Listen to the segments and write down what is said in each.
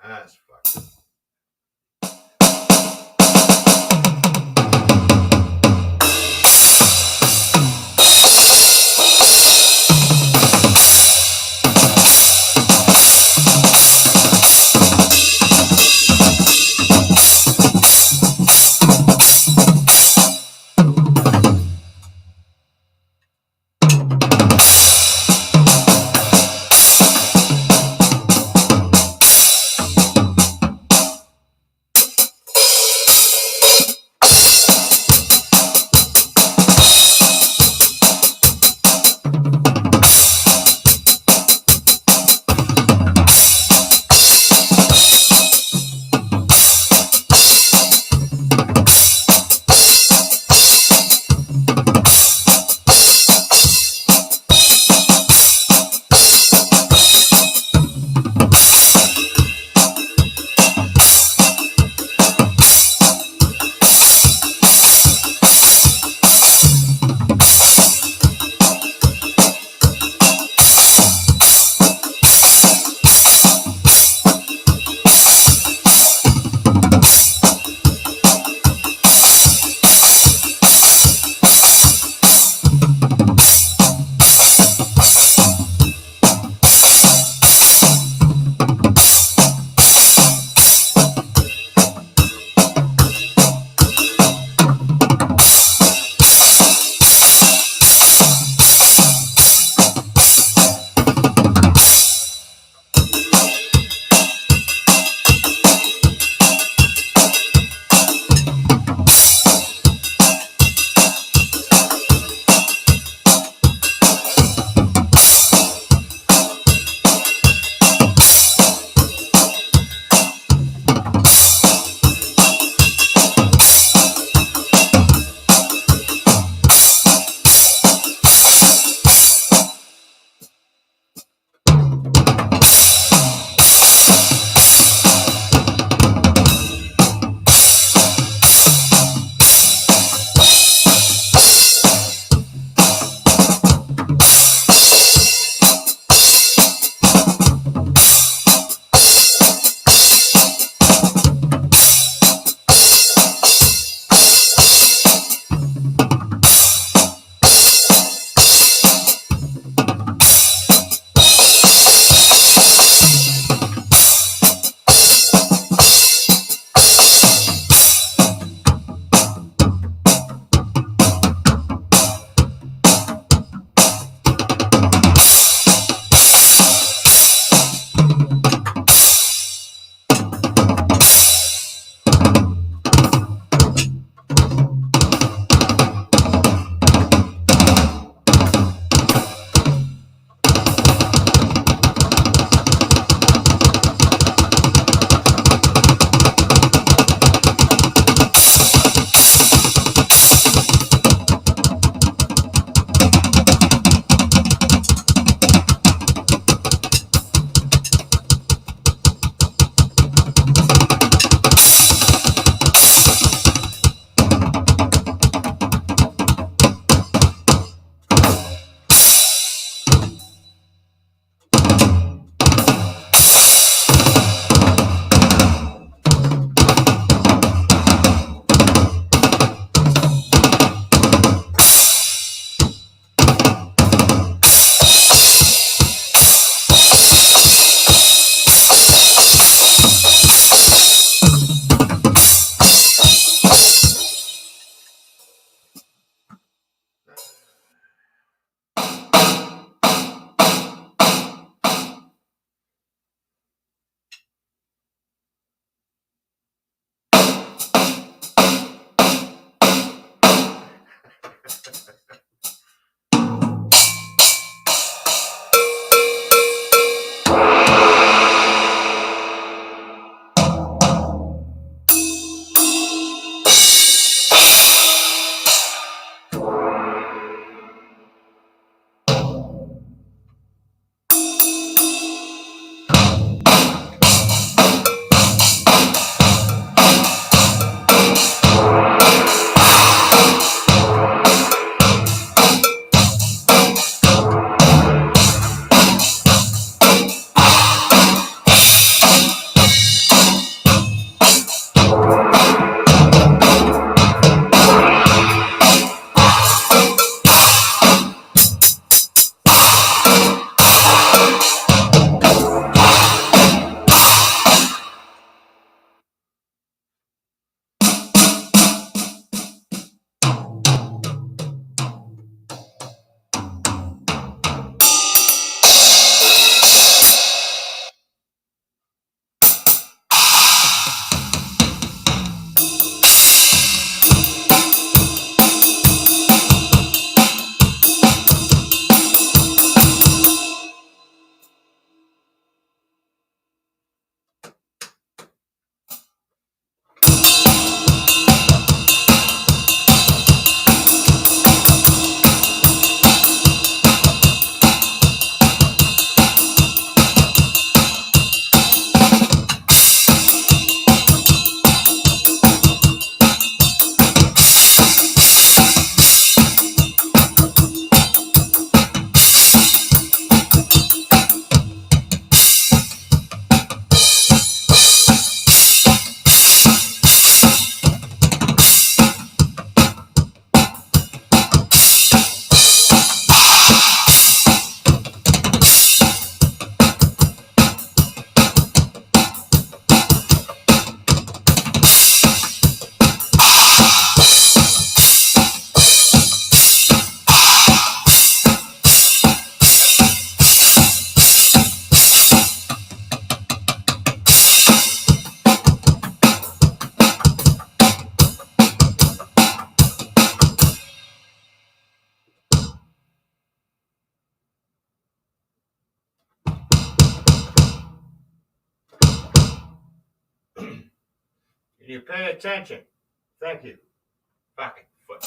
That's fucked up. Can you pay attention? Thank you. Fucking foot.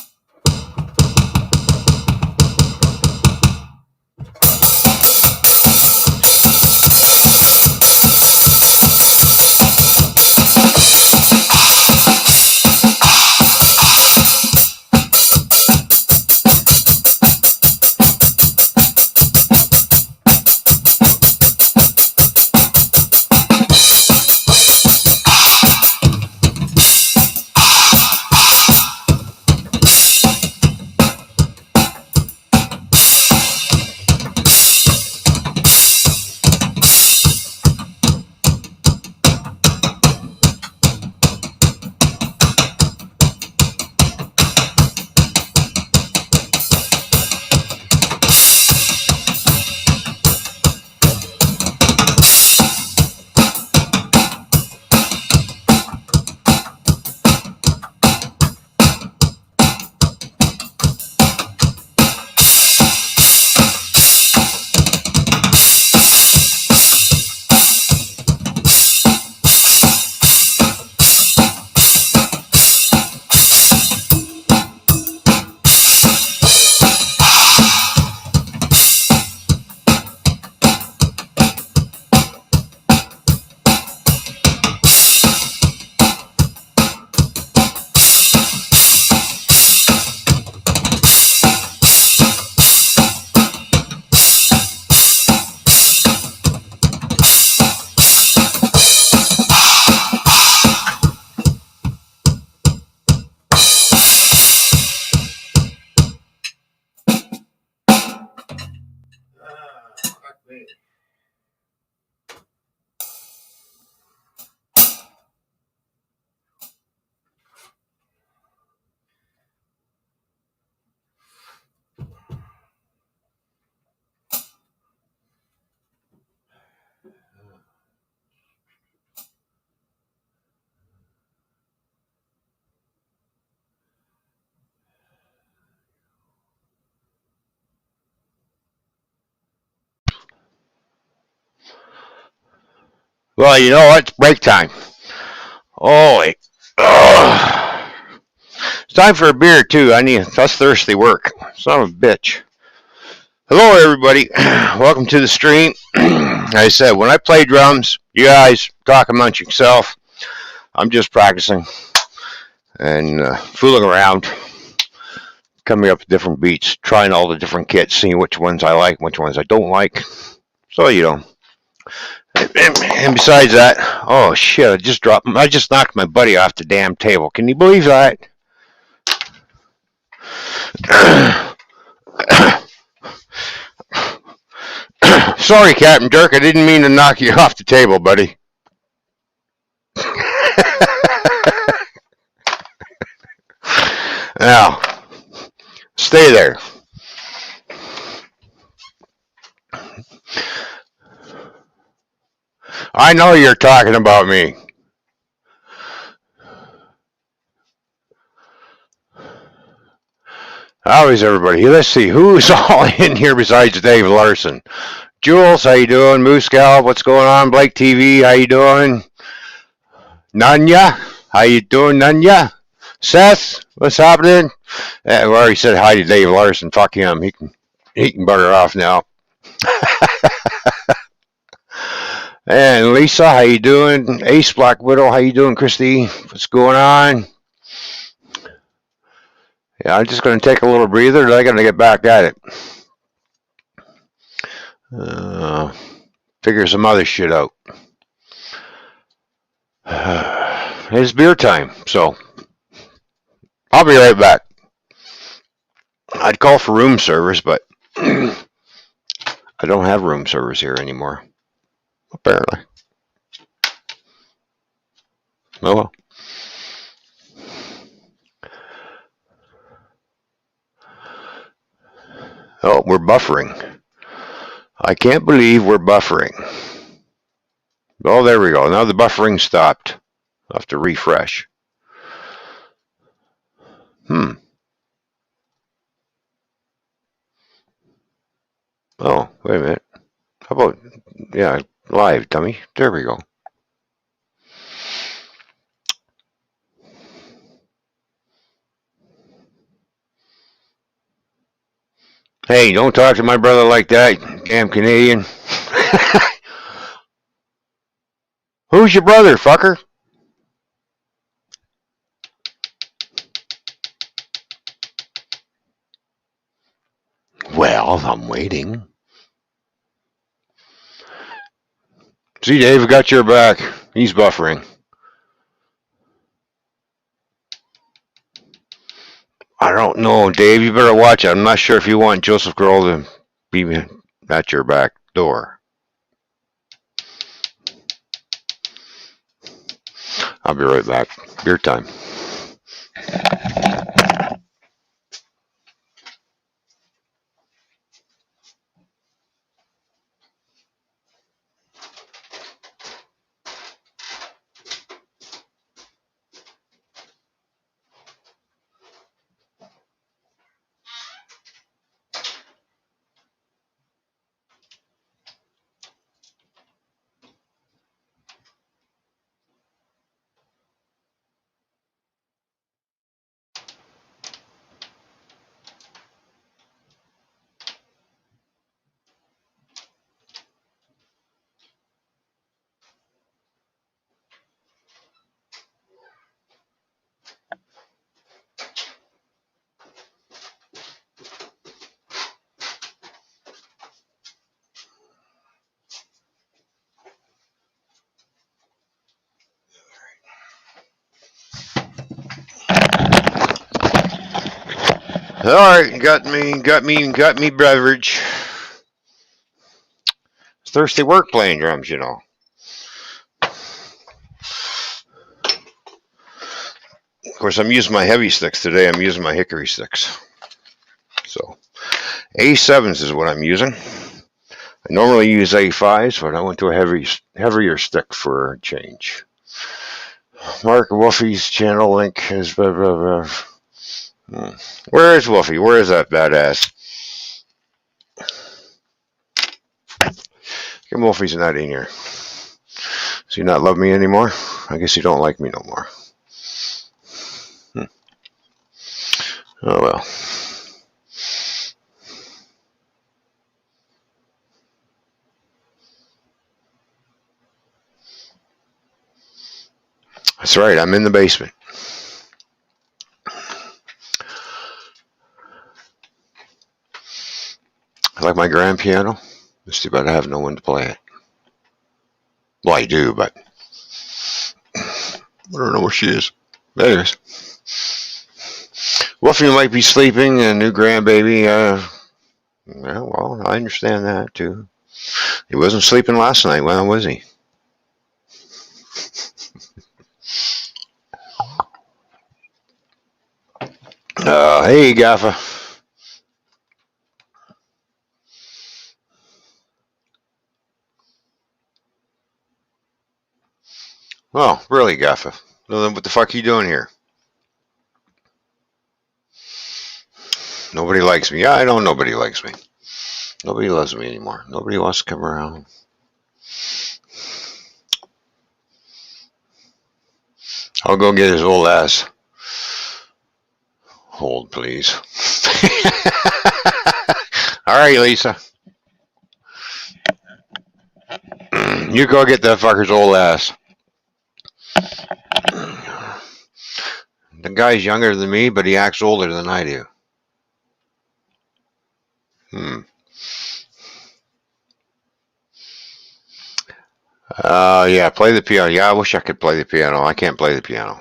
Fuck me. Well, you know what? It's break time. Holy. Ugh. It's time for a beer, too. That's thirsty work. Son of a bitch. Hello, everybody. Welcome to the stream. I said, when I play drums, you guys talk amongst yourself. I'm just practicing and fooling around, coming up with different beats, trying all the different kits, seeing which ones I like, which ones I don't like. So, you know. And besides that, oh shit, I just knocked my buddy off the damn table. Can you believe that? Sorry, Captain Dirk, I didn't mean to knock you off the table, buddy. Now, stay there. I know you're talking about me. How is everybody? Let's see, who's all in here besides Dave Larson? Jules, how you doing? Moose Gal, what's going on? Blake TV, how you doing? Nanya, how you doing, Nanya? Seth, what's happening? We already said hi to Dave Larson. Fuck him. He can butter off now. And Lisa, how you doing? Ace Black Widow, how you doing? Christy, what's going on? Yeah, I'm just going to take a little breather, and I'm going to get back at it. Figure some other shit out. It's beer time, so I'll be right back. I'd call for room service, but I don't have room service here anymore, apparently. Oh well. Oh, we're buffering. I can't believe we're buffering. Oh, there we go. Now the buffering stopped. I'll have to refresh. Oh, wait a minute. How about, yeah, live, dummy. There we go. Hey, don't talk to my brother like that, damn Canadian. Who's your brother, fucker? Well, I'm waiting. See, Dave, got your back. He's buffering. I don't know, Dave. You better watch it. I'm not sure if you want Joseph Grohl to be at your back door. I'll be right back. Beer time. All right, got me beverage. It's thirsty work playing drums, you know. Of course, I'm using my heavy sticks today. I'm using my hickory sticks. So A7s is what I'm using. I normally use A5s, but I went to a heavier stick for a change. Mark Wolfie's channel link is blah, blah, blah. Where is Wolfie? Where is that badass? Wolfie's not in here. Does he not love me anymore? I guess he don't like me no more. Oh well. That's right, I'm in the basement. I like my grand piano. It's too bad I have no one to play it. Well, I do, but I don't know where she is. There it is. Wolfie might be sleeping, a new grandbaby. Well, I understand that too. He wasn't sleeping last night. Well, was he? Hey, Gaffa. Oh, really, Gaffa? Well, then what the fuck are you doing here? Nobody likes me. Yeah, I know nobody likes me. Nobody loves me anymore. Nobody wants to come around. I'll go get his old ass. Hold, please. All right, Lisa. You go get that fucker's old ass. The guy's younger than me, but he acts older than I do. Yeah, play the piano. Yeah, I wish I could play the piano. I can't play the piano.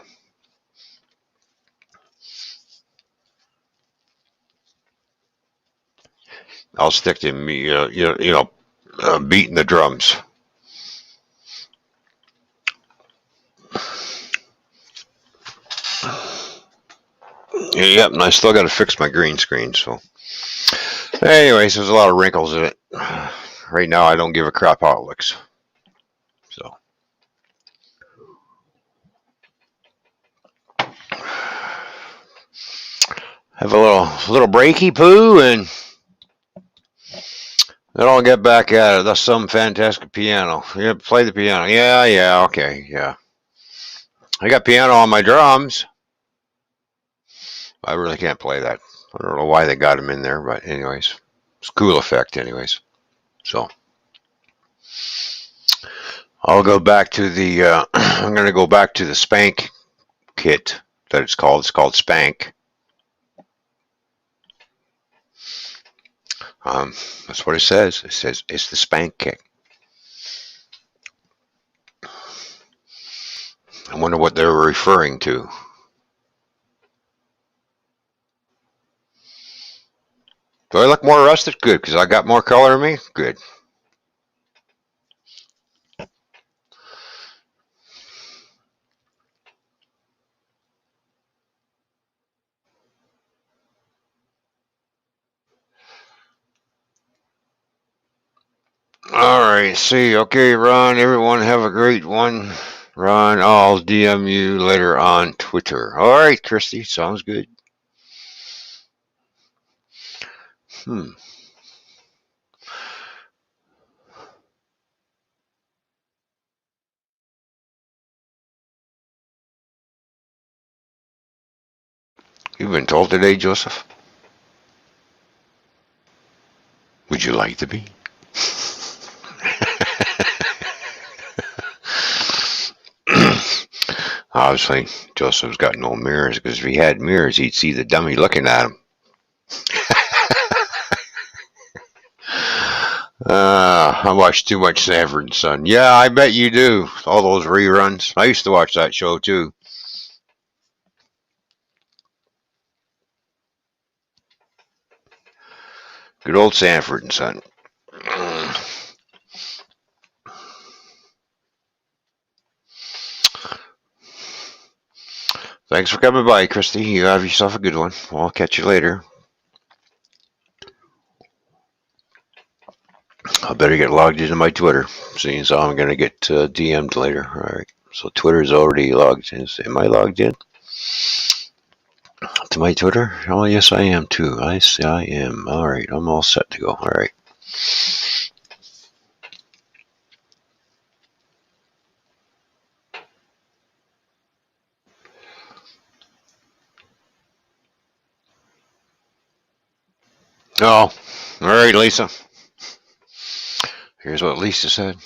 I'll stick to me, beating the drums. Yep, and I still got to fix my green screen. So, anyways, there's a lot of wrinkles in it. Right now, I don't give a crap how it looks. So, have a little breaky poo, and then I'll get back at it. That's some fantastic piano. Yeah, play the piano. Yeah, okay, yeah. I got piano on my drums. I really can't play that. I don't know why they got him in there, but anyways. It's a cool effect, anyways. So I'll go back to the. I'm going to go back to the Spank kit that it's called. It's called Spank. That's what it says. It says it's the Spank kit. I wonder what they were referring to. Do I look more rusted? Good, because I got more color in me? Good. Alright, see. Okay, Ron, everyone have a great one. Ron, I'll DM you later on Twitter. Alright, Christy, sounds good. You've been told today, Joseph? Would you like to be? Obviously, Joseph's got no mirrors, because if he had mirrors, he'd see the dummy looking at him. I watch too much Sanford and Son. Yeah, I bet you do. All those reruns. I used to watch that show, too. Good old Sanford and Son. Thanks for coming by, Christy. You have yourself a good one. I'll catch you later. I better get logged into my Twitter, seeing as I'm going to get DM'd later. All right. So Twitter's already logged in. Am I logged in to my Twitter? Oh, yes, I am too. I am. All right. I'm all set to go. All right. Oh, all right, Lisa. Here's what Lisa said.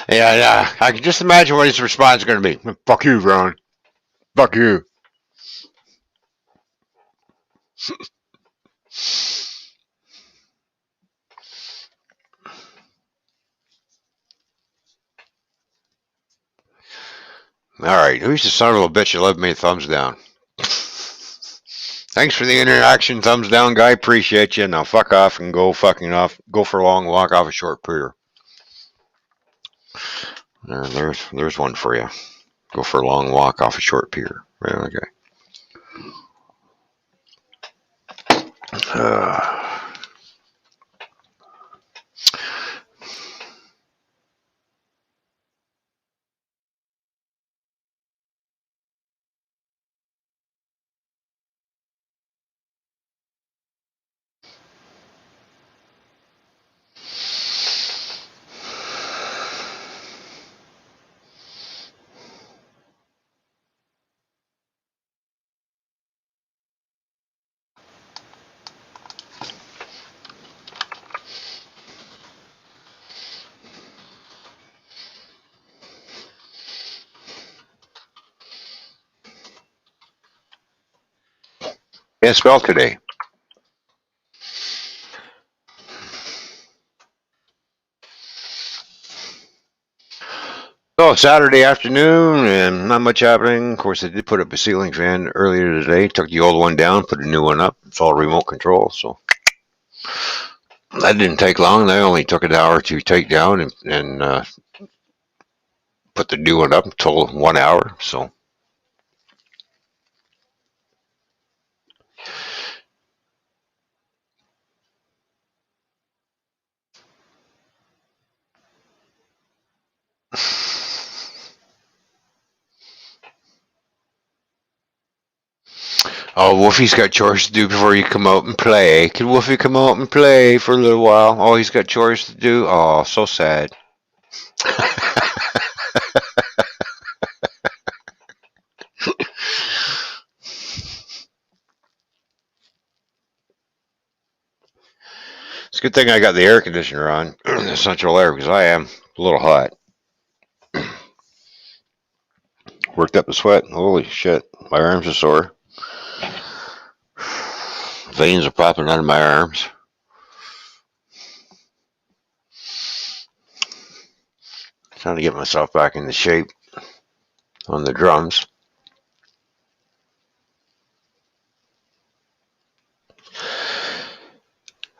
Yeah, I can just imagine what his response is going to be. Fuck you, Ron. Fuck you. All right, who's the son of a bitch that left me a thumbs down? Thanks for the interaction, thumbs down guy. Appreciate you. Now fuck off and go fucking off. Go for a long walk off a short pier. There's one for you. Go for a long walk off a short pier. Right, okay. Can't spell today. So Saturday afternoon, and not much happening. Of course, I did put up a ceiling fan earlier today. Took the old one down, put a new one up. It's all remote control, so that didn't take long. That only took an hour to take down and put the new one up until 1 hour. So oh, Wolfie's got chores to do before you come out and play. Can Wolfie come out and play for a little while? Oh, he's got chores to do. Oh, so sad. It's a good thing I got the air conditioner on, the central air, because I am a little hot. Worked up a sweat. Holy shit. My arms are sore. Veins are popping out of my arms. Trying to get myself back into shape on the drums.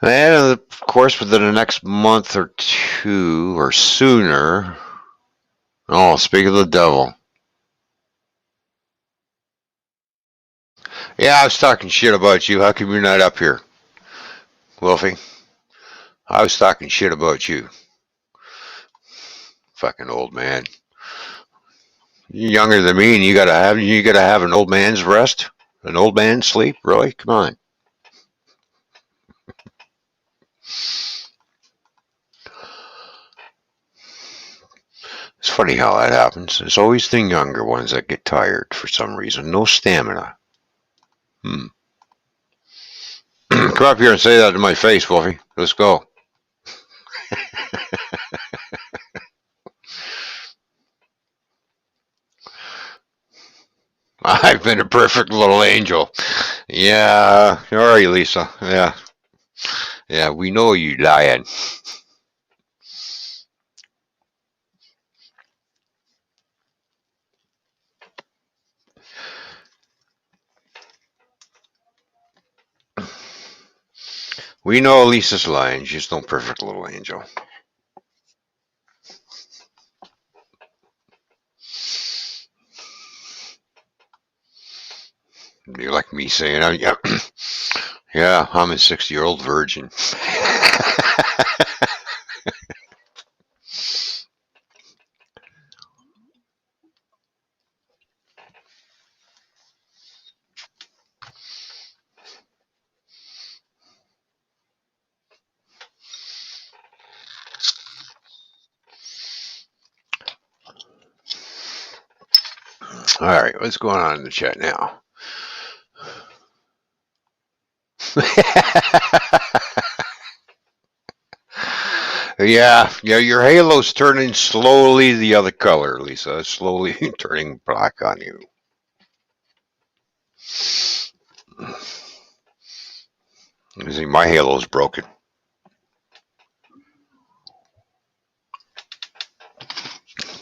And of course, within the next month or two or sooner. Oh, speak of the devil. Yeah, I was talking shit about you. How come you're not up here, Wolfie? I was talking shit about you. Fucking old man. You're younger than me, and you gotta have an old man's rest, an old man's sleep. Really? Come on. It's funny how that happens. It's always the younger ones that get tired for some reason. No stamina. Hmm. Come up here and say that to my face, Wolfie. Let's go. I've been a perfect little angel. Yeah. All right, Lisa. Yeah. Yeah, we know you lying. We know Lisa's lying. She's no perfect little angel. You like me saying, oh, yeah, yeah, I'm a 60-year-old virgin. All right, what's going on in the chat now? Yeah, your halo's turning slowly the other color, Lisa. It's slowly turning black on you. You see, my halo's broken.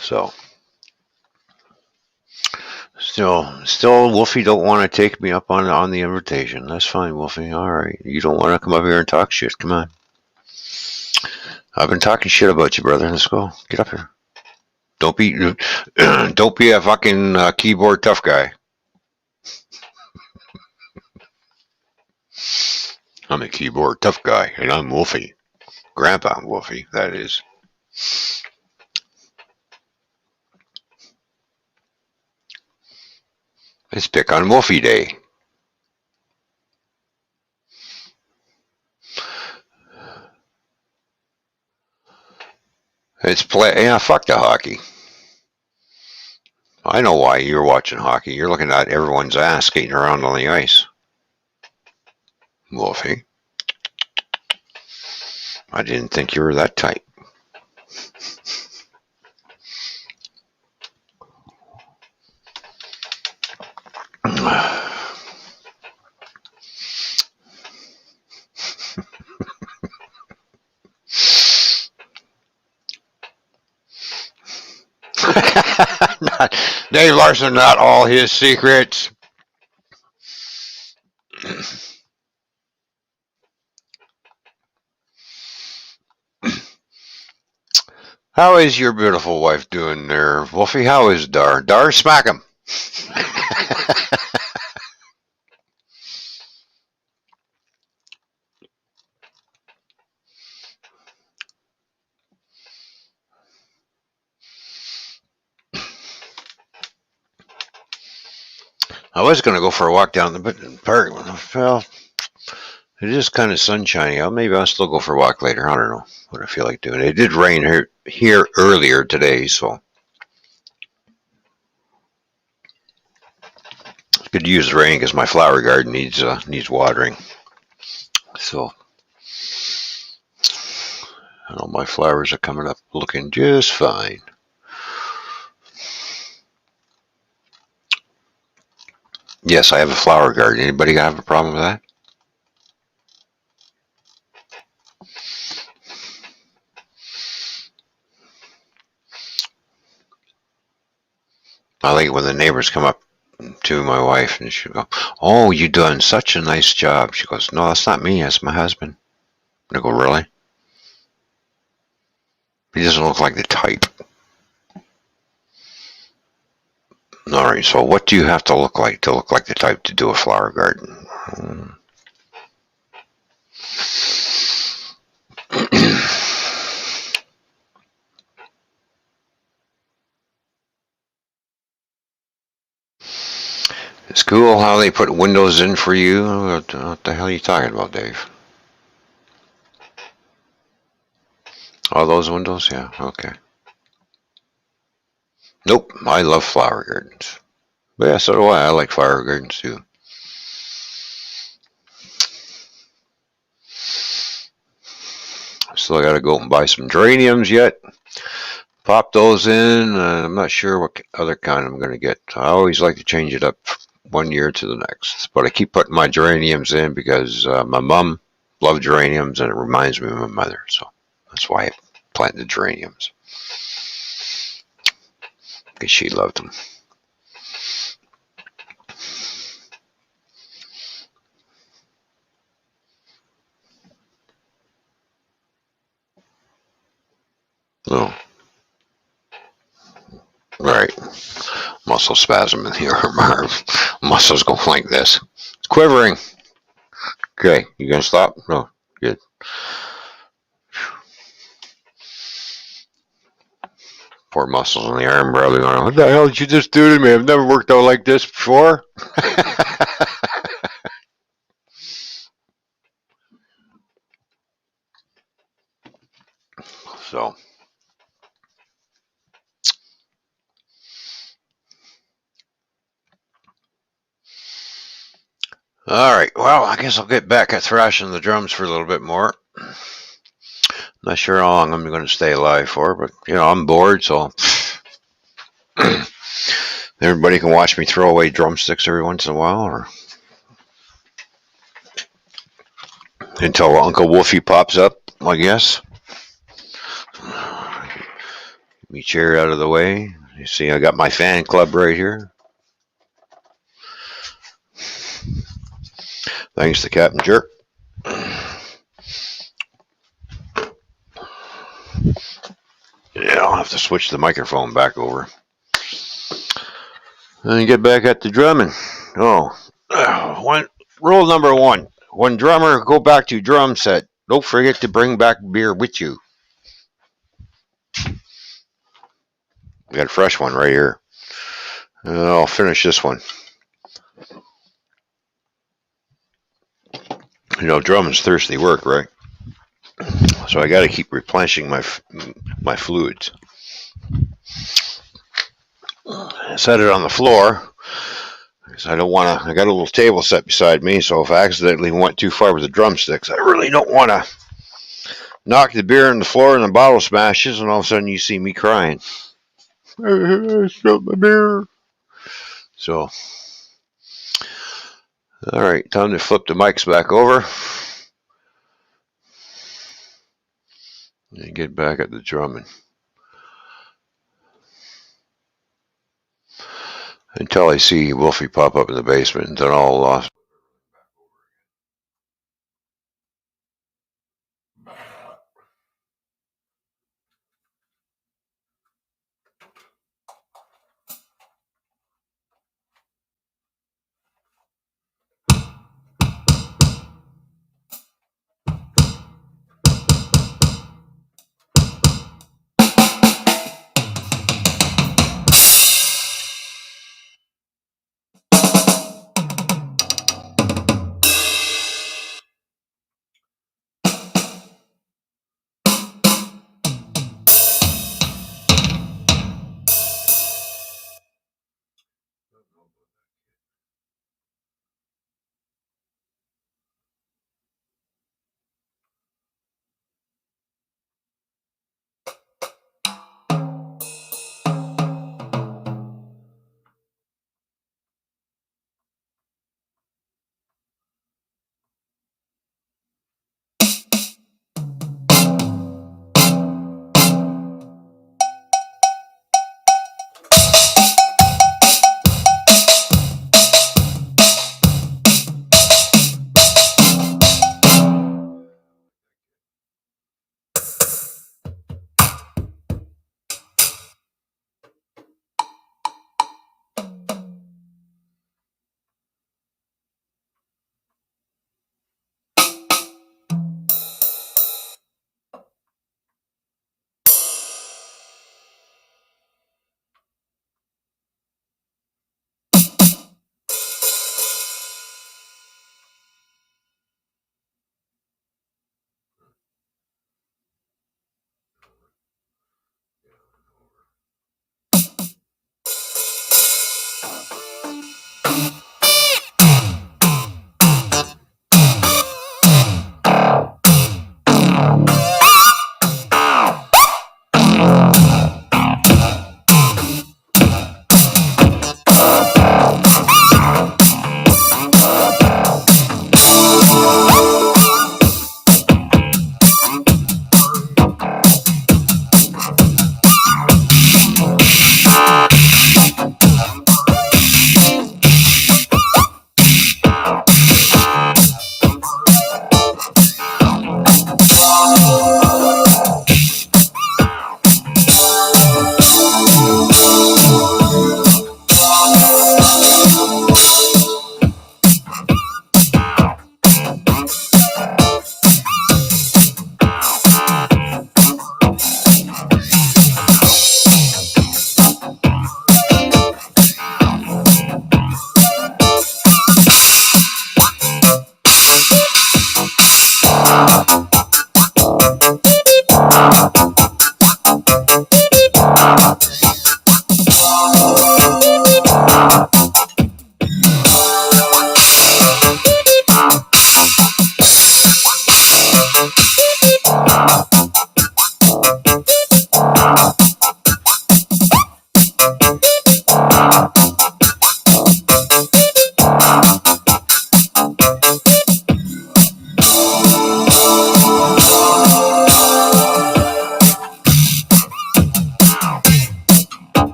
So, still, Wolfie don't want to take me up on the invitation. That's fine, Wolfie. All right, you don't want to come up here and talk shit. Come on. I've been talking shit about you, brother. Let's go. Get up here. Don't be, don't be a fucking keyboard tough guy. I'm a keyboard tough guy, and I'm Wolfie. Grandpa Wolfie, that is. Let's pick on Wolfie Day. Yeah, fuck the hockey. I know why you're watching hockey. You're looking at everyone's ass skating around on the ice. Wolfie. I didn't think you were that tight. Dave Larson, not all his secrets. How is your beautiful wife doing there, Wolfie? How is Dar? Dar, smack him. I was going to go for a walk down the park. Well, it is kind of sunshiny out. Maybe I'll still go for a walk later. I don't know what I feel like doing. It did rain here here earlier today, so could use the rain because my flower garden needs watering. So I know my flowers are coming up looking just fine. Yes, I have a flower garden. Anybody have a problem with that? I like it when the neighbors come up to my wife and she go, "Oh, you done such a nice job." She goes, "No, that's not me. That's my husband." And I go, "Really? He doesn't look like the type." All right. So what do you have to look like the type to do a flower garden? It's cool how they put windows in for you. What the hell are you talking about, Dave? Oh, those windows? Yeah, okay. Nope, I love flower gardens. But yeah, so do I. I like flower gardens too. Still got to go and buy some geraniums yet. Pop those in. I'm not sure what other kind I'm going to get. I always like to change it up one year to the next. But I keep putting my geraniums in because my mom loved geraniums and it reminds me of my mother. So that's why I planted geraniums. Because she loved them. Oh, right. Muscle spasm in the arm. Muscles go like this. It's quivering. Okay, you gonna stop? No, good. Poor muscles in the arm, probably going, "What the hell did you just do to me? I've never worked out like this before." So, all right. Well, I guess I'll get back at thrashing the drums for a little bit more. Not sure how long I'm going to stay alive for, but I'm bored, so everybody can watch me throw away drumsticks every once in a while, or until Uncle Wolfie pops up, I guess. Get me chair out of the way. You see, I got my fan club right here. Thanks to Captain Jerk. Yeah, I'll have to switch the microphone back over. And get back at the drumming. Rule number 1. When drummer go back to drum set, don't forget to bring back beer with you. We got a fresh one right here. I'll finish this one. Drumming's thirsty work, right? So I got to keep replenishing my fluids. I set it on the floor because I don't want to. I got a little table set beside me, so if I accidentally went too far with the drumsticks, I really don't want to knock the beer on the floor and the bottle smashes, and all of a sudden you see me crying. I spilled my beer. So, all right, time to flip the mics back over and get back at the drumming. Until I see Wolfie pop up in the basement, and then I'll lost.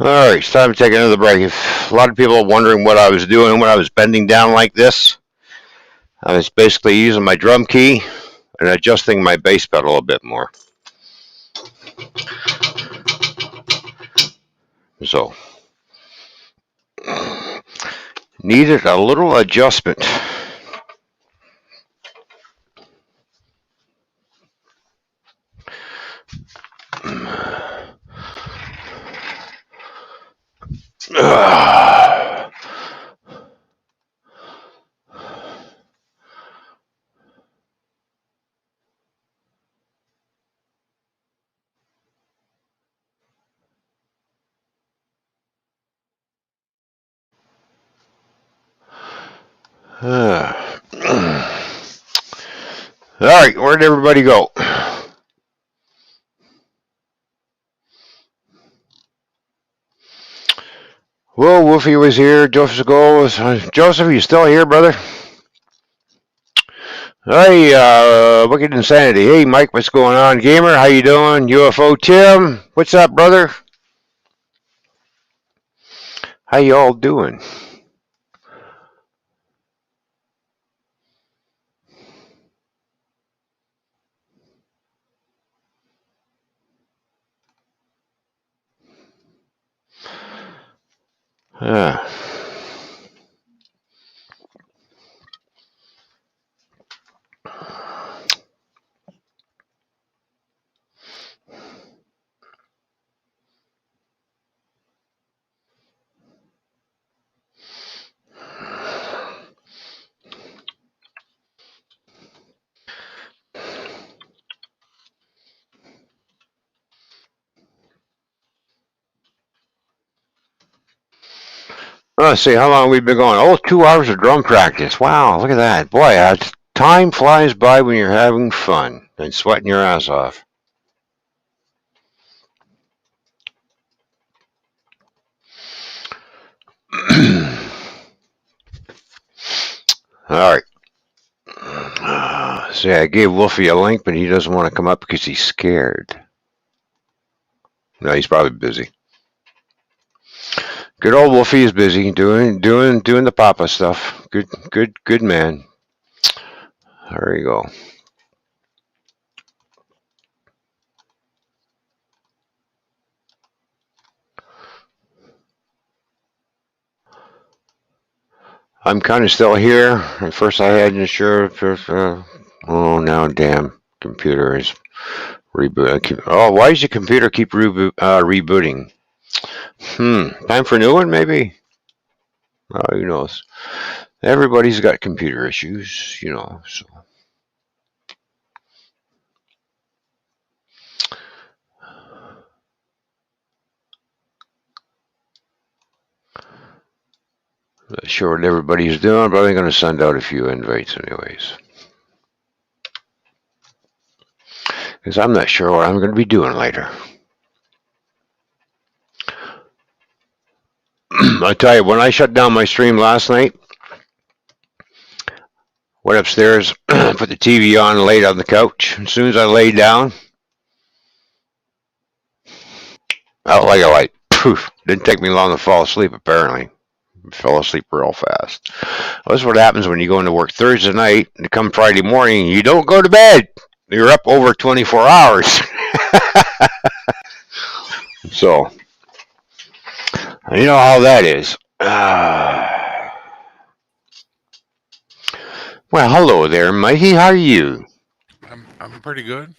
All right, it's time to take another break. If a lot of people are wondering what I was doing when I was bending down like this, I was basically using my drum key and adjusting my bass pedal a bit more. So, needed a little adjustment. All right, where'd everybody go? Well, Wolfie was here. Joseph goes. Joseph, you still here, brother? Hey, Wicked Insanity. Hey, Mike, what's going on? Gamer, how you doing? UFO Tim, what's up, brother? How you all doing? Uh, let's see how long we've been going. Oh, 2 hours of drum practice. Wow, look at that. Boy, time flies by when you're having fun and sweating your ass off. All right. See, I gave Wolfie a link, but he doesn't want to come up because he's scared. No, he's probably busy. Good old Wolfie is busy doing the papa stuff. Good man. There you go. I'm kind of still here. At first, I hadn't sure. Oh, now damn computer is rebooting. Oh, why does your computer keep rebooting? Time for a new one, maybe. Oh, who knows? Everybody's got computer issues, So not sure what everybody's doing, but I'm going to send out a few invites anyways. Because I'm not sure what I'm going to be doing later. I tell you, when I shut down my stream last night, went upstairs, put the TV on, and laid on the couch. As soon as I laid down, out like a light. Poof. Didn't take me long to fall asleep, apparently. I fell asleep real fast. Well, that's what happens when you go into work Thursday night and come Friday morning, you don't go to bed. You're up over 24 hours. So, you know how that is. Well, hello there, Mikey. How are you? I'm pretty good.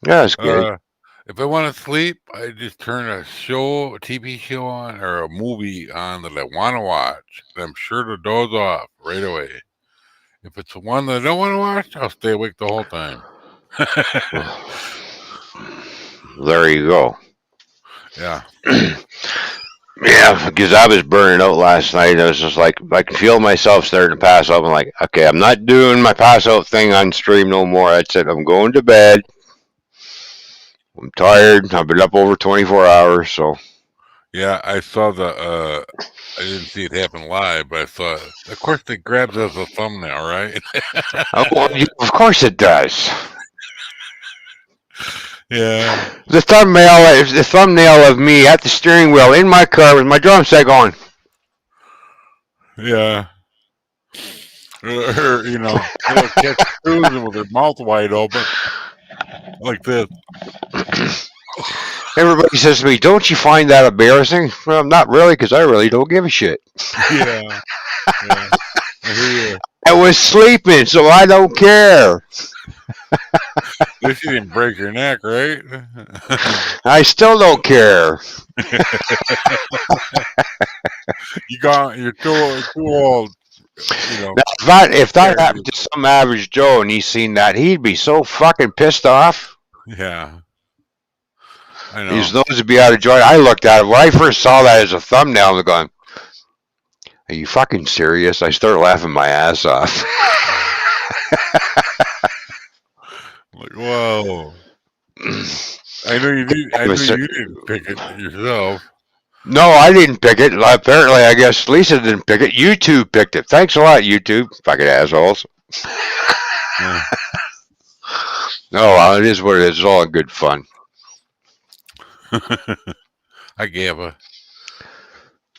Yeah, that's good. If I want to sleep, I just turn a TV show on, or a movie on that I want to watch. And I'm sure to doze off right away. If it's the one that I don't want to watch, I'll stay awake the whole time. There you go. Yeah. Yeah, because I was burning out last night. I was just like, I could feel myself starting to pass out. I'm like, okay, I'm not doing my pass out thing on stream no more. I said, I'm going to bed. I'm tired. I've been up over 24 hours, so. Yeah, I saw I didn't see it happen live, but I saw it. Of course, it grabs as a thumbnail, right? Of course it does. Yeah. The thumbnail of me at the steering wheel in my car with my drum set going. Yeah. Or, little catch cruising with her mouth wide open like this. Everybody says to me, "Don't you find that embarrassing?" Well, not really, because I really don't give a shit. Yeah. Yeah. I hear you. I was sleeping, so I don't care. At least you didn't break your neck, right? I still don't care. You're too old, Now, if that care. happened to some average Joe and he's seen that, he'd be so fucking pissed off. Yeah, I His know. nose would be out of joint. I looked at it when I first saw that as a thumbnail. I was going, "Are you fucking serious?" I started laughing my ass off. Like, whoa. I know you did. I know you didn't pick it yourself. No, I didn't pick it. Apparently, I guess Lisa didn't pick it. YouTube picked it. Thanks a lot, YouTube. Fucking assholes. Yeah. No, well, it is what it is. It's all in good fun. I gave a.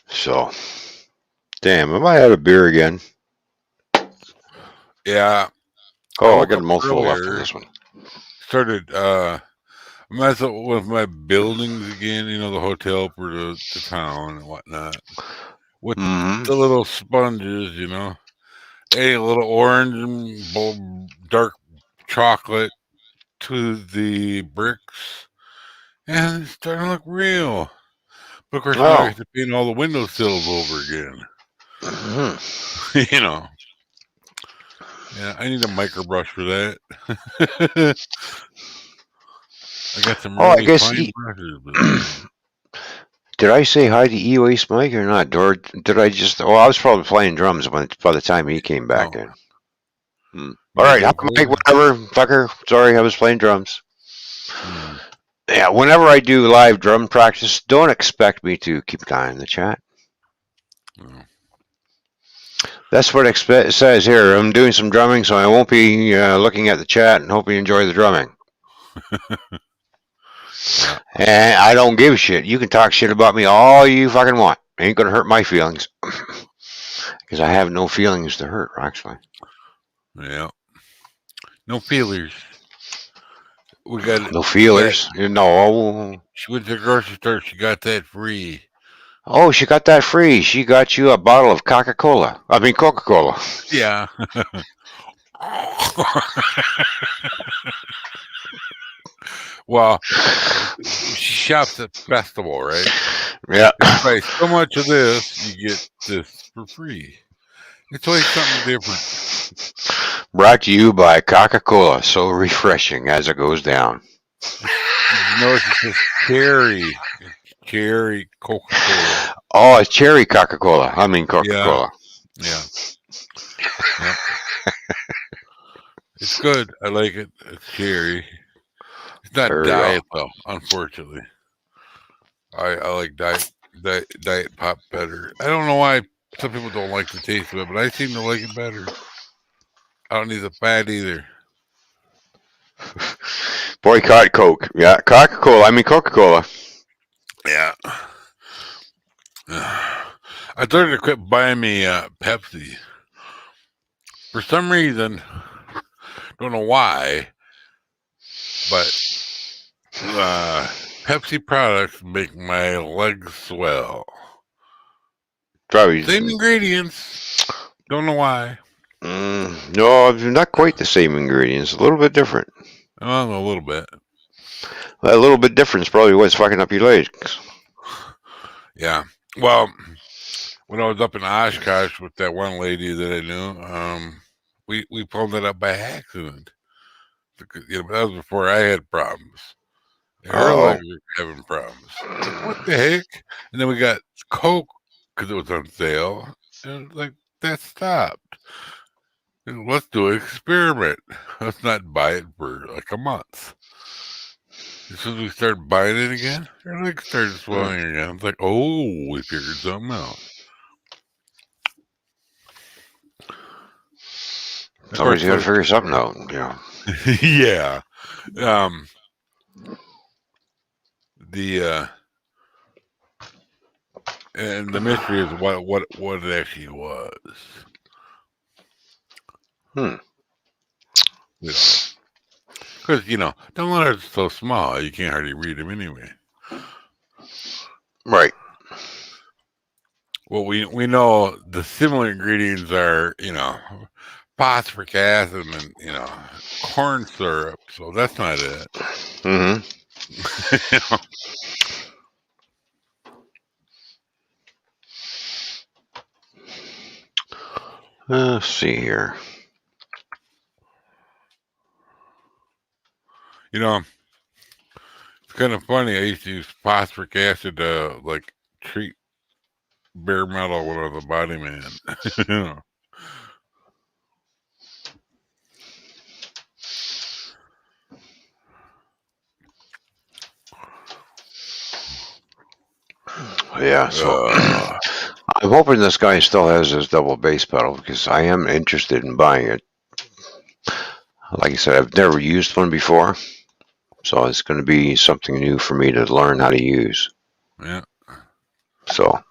So, damn, have I had a beer again? Yeah. I Oh, I woke got a up mouthful left of earlier. this one. Started messing with my buildings again. The hotel for the town and whatnot. With the little sponges, a little orange and dark chocolate to the bricks, and it's starting to look real. But of course, now I have to paint all the windowsills over again. Yeah, I need a micro brush for that. I got some really fine brushes. But, Did I say hi to E-Waste Mike or not? Or did I just... Oh, I was probably playing drums by the time he came back in. All right, Mike, whatever, fucker. Sorry, I was playing drums. Yeah, whenever I do live drum practice, don't expect me to keep an eye on the chat. That's what it says here. I'm doing some drumming, so I won't be looking at the chat and hope you enjoy the drumming. And I don't give a shit. You can talk shit about me all you fucking want. Ain't gonna hurt my feelings. Because I have no feelings to hurt, actually. Yeah. No feelers. We got no feelers. No. She went to the grocery store. She got that free. Oh, she got that free. She got you a bottle of Coca-Cola. I mean, Coca-Cola. Yeah. Well, she shops at festival, right? Yeah. If you buy so much of this, you get this for free. It's always something different. Brought to you by Coca-Cola. So refreshing as it goes down. You notice it says cherry Coca-Cola. Oh, it's cherry Coca-Cola. I mean Coca-Cola. Yeah. Yep. It's good. I like it. It's cherry. It's not diet though, unfortunately. I like diet pop better. I don't know why some people don't like the taste of it, but I seem to like it better. I don't need the fat either. Boycott Coke. Yeah, Coca-Cola. I mean Coca-Cola. Yeah. I started to quit buying me Pepsi. For some reason, don't know why, but Pepsi products make my legs swell. Probably same ingredients. Don't know why. No, not quite the same ingredients. A little bit different. A little bit. A little bit different is probably what's fucking up your legs. Yeah. Well, when I was up in Oshkosh with that one lady that I knew, we pulled it up by accident. But that was before I had problems. And her legs were having problems. Like, what the heck? And then we got Coke because it was on sale. And like, that stopped. And let's do an experiment. Let's not buy it for like a month. As soon as we started buying it again, her legs started swelling again. It's like, oh, we figured something out. Somebody's got to figure something out. Yeah. Yeah. the and the mystery is what it actually was. Hmm. You know, because the letters are so small you can't hardly read them anyway. Right. Well, we know the similar ingredients are phosphoric acid and corn syrup, so that's not it. Mm-hmm. You know, Let's see here. it's kind of funny. I used to use phosphoric acid to like treat bare metal when I was a body man. You know. Yeah, so Uh, I'm hoping this guy still has his double bass pedal because I am interested in buying it. Like I said, I've never used one before, so it's going to be something new for me to learn how to use. yeah. So,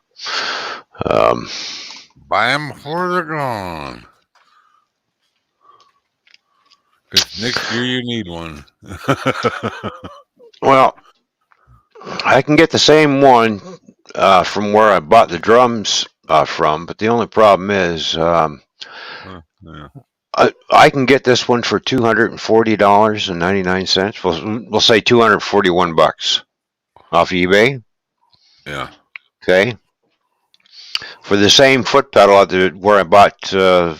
um, Buy them before they're gone. Because next year you need one. well, I can get the same one from where I bought the drums from, but the only problem is Yeah. I can get this one for $240.99. We'll say $241 off eBay. Yeah. Okay, for the same foot pedal where I bought the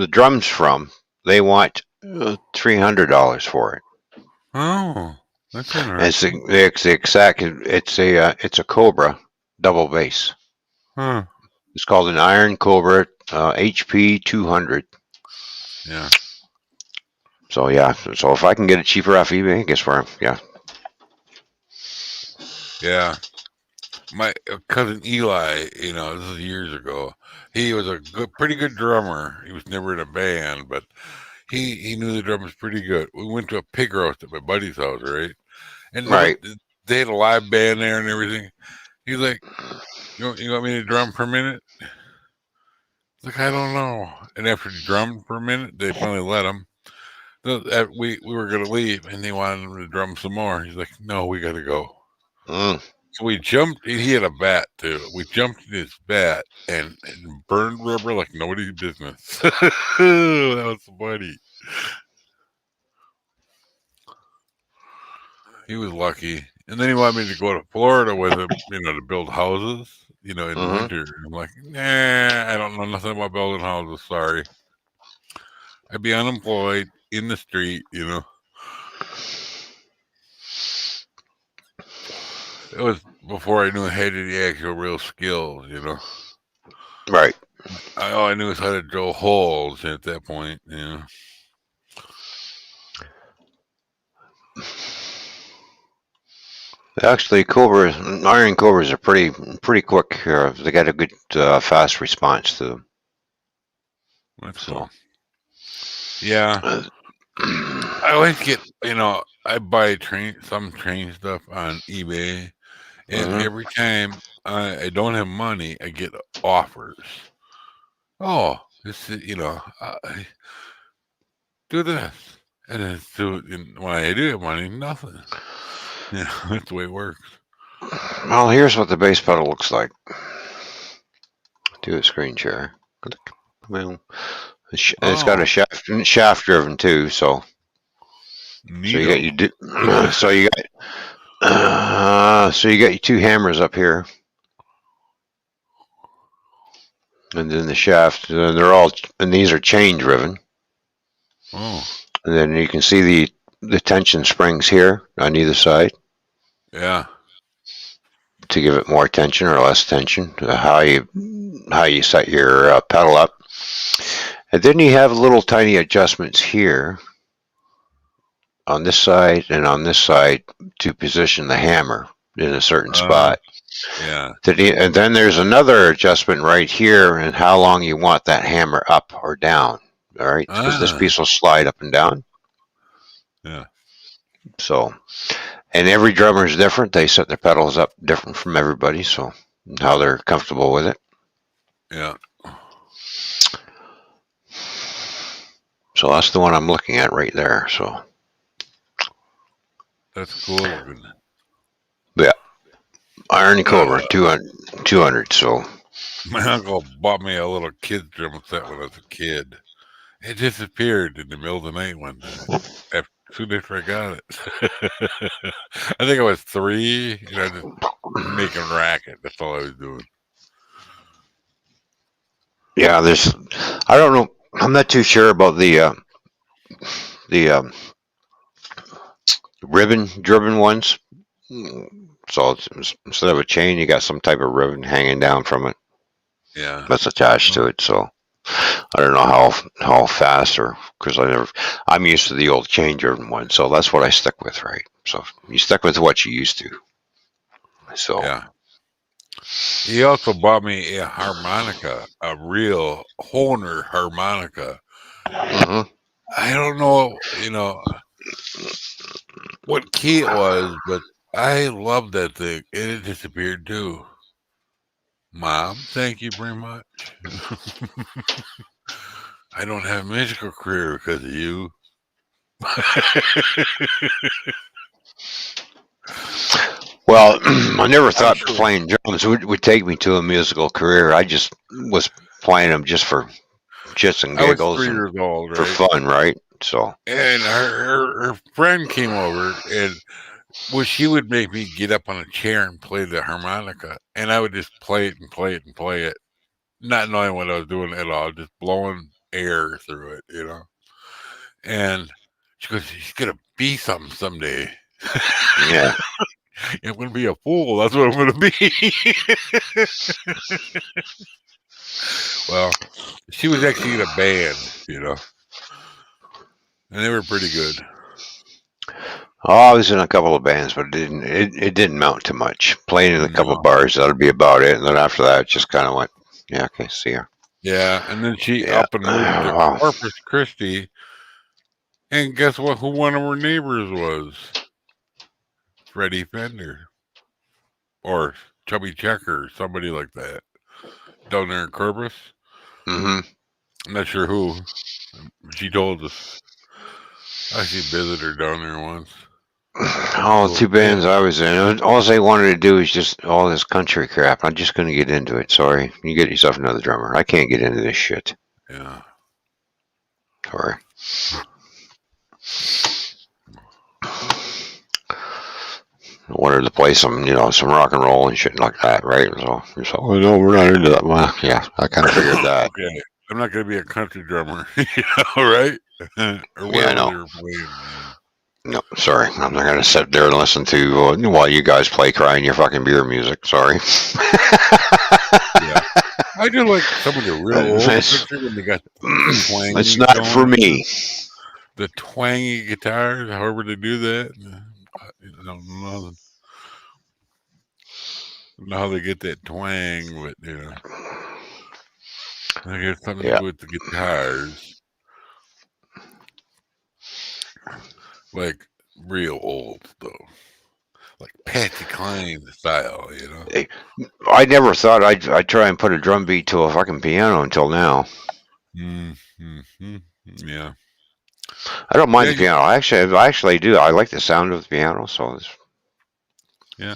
drums from, they want $300 for it. Oh, that's And it's interesting. the exact. It's a Cobra double bass. Huh. It's called an Iron Cobra HP 200. Yeah. So yeah, so if I can get it cheaper off eBay, I guess yeah. Yeah. My cousin Eli, this is years ago. He was a pretty good drummer. He was never in a band, but he knew the drums pretty good. We went to a pig roast at my buddy's house, right? And Right. they had a live band there and everything. He's like, you want me to drum for a minute? Like, I don't know. And after he drummed for a minute, they finally let him. We were going to leave, and they wanted him to drum some more. He's like, no, we got to go. Mm. So we jumped, and he had a bat, too. We jumped in his bat and burned rubber like nobody's business. That was funny. He was lucky. And then he wanted me to go to Florida with him, to build houses, in the Mm-hmm. winter. I'm like, nah, I don't know nothing about building houses. Sorry. I'd be unemployed in the street, It was before I knew I had any actual real skills, Right. All I knew was how to drill holes at that point, Actually, Iron Cobras are pretty quick. They got a good fast response to them. That's So. cool. Yeah. Uh, I always get, I buy some train stuff on eBay, and Mhm. every time I don't have money, I get offers. Oh, this is, do this. And then when I do have money, nothing. That's the way it works. Well, here's what the bass pedal looks like. Do a screen share. Well, it's got a shaft driven too, so you got your two hammers up here, and then the shaft. And these are chain driven. Oh, And then you can see the tension springs here on either side yeah. to give it more tension or less tension. How you set your pedal up, and then you have little tiny adjustments here on this side and on this side to position the hammer in a certain spot. Yeah. And then there's another adjustment right here and how long you want that hammer up or down. All right, because this piece will slide up and down. Yeah. So, And every drummer is different. They set their pedals up different from everybody, so how they're comfortable with it. Yeah. So that's the one I'm looking at right there. So That's cool looking. yeah, Iron Cobra 200. So My uncle bought me a little kid's drum set when I was a kid. It disappeared in the middle of the night one day. Soon after I got it. I think I was 3, and I just making racket. That's all I was doing. yeah, I don't know. I'm not too sure about the ribbon driven ones. So instead of a chain, you got some type of ribbon hanging down from it Yeah. that's attached to it. So I don't know how fast or because I'm used to the old chain driven one, so that's what I stick with, right? So you stick with what you used to. So Yeah. He also bought me a harmonica, a real Horner harmonica. mhm. I don't know, what key it was, but I love that thing, and it disappeared too. Mom, thank you very much. I don't have a musical career because of you. Well, I never thought sure. playing drums would take me to a musical career. I just was playing them just for shits and I was giggles 3 and years old, for right? fun, right? So And her friend came over, and she would make me get up on a chair and play the harmonica, and I would just play it and play it and play it, not knowing what I was doing at all, just blowing air through it. And she goes, "She's gonna be something someday." yeah. I'm gonna be a fool. That's what I'm gonna be. Well, she was actually in a band, and they were pretty good. Oh, I was in a couple of bands, but it didn't mount to much. Playing in a couple of No. bars, that'll be about it. And then after that, it just kind of went, yeah, okay, see ya. Yeah, and then she Yeah. up and moved to Wow. Corpus Christi, and guess what? Who one of her neighbors was? Freddie Fender, or Chubby Checker, or somebody like that, down there in Corpus. hmm I'm not sure who. She told us. I actually visited her down there once. All the So, two bands I was in, all they wanted to do is just all this country crap. I'm just going to get into it. Sorry. You get yourself another drummer. I can't get into this shit. Yeah. Sorry. I wanted to play some rock and roll and shit like that, right? So oh, no, we're not into that. Well, yeah, I kind of figured that. Okay. I'm not going to be a country drummer, right? Or whatever Yeah, I know. they're playing. No, sorry. I'm not going to sit there and listen to while you guys play crying your fucking beer music. Sorry. Yeah. I do like some of the real old country when they got the twangy It's not for going, me. the twangy guitars, however they do that. I don't know how they get that twang, but I guess something to Yeah. do with the guitars, like real old though, like Patsy Cline style. I never thought I'd try and put a drum beat to a fucking piano until now. Mm-hmm. Yeah. I don't mind Yeah. the piano. I actually do. I like the sound of the piano. So Yeah.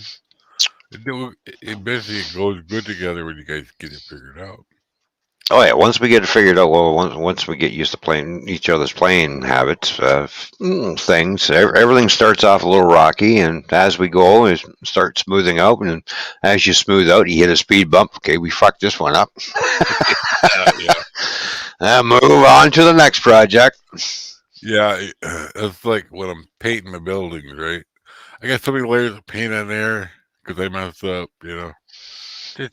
It basically goes good together when you guys get it figured out. oh yeah, once we get it figured out, well, once we get used to playing each other's playing habits, things, everything starts off a little rocky, and as we go, it starts smoothing out, and as you smooth out, you hit a speed bump. Okay, we fucked this one up. Yeah. Move on to the next project. Yeah, it's like when I'm painting my buildings, right? I got so many layers of paint on there because I messed up, It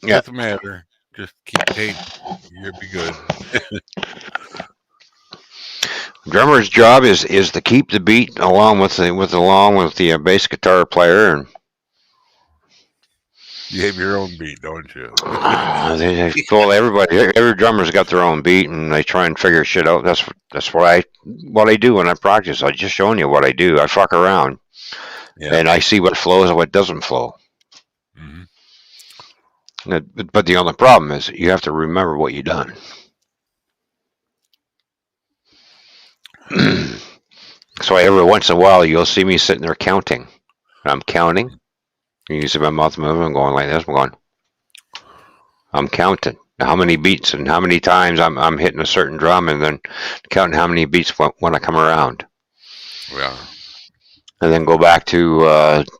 Yeah. doesn't matter. Just keep painting. You'll be good. Drummer's job is to keep the beat along with the bass guitar player, and You have your own beat, don't you? well, every drummer's got their own beat, and they try and figure shit out. That's what I do when I practice. I just showing you what I do. I fuck around, Yeah. and I see what flows and what doesn't flow. Hmm. But the only problem is you have to remember what you done. So every once in a while, you'll see me sitting there counting. I'm counting. You see my mouth moving. I'm going like this. I'm going. I'm counting how many beats and how many times I'm hitting a certain drum, and then counting how many beats when I come around, Yeah. and then go back to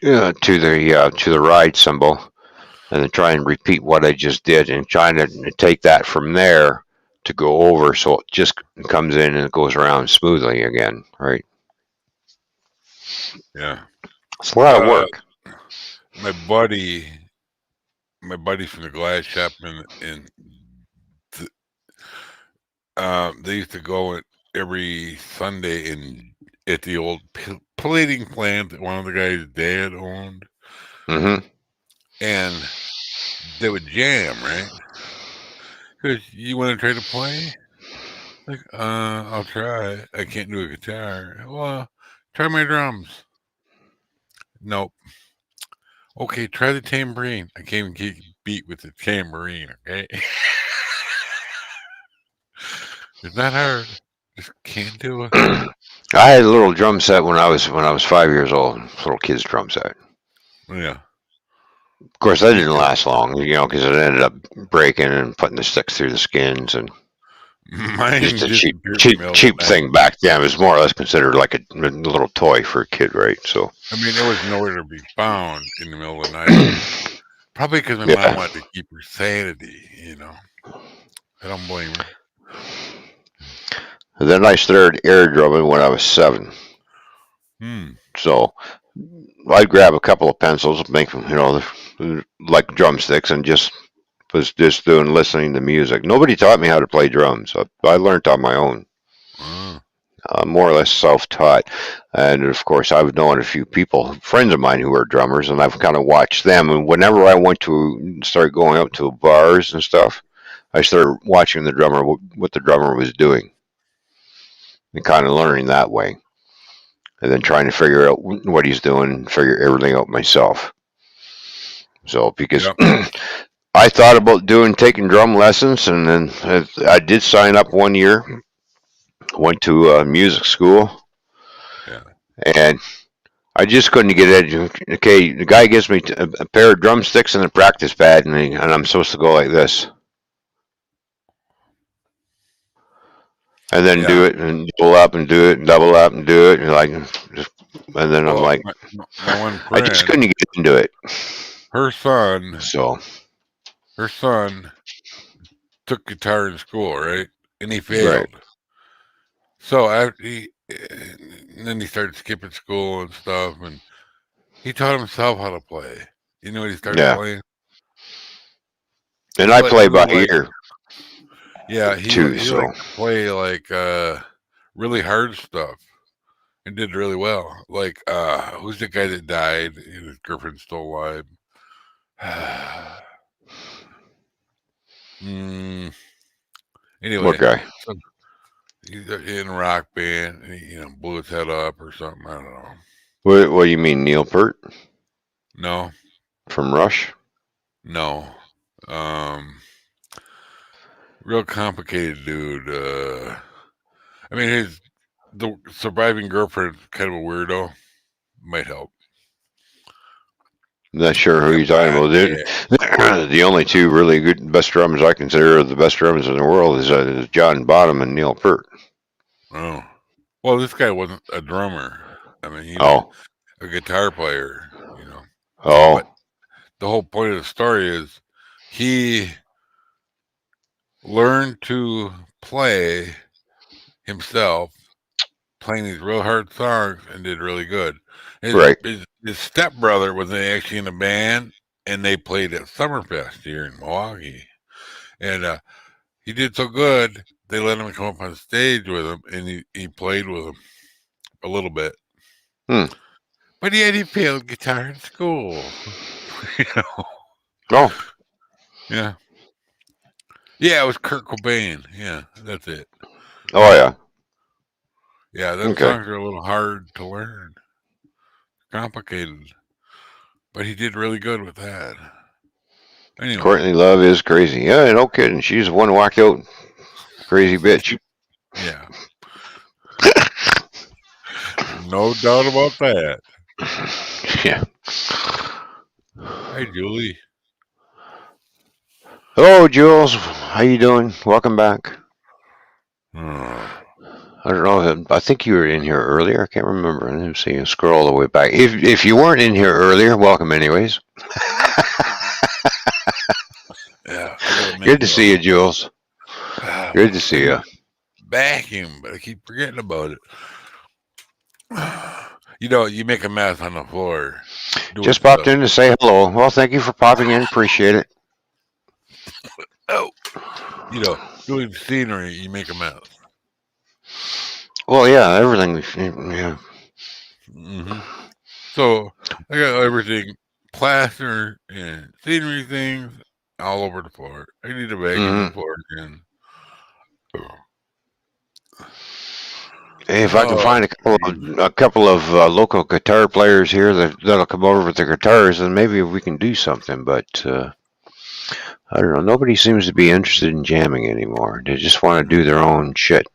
the ride cymbal, and then try and repeat what I just did, and trying to take that from there to go over, so it just comes in and it goes around smoothly again. Right? Yeah. It's a lot of Uh, work. my buddy, my buddy from the glass shop in th- they used to go every Sunday at the old plating plant that one of the guys' dad owned, Hmm. and they would jam, right? Because you want to try to play? Like, I'll try. I can't do a guitar. Well, try my drums. Nope. Okay, try the tambourine. I can't even get beat with the tambourine. Okay, it's not hard. Just can't do it. I had a little drum set when I was 5 years old. Little kid's drum set. Yeah, Of course, that me didn't too. last long, because it ended up breaking and putting the sticks through the skins, and just Mine a cheap, disappeared in the cheap, middle of cheap the night. thing back then. It was more or less considered like a little toy for a kid, right? So, I mean, it was nowhere to be found in the middle of the night. Probably because my mom yeah. wanted to keep her sanity. I don't blame her. And then I started air drumming when I was 7. Hmm. So I'd grab a couple of pencils, make them, like drumsticks, and just was just doing listening to music. Nobody taught me how to play drums. I learned on my own. Oh, More or less self-taught. And of course, I've known a few people, friends of mine who are drummers, and I've kind of watched them. And whenever I went to start going out to bars and stuff, I started watching the drummer, what the drummer was doing, and kind of learning that way. And then trying to figure out what he's doing, and figure everything out myself. So because yep. I thought about taking drum lessons, and then I did sign up one year. Went to music school, Yeah. and I just couldn't get it. Okay, the guy gives me a pair of drumsticks and a practice pad, and I'm supposed to go like this, and then Yeah. do it, and double up and do it, and double up and do it, and and then I'm Well, like, my one I just friend, couldn't get into it. her son, So her son took guitar in school, right? And he right, failed. So and then he started skipping school and stuff, and he taught himself how to play. You know what he started yeah, playing? and He I like play he by would like ear yeah too. he So liked to play like really hard stuff and did really well. Like who's the guy that died? His girlfriend's still alive. mm, what anyway, guy? so he's in a rock band. And he, blew his head up or something. I don't know. What do you mean, Neil Peart No, from Rush? no. Um, real complicated dude. I mean, the surviving girlfriend kind of a weirdo. Might help. I'm not sure who Yeah, you're talking but about. yeah. The only two really good best drummers I consider the best drummers in the world is John Bonham and Neil Peart. Oh, well, this guy wasn't a drummer. I mean, he was Oh, a guitar player. oh, But the whole point of the story is he learned to play himself, playing these real hard songs, and did really good. His right. his stepbrother was actually in a band, and they played at Summerfest here in Milwaukee, and he did so good they let him come up on stage with him, and he played with them a little bit. Hmm. But yet he failed guitar in school. you know? Oh, Yeah. Yeah, it was Kurt Cobain. Yeah, that's it. oh yeah. Yeah, them Okay. songs are a little hard to learn. complicated. But he did really good with that. Anyway, Courtney Love is crazy. Yeah, no kidding. She's the one whacked out crazy bitch. yeah, no doubt about that. Yeah. Hey, Julie. Hello, Jules. How you doing? Welcome back. Oh, I don't know. I think you were in here earlier. I can't remember. I didn't see you scroll all the way back. If you weren't in here earlier, welcome anyways. yeah, I gotta make Good to see you, Jules. Good to see you. vacuum, but I keep forgetting about it. You know, you make a mess on the floor. Just popped in to say hello. Well, thank you for popping in. Appreciate it. Oh, you know, doing scenery, you make a mess. Well, yeah, everything. Yeah. So I got everything plaster and scenery things all over the floor. I need to vacuum the floor again. Hey, if I can find a couple of local guitar players here that'll come over with their guitars, then maybe we can do something. But I don't know. Nobody seems to be interested in jamming anymore. They just want to do their own shit,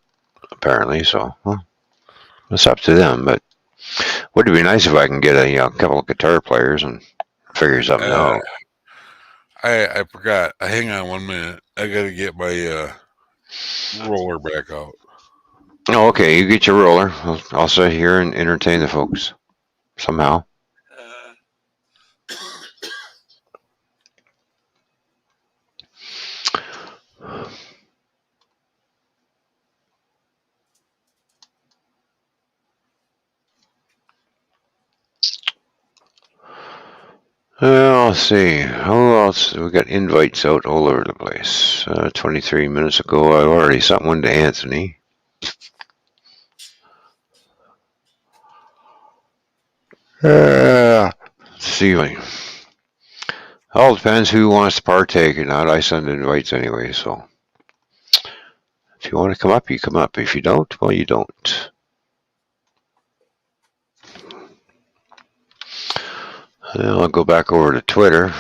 apparently. So, well, it's up to them. But would it be nice if I can get a couple of guitar players and figure something out? I forgot. Hang on 1 minute. I gotta get my roller back out. Oh, okay. You get your roller. I'll sit here and entertain the folks somehow. Let's see. Who else? We got invites out all over the place. 23 minutes ago, I already sent one to Anthony. Let's see. All depends who wants to partake or not. I send invites anyway, so if you want to come up, you come up. If you don't, well, you don't. I'll go back over to Twitter.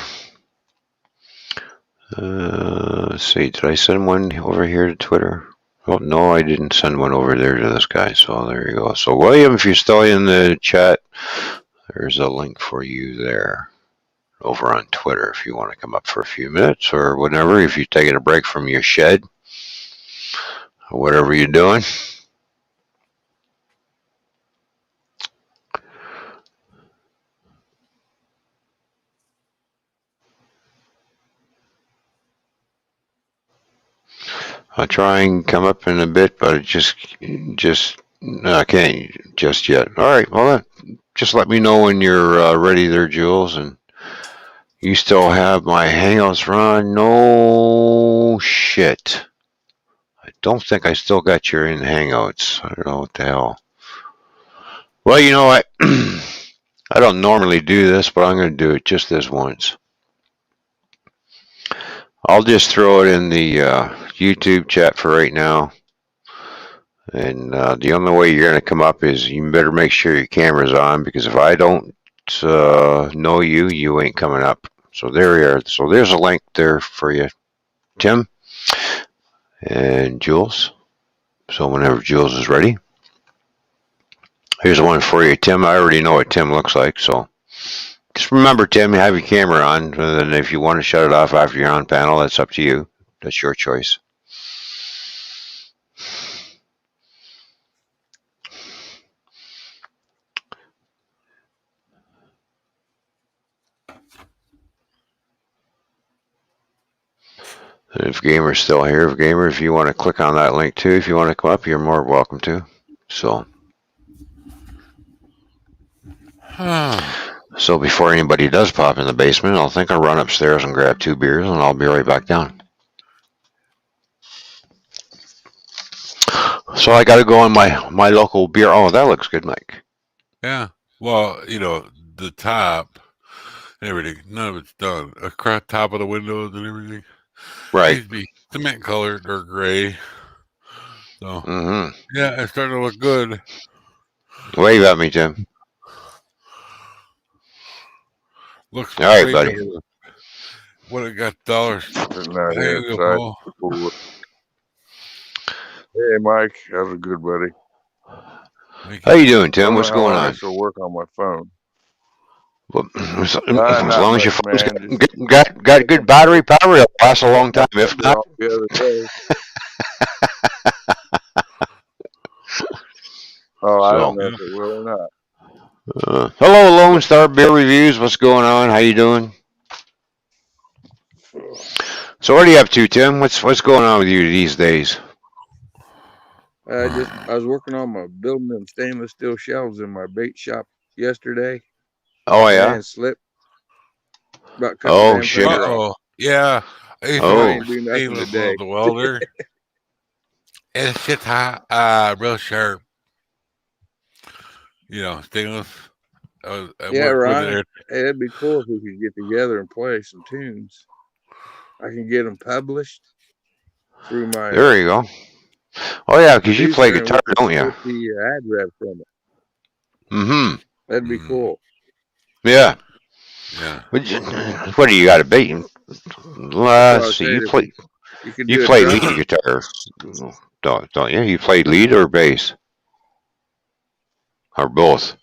Let's see. Did I send one over here to Twitter? Oh, no, I didn't send one over there to this guy. So there you go. So, William, if you're still in the chat, there's a link for you there over on Twitter if you want to come up for a few minutes or whatever. If you're taking a break from your shed or whatever you're doing. I'll try and come up in a bit, but I can't just yet. All right, well, just let me know when you're ready there, Jules. And you still have my Hangouts run? No shit. I don't think I still got your in Hangouts. I don't know what the hell. Well, you know what? I don't normally do this, but I'm going to do it just this once. I'll just throw it in the YouTube chat for right now. And the only way you're going to come up is you better make sure your camera's on, because if I don't know you, you ain't coming up. So there you are. So there's a link there for you, Tim and Jules. So whenever Jules is ready. Here's one for you, Tim. I already know what Tim looks like, so just remember, Tim, have your camera on. And if you want to shut it off after you're on panel, that's up to you. That's your choice. And if Gamer's still here, if you want to click on that link too, if you want to come up, you're more welcome to. So before anybody does pop in the basement, I'll run upstairs and grab 2 beers, and I'll be right back down. So I got to go on my local beer. Oh, that looks good, Mike. Yeah. Well, you know, the top and everything, none of it's done. Across top of the windows and everything. Right. Needs to be cement colored or gray. So, yeah, it's starting to look good. Wave at me, Tim. Looks All right, way buddy. better. What it got dollars? Sitting out here Hang up, inside. Paul. Hey, Mike. How's it good, buddy? Thank How you doing, I Tim? don't What's know how going long on? this will work on my phone. Well, as Not long as much, your phone's man. Just got good battery power, it'll last a long time. my If number not, off the other day. Oh, I don't so. know if it will or not. Hello, Lone Star Beer Reviews. What's going on? How you doing? So, what are you up to, Tim? What's going on with you these days? I was working on my building them stainless steel shelves in my bait shop yesterday. Oh My yeah. hand slipped. About cut Oh my damn shit. finger off. Uh-oh. Yeah. I used to So I Oh. ain't do nothing stainless today. with the welder. And shit's hot, real sharp. You know, stainless. I Yeah, worked with Ron. it. Hey, it'd be cool if we could get together and play some tunes. I can get them published through my There you go. Oh yeah, because you play producer and guitar, we don't can you? split the ad rev from it. Mm-hmm. That'd be cool. Yeah. Yeah. What do you got a bait? That's what I Let's was see. saying. You If play. you could You do a play drum. lead guitar, don't you? You play lead or bass or both?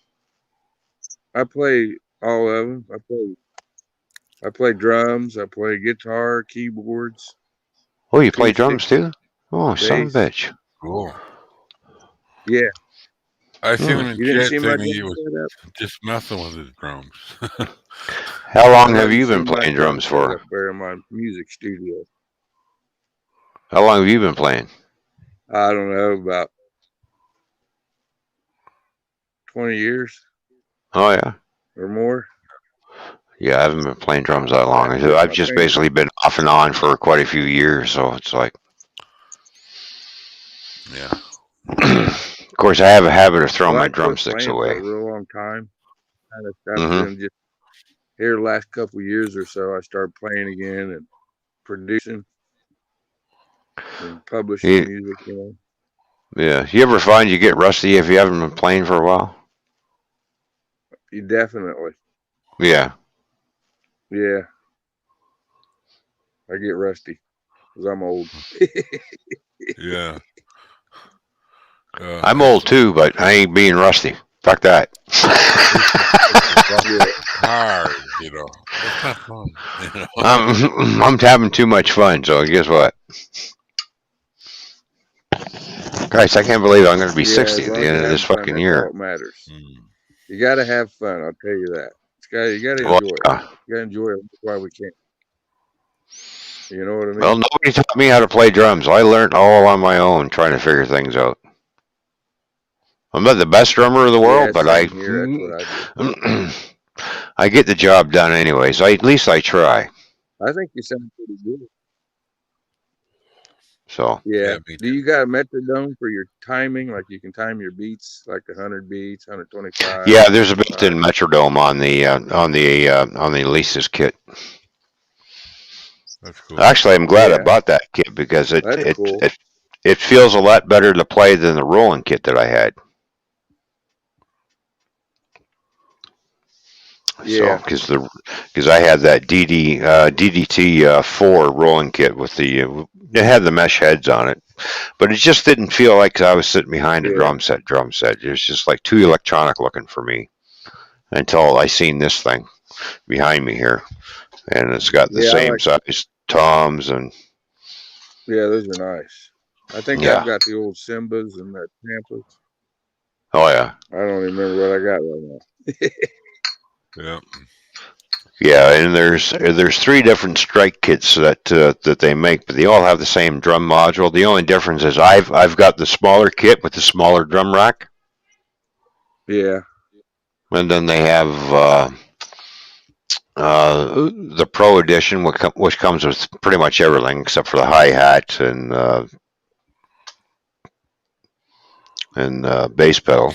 I play all of them. I play drums. I play guitar, keyboards, Oh, you play acoustic, drums too? Oh, son of a bass. bitch. Cool. Yeah. I seen him in You didn't chat see my saying drum he was setup? just messing with his drums. How I long know have you you been seen my playing drum drums setup for? there in my music studio. How long have you been playing? I don't know, about 20 years Oh yeah. or more. Yeah, I haven't been playing drums that I long. have to break I've my just finger. basically been off and on for quite a few years, so it's like. Yeah. Of course, I have a habit of throwing Well, my I quit drumsticks playing for away. a real long time. Kind of stopped. Mm-hmm. Then just here the last couple of years or so, I started playing again and producing and publishing You, music. You know. yeah. You ever find you get rusty if you haven't been playing for a while? You definitely. Yeah. Yeah. I get rusty because I'm old. Yeah. I'm old too, but I ain't being rusty. Fuck that. Cars, you know. It's not fun. You know? I'm having too much fun, so guess what? Christ, I can't believe I'm going to be 60 As at long the as end you're of this having fun, fucking that's all year. that matters. Mm. You got to have fun. I'll tell you that. You got to Well, enjoy it. You got to enjoy it. That's why we can't. You know what I mean? well, nobody taught me how to play drums. I learned all on my own, trying to figure things out. I'm not the best drummer in the world, but same here. That's what I do. I get the job done anyways. At least I try. I think you sound pretty good. So Yeah. me Do you got a metronome for your timing? Like you can time your beats, like 100 beats, 125. yeah, there's a built-in metronome on the Lisa's kit. That's cool. Actually, I'm glad I Yeah. bought that kit because That's cool. it feels a lot better to play than the rolling kit that I had. Yeah. So, because I had that DDT 4 rolling kit with it had the mesh heads on it, but it just didn't feel like I was sitting behind a Yeah. drum set. It was just like too electronic looking for me until I seen this thing behind me here, and it's got the Yeah. same size toms and Yeah, those are nice. I think yeah. I've got the old Simbas and that Tampas. Oh yeah. I don't even remember what I got right now. Yeah. Yeah, and there's three different strike kits that they make, but they all have the same drum module. The only difference is I've got the smaller kit with the smaller drum rack, Yeah. and then they have the Pro Edition, which comes with pretty much everything except for the hi hat and bass pedal.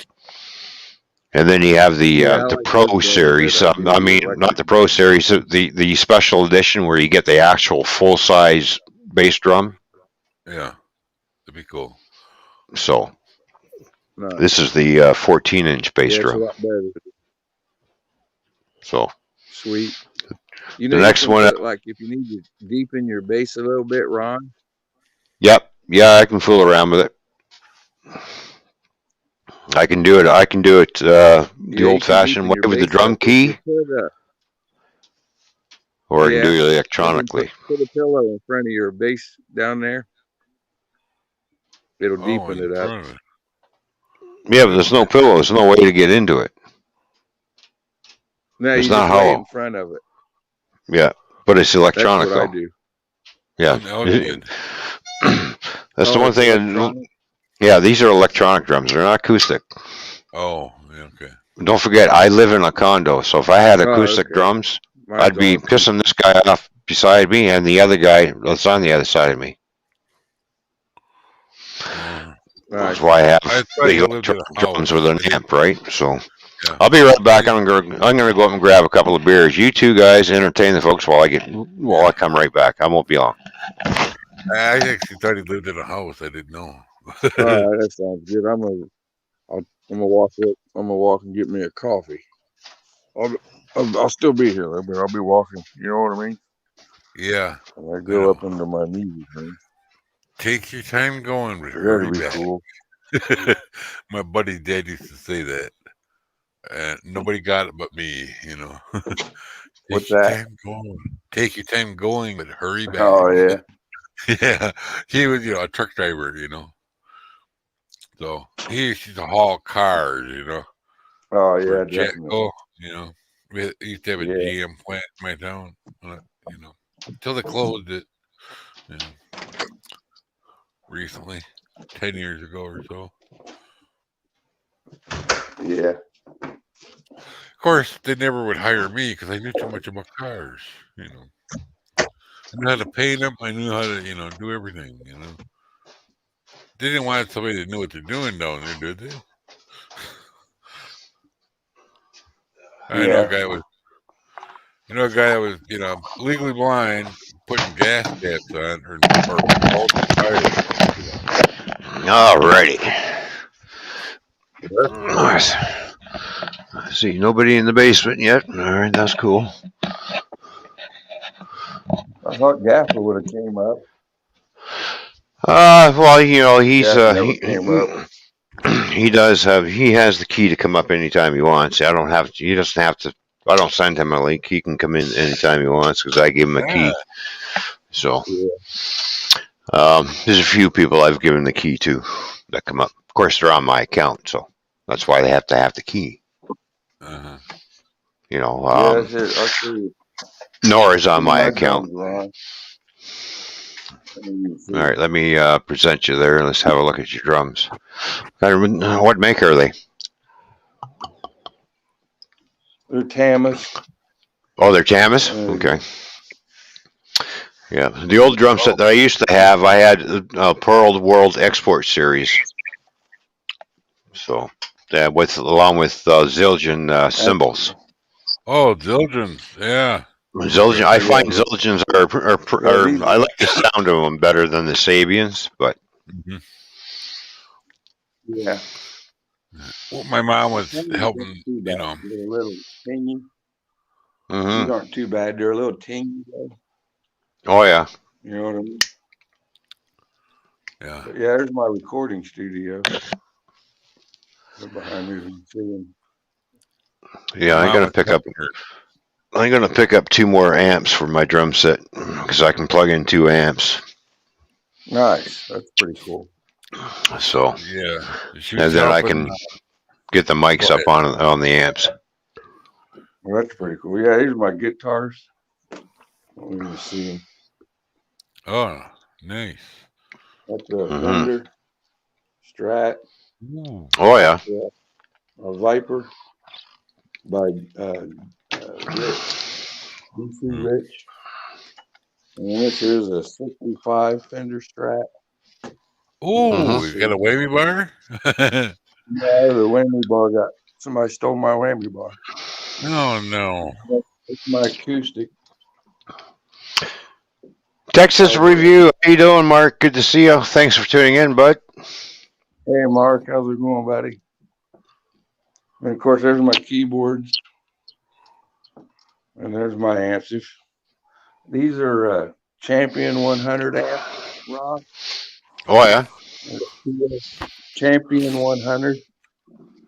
And then you have the Yeah, I the like Pro those better, series. but I do I mean, electric not the Pro drums. series, the special edition where you get the actual full size bass drum. Yeah. That'd be cool. So No. this is the 14-inch bass Yeah, it's a drum. lot better. So Sweet. You The know, you next can one, put, like, if you need to deepen your bass a little bit, Ron. yep, yeah, I can fool around with it. I can do it. I can do it the Yeah, you can old-fashioned deepen way your with the bass a drum little. If you key, put or I can do it and then electronically. put a pillow in front of your bass down there. It'll Oh, deepen in it up. front of it. Yeah, but there's no pillow. There's no way to get into it. No, It's you not just lay it hollow. in front of it. Yeah, but it's That's electronic what I though. do. Yeah, Oh, good. that's the Oh, one it's thing. electronic. Yeah, these are electronic drums. They're not acoustic. Oh, yeah, okay. Don't forget, I live in a condo, so if I had Oh, acoustic okay. drums, Mine's I'd be all acoustic. pissing this guy off beside me and the other guy that's on the other side of me. That's Nice. why I have I thought the you lived in electronic a drums house. with an amp, right? So Yeah. I'll be right back. I'm gonna go up and grab a couple of beers. You two guys entertain the folks while I come right back. I won't be long. I actually thought he lived in a house. I didn't know. All right, that sounds good. I'm gonna walk up. I'm gonna walk and get me a coffee. I'll still be here, but I'll be walking. You know what I mean? Yeah, And I I go up know. into my music room. Take your time going, but That'd hurry be back. cool. My buddy Dad used to say that. Nobody got it but me, What's Take your that? time going. Take your time going, but hurry back. Oh yeah. Yeah. He was, a truck driver. So he used to haul cars, Oh for yeah, definitely. Jatco. We used to have a Yeah. GM plant in my town, until they closed it, recently, 10 years ago or so. Yeah. Of course, they never would hire me because I knew too much about cars. I knew how to paint them. I knew how to, do everything. They didn't want somebody that knew what they're doing down there, did they? I know a Yeah. guy was, that was, legally blind, putting gas caps on or bolting tires. Alrighty. Nice. See, nobody in the basement yet. All right, that's cool. I thought Gaffer would have came up. Well, he's Gaffer never came up. he has the key to come up anytime he wants. I don't have to. He doesn't have to. I don't send him a link. He can come in anytime he wants because I give him a key. So, there's a few people I've given the key to that come up. Of course, they're on my account, so that's why they have to have the key. Uh-huh. I'll show you. Nora's on my My account. drums, All right, let me present you there. Let's have a look at your drums. What maker are they? They're Tamas. Oh, they're Tamas? Okay. Yeah, the old drum set that I used to have, I had a Pearl World Export Series. So, along with Zildjian cymbals. Oh, Zildjians, yeah. Zildjian, I find Zildjians are I like the sound of them better than the Sabians, but. Mhm. Yeah. Well, my mom was helping, They're a little tingy. Mm-hmm. These aren't too bad. They're a little tingy, though. Oh, yeah. You know what I mean? Yeah. But yeah, there's my recording studio. They're behind me. You can see them. Yeah, I'm gonna pick up 2 more amps for my drum set because I can plug in 2 amps. Nice. That's pretty cool. So yeah, and then I can get the mics up on the amps. Well, that's pretty cool. Yeah, these are my guitars. Let me see them. Oh, nice. That's a Fender Strat. Ooh. Oh yeah. A Viper by Rich. DC Rich. And this is a 65 Fender Strat. Oh, you got a whammy bar? Yeah, the whammy bar somebody stole my whammy bar. Oh no. It's my acoustic. Texas Review. How you doing, Mark? Good to see you. Thanks for tuning in, bud. Hey, Mark. How's it going, buddy? And, of course, there's my keyboards. And there's my amps. These are Champion 100 amps, Ron. Oh yeah. Champion 100.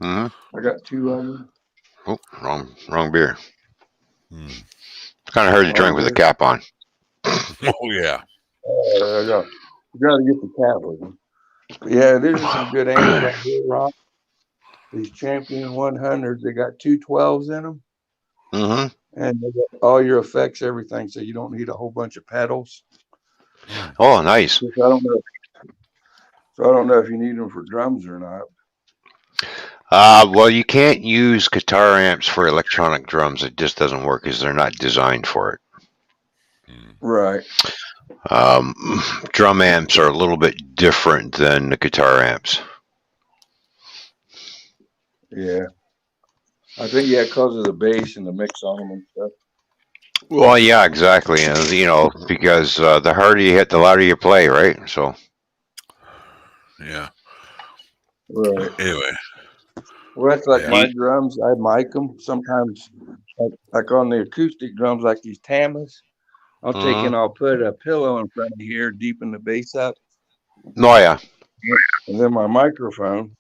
Hmm. I got 2 of them. Oh, wrong beer. Hmm. It's kind of hard to Wrong drink with a beer. cap on. Oh yeah. You got to get the cap with them. Yeah, these are some good amps right here, Ron. These Champion 100s. They got 212s in them. Hmm. And they got all your effects, everything, so you don't need a whole bunch of pedals. Hmm. Oh, nice. I don't know. So I don't know if you need them for drums or not. Well, you can't use guitar amps for electronic drums. It just doesn't work because they're not designed for it. Hmm. Right. Um, Drum amps are a little bit different than the guitar amps. Yeah. I think because of the bass and the mix on them and stuff. Well, yeah, exactly. Because the harder you hit, the louder you play, right? So, Yeah. Right. Anyway. Well, that's like Yeah. my drums. I mic them sometimes, like on the acoustic drums, like these Tamas. I'll take Mhm. and I'll put a pillow in front of here, deepen the bass up, Oh yeah. and then my microphone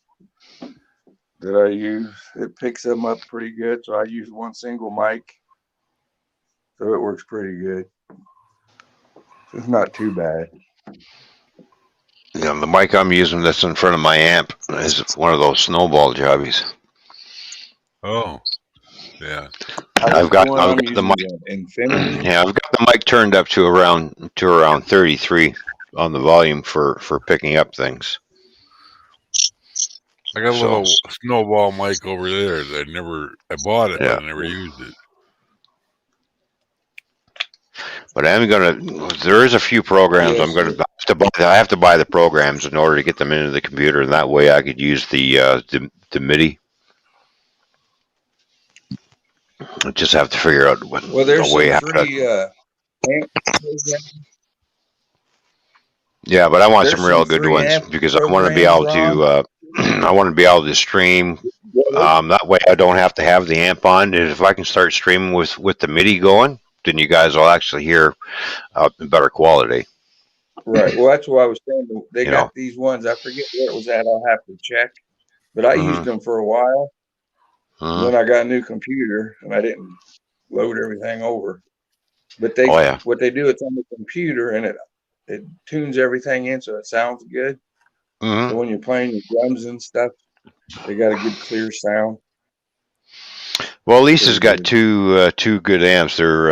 that I use, it picks them up pretty good. So I use one single mic, so it works pretty good. It's not too bad. The mic I'm using that's in front of my amp is one of those snowball jobbies. Oh. Yeah. I've The got one I've I'm got the using mic. is an Infinity. Yeah, I've got the mic turned up to around 33 on the volume for picking up things. I got a So little snowball mic over there that I bought it, but yeah, I never used it. but I'm gonna. There is a few programs I'm Yes. gonna have to buy. I have to buy the programs in order to get them into the computer, and that way I could use the MIDI. I just have to figure out what Well, the there's some way after that. free amp programs. Yeah, but I want There's some some real good free ones amp because I want to be programs, able Ron. to. I want to be able to stream. That way I don't have to have the amp on. And if I can start streaming with the MIDI going, then you guys will actually hear better quality. Right. Well, that's what I was saying. They You got know. these ones. I forget where it was at. I'll have to check. But I used Hmm. them for a while. And Hmm. then I got a new computer and I didn't load everything over. But Oh yeah. what they do, it's on the computer and it tunes everything in so it sounds good. Hmm. So when you're playing your drums and stuff, they got a good clear sound. Well, Lisa's Pretty got good. two good amps. They're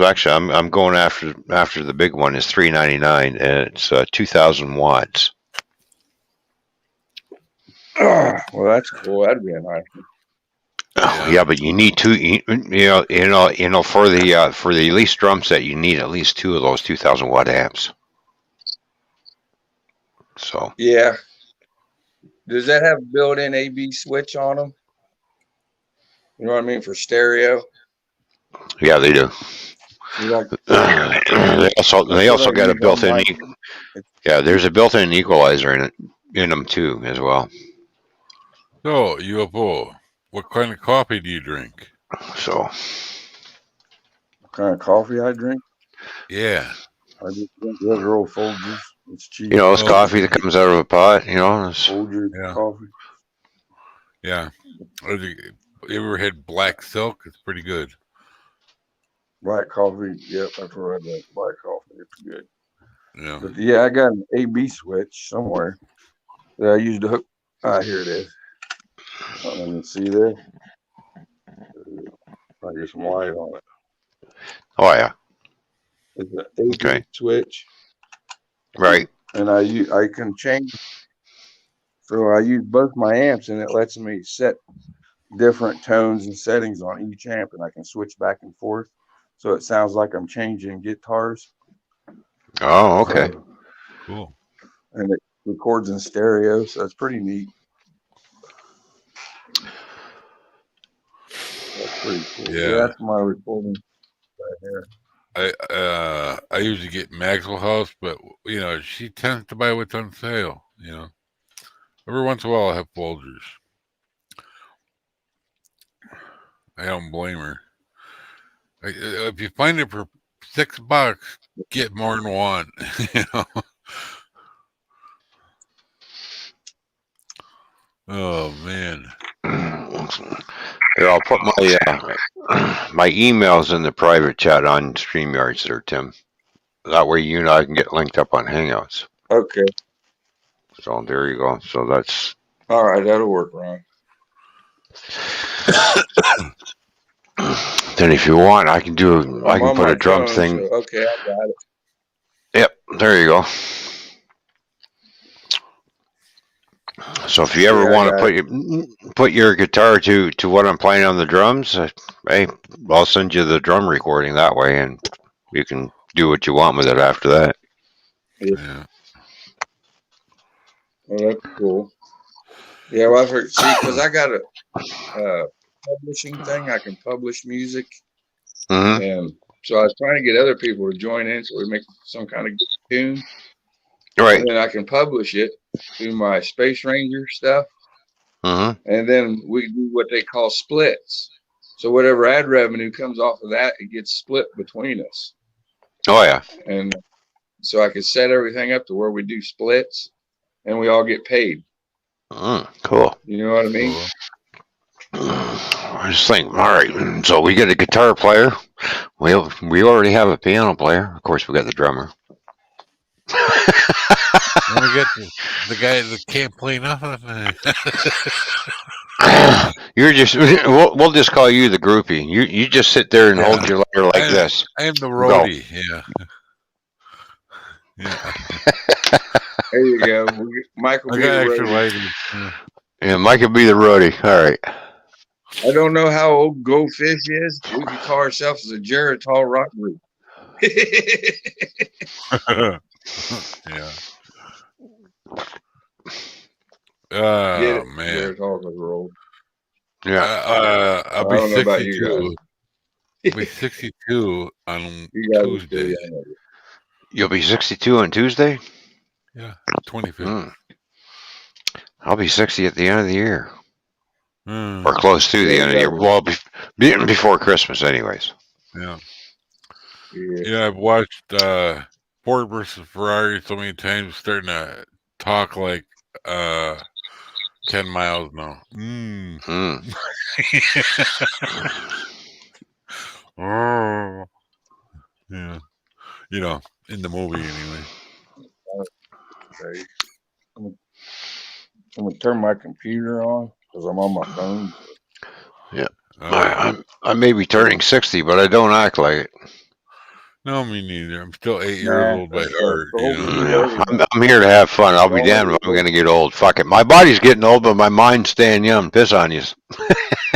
actually I'm going after the big one is $399 and it's 2,000 watts. Well, that's cool. That'd be a nice one. Oh, Yeah. yeah, but you need two. For the Elise drum set, you need at least two of those 2,000 watt amps. So Yeah. Does that have a built-in AB switch on them? You know what I mean? For stereo? yeah, they do. See, like, They that's what I also got a use on built-in. my. Yeah, there's a built-in equalizer in them too as well. So, UFO, what kind of coffee do you drink? So What kind of coffee I drink? Yeah. I just drink regular old Folgers. It's cheap. it's Oh, coffee that comes out of a pot. It's, Folgers yeah. coffee. Yeah. You ever had black silk? It's pretty good. Black coffee. Yep, that's what I drink. Black coffee. It's good. Yeah. But yeah, I got an AB switch somewhere that I used to hook. Here it is. Let me see there. I get some light on it. oh yeah, It's an AB okay, switch, right. and I can change. So I use both my amps, and it lets me set different tones and settings on each amp, and I can switch back and forth. So it sounds like I'm changing guitars. Oh, okay. So, Cool. and it records in stereo, so it's pretty neat. That's pretty cool. Yeah, Yeah. that's my recording right here. I usually get Maxwell House, but she tends to buy what's on sale. Every once in a while I have Folgers. I don't blame her. If you find it for $6, get more than one. You know. Oh man. Here, I'll put my my emails in the private chat on StreamYards there, Tim. That way you and I can get linked up on Hangouts. Okay. So there you go. So that's All right. That'll work, Ron. then if you want, I can I'm put on a my drum phone, thing. so okay, I got it. Yep, there you go. So if you ever Yeah, I want to got it. put your guitar to what I'm playing on the drums, hey, I'll send you the drum recording that way, and you can do what you want with it after that. Yeah. Well, that's cool. Yeah, well, see, because I got a publishing thing. I can publish music, Mm-hmm. and so I was trying to get other people to join in, so we make some kind of good tune, Right. and then I can publish it through my Space Ranger stuff, Mm-hmm. and then we do what they call splits. So whatever ad revenue comes off of that, it gets split between us, Oh yeah. and so I could set everything up to where we do splits, and we all get paid. Cool. You know what I mean? Cool. I just think, all right. So we get a guitar player. We already have a piano player. Of course, we got the drummer. Then we get the guy that can't play nothing. You're just we'll just call you the groupie. You just sit there and Yeah. hold your letter like this. I am the Go. roadie. Yeah. Yeah. There you go. Michael I be got the extra roadie. lighting. Yeah. Yeah, Mike could be the roadie. All right. I don't know how old Goldfish is. We could call ourselves as a Geritol rock group. Yeah. Get Oh it? man. Geritol because we're old. Yeah. I'll I be don't know about you 62. guys. I'll be 62 on You guys are still Tuesday. young. You'll be 62 on Tuesday. Yeah, 25th. I'll be 60 at the end of the year, Mm. or close to Yeah, the you end of the year. guys Well, before Christmas, anyways. Yeah. Yeah. Yeah, I've watched Ford versus Ferrari so many times, starting to talk like 10 miles now. Oh. Yeah. You know, in the movie anyway. Okay. I'm gonna turn my computer on because I'm on my phone. Yeah. Oh. I may be turning 60, but I don't act like it. No, me neither. I'm still 8 years Nah, old by that's heart. the You older know? you Yeah, get, I'm here to have fun. I'll be don't damned if let I'm it going to get old. Fuck it. My body's getting old, but my mind's staying young. Piss on you.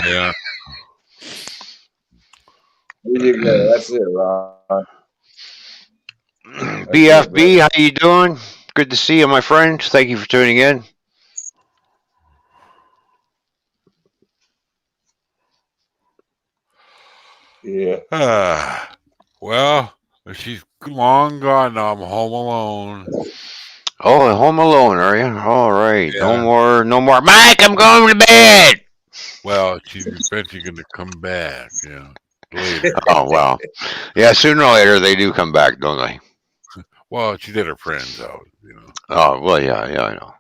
Yeah. There you go. That's it, Ron. BFB, how you doing? Good to see you, my friend. Thank you for tuning in. Yeah. Well, she's long gone now. I'm home alone. Oh, home alone, are you? All right. Yeah. No more. Mike, I'm going to bed. Well, she's eventually going to come back. Yeah. Later. Oh, well. Yeah, sooner or later they do come back, don't they? Well, she's at her friend's house, you know. Oh, well, yeah, I know.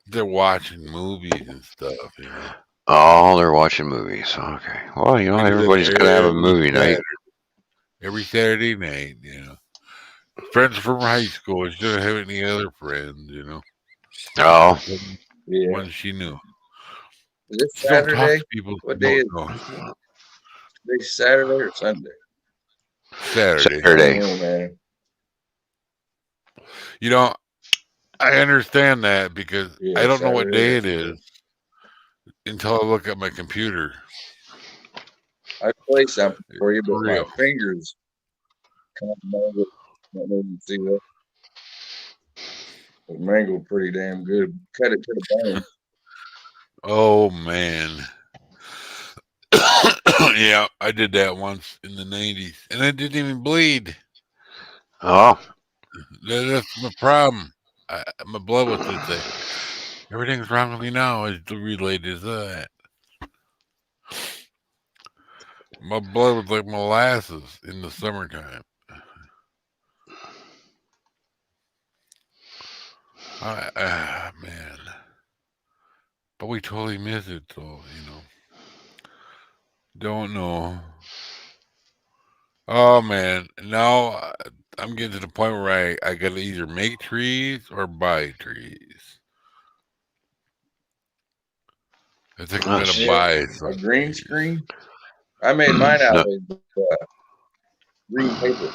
They're watching movies and stuff, you know. Oh, they're watching movies. Okay. Well, you know, everybody's going to have a movie night. Every Saturday night, you know. Friends from high school. She didn't have any other friends, you know. Oh. Yeah. One she knew. Is it She don't talk Saturday? to people. What day is it? Today's Saturday or Sunday? Saturday. Oh, man. You know, I understand that because Yeah, I don't know what day Saturday. it is until I look at my computer. I play something for you, but For my real. fingers kind of mangled. I don't know if you see that. It mangled pretty damn good. Cut it to the bone. Oh man. Yeah, I did that once in the 90s, and it didn't even bleed. Oh. That's my problem. My blood was just like, everything's wrong with me now. Is related to that. My blood was like molasses in the summertime. Man. But we totally missed it, so, Don't know. Oh, man. Now I'm getting to the point where I got to either make trees or buy trees. I think I'm going to buy A some green trees. screen. I made mine out No. of green paper.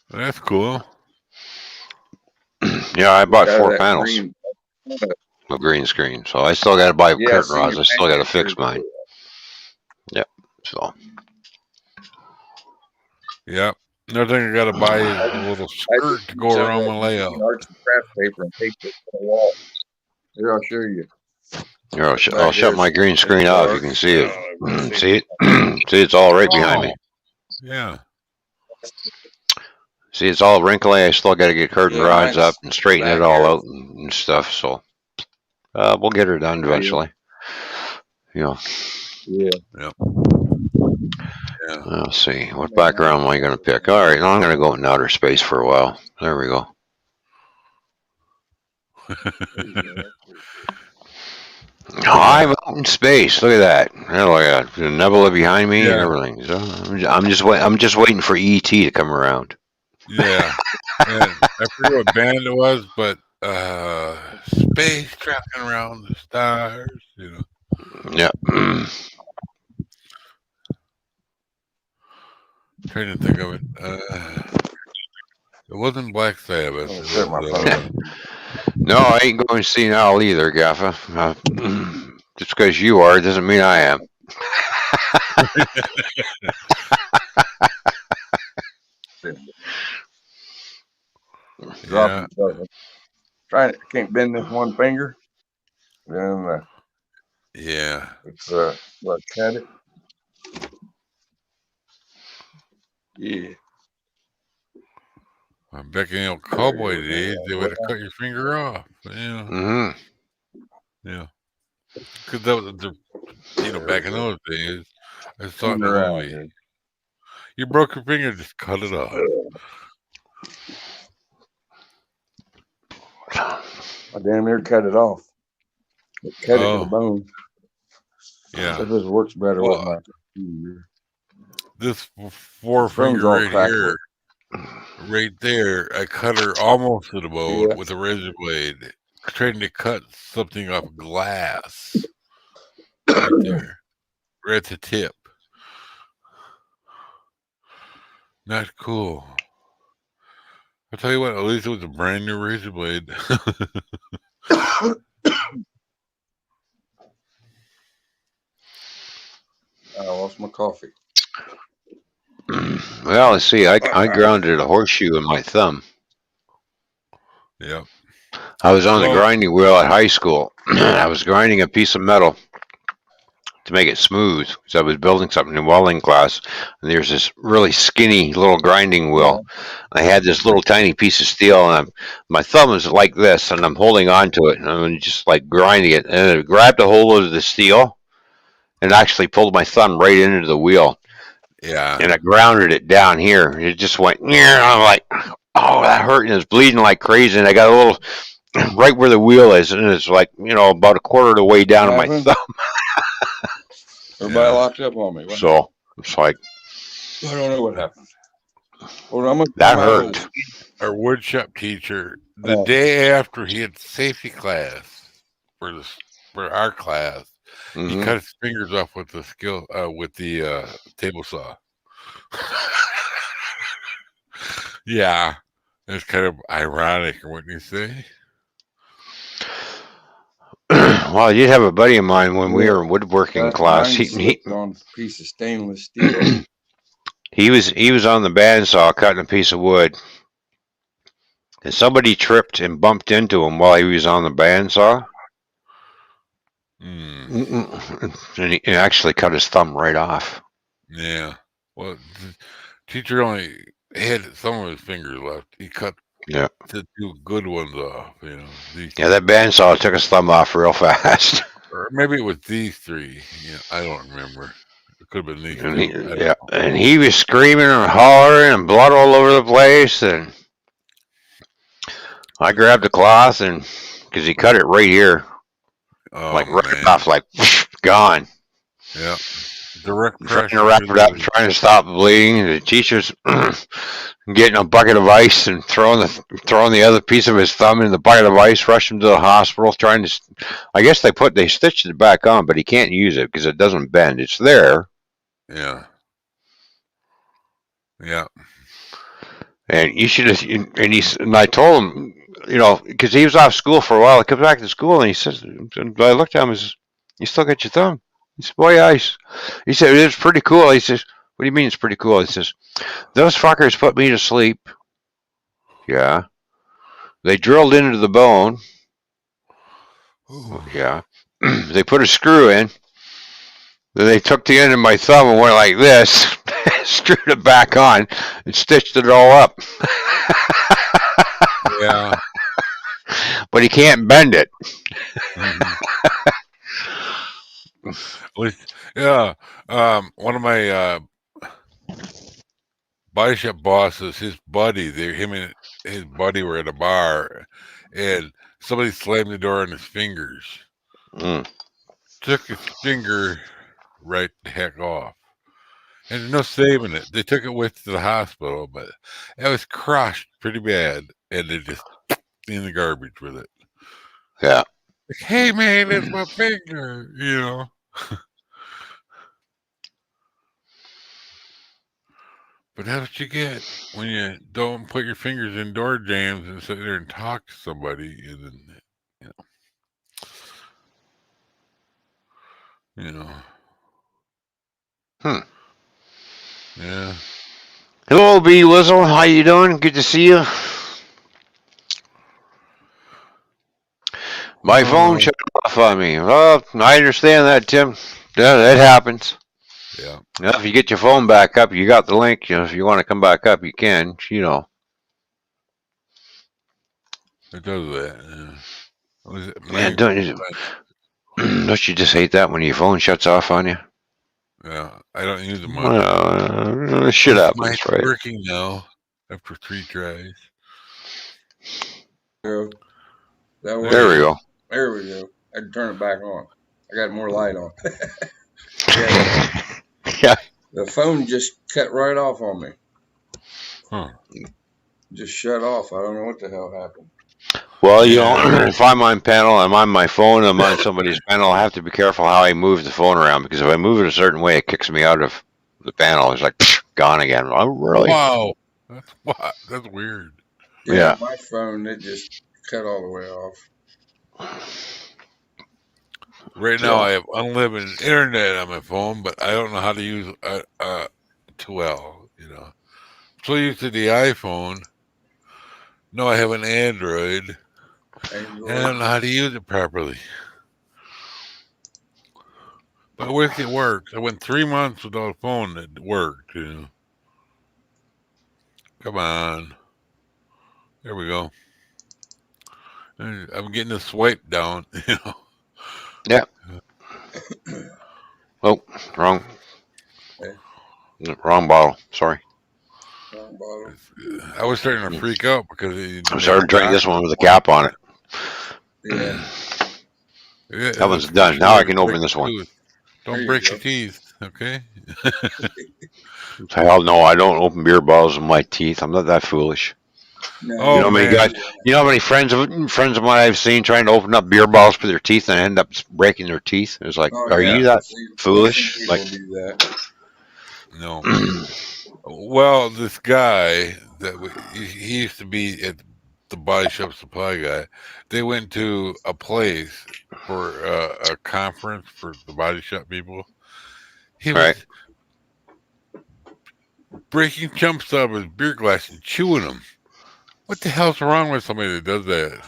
That's cool. Yeah, I bought Out of 4 that panels green. of green screen, so I still got to buy Yeah, I curtain seen rods. your I still got to fix pictures. mine. Yep. So Yep. Another thing I got to buy is a little skirt to go around my layout. Arts and craft paper and tape it to the wall. Here, I'll show you. here, I'll shut my green screen off. You can see it. See it? See, it's all right behind me. Yeah. See, it's all wrinkly. I still got to get curtain rods mine's up and straighten it all out and stuff. So we'll get her done eventually. Yeah. Yep. Yeah. Let's see. What background am I going to pick? All right, I'm going to go in outer space for a while. There we go. I'm out in space. Look at that. Look at that. The nebula behind me and everything. So I'm just waiting for ET to come around. Yeah. And I forget what band it was, but space tracking around the stars, Yeah. Trying to think of it. It wasn't Black Sabbath. It was, no, I ain't going to see now either, Gaffa. Just because you are doesn't mean I am. Yeah. Trying to can't bend this one finger. Then yeah. It's what cut it. Yeah. Back in the old cowboy days, they would have cut your finger off. Mm-hmm. Yeah. Because that was back in those days, I saw it in the movie. You broke your finger, just cut it off. I damn near cut it off. Cut it to the bone. Yeah. It just works better with my finger. This forefinger right here, right there, I cut her almost to the bone with a razor blade, trying to cut something off glass. Right there. Right at the tip. Not cool. I'll tell you what, at least it was a brand new razor blade. I lost my coffee. Well, let's see. I grounded a horseshoe in my thumb. Yep. I was on the grinding wheel at high school. I was grinding a piece of metal to make it smooth because I was building something in welding class. And there's this really skinny little grinding wheel. I had this little tiny piece of steel, and my thumb is like this, and I'm holding on to it, and I'm just like grinding it. And it grabbed a hold of the steel and actually pulled my thumb right into the wheel. Yeah. And I grounded it down here. It just went, I'm like, oh, that hurt. And it was bleeding like crazy. And I got a little, right where the wheel is. And it's like, about a quarter of the way down to my thumb. Everybody locked up on me. So it's like, I don't know what happened. That hurt. Our woodshop teacher, the day after he had safety class for our class, he cut his fingers off with the table saw. Yeah, it's kind of ironic, wouldn't you say? Well, you'd have a buddy of mine when we were in woodworking class. He on a piece of stainless steel. he was on the bandsaw cutting a piece of wood, and somebody tripped and bumped into him while he was on the bandsaw. And he actually cut his thumb right off. Yeah. Well, the teacher only had some of his fingers left. He cut the two good ones off. Yeah, that bandsaw took his thumb off real fast. Or maybe it was these three. I don't remember. It could have been these And two. he, I don't yeah, know. and he was screaming and hollering and blood all over the place. And I grabbed the cloth and because he cut it right here, Oh like right man. off, like gone. Yeah. Direct I'm trying to pressure wrap to it up, the. trying to stop the bleeding. And the teacher's getting a bucket of ice and throwing the other piece of his thumb in the bucket of ice. Rushed him to the hospital. Trying to, I guess they stitched it back on, but he can't use it because it doesn't bend. It's there, Yeah. Yeah. and you should have. And I told him, because he was off school for a while. He comes back to school and he says, I looked at him and says, "You still got your thumb?" He said, "Boy, ice." He said, "It's pretty cool." He says, "What do you mean it's pretty cool?" He says, "Those fuckers put me to sleep." Yeah. They drilled into the bone. Ooh. Yeah. They put a screw in. Then they took the end of my thumb and went like this, screwed it back on, and stitched it all up. Yeah. But he can't bend it. Mhm. Yeah. One of my body shop bosses, his buddy, him and his buddy were at a bar, and somebody slammed the door on his fingers. Mm. Took his finger right the heck off. And there's no saving it. They took it with to the hospital, but it was crushed pretty bad, and they just in the garbage with it. Yeah. Like, hey man, it's my finger, you know. But that's what you get when you don't put your fingers in door jams and sit there and talk to somebody, and then you you know, Hmm. yeah. Hello, B Wizzle. How you doing? Good to see you. My phone Oh, shut off on me. Well, I understand that, Tim. Yeah, that happens. yeah, If you get your phone back up, you got the link. If you want to come back up, you can. it does that. Yeah. Was it Yeah, May? don't you just hate that when your phone shuts off on you? Yeah, I don't use it much. Well, shit This happens, might be right? working now after 3 tries. That There There you we works. go. go. There we go. I had to turn it back on. I got more light on. Yeah, Yeah. the phone just cut right off on me. Huh. Just shut off. I don't know what the hell happened. Well, Yeah. if I'm on panel, I'm on my phone, I'm on somebody's panel, I have to be careful how I move the phone around because if I move it a certain way, it kicks me out of the panel. It's like gone again. Oh, really? Wow. That's what. That's weird. Yeah, Yeah. my phone, it just cut all the way off. Right now, So, I have unlimited internet on my phone, but I don't know how to use too well. So used to the iPhone. No, I have an Android, and I Android. don't know how to use it properly. But it works. I went 3 months without a phone that worked. Come on. There we go. I'm getting the swipe down. yeah. Oh, wrong, Okay, wrong bottle. Sorry. wrong bottle. I was starting to freak out because I they started drinking this doctors one with a wanted cap on it. Yeah, Yeah, That that's one's for done. Now I sure to can break open this a one. tooth. there Don't you break your go. teeth, okay? Hell no, I don't open beer bottles with my teeth. I'm not that foolish. No, You Oh know you how many don't man, guys? do that. You know how many friends of mine I've seen trying to open up beer bottles with their teeth and end up breaking their teeth? It's like, Oh are yeah, you that I've seen foolish? Like, people do that. no. Well, this guy he used to be at the body shop supply guy. They went to a place for a conference for the body shop people. He right? was breaking chunks out of his beer glass and chewing them. What the hell's wrong with somebody that does that?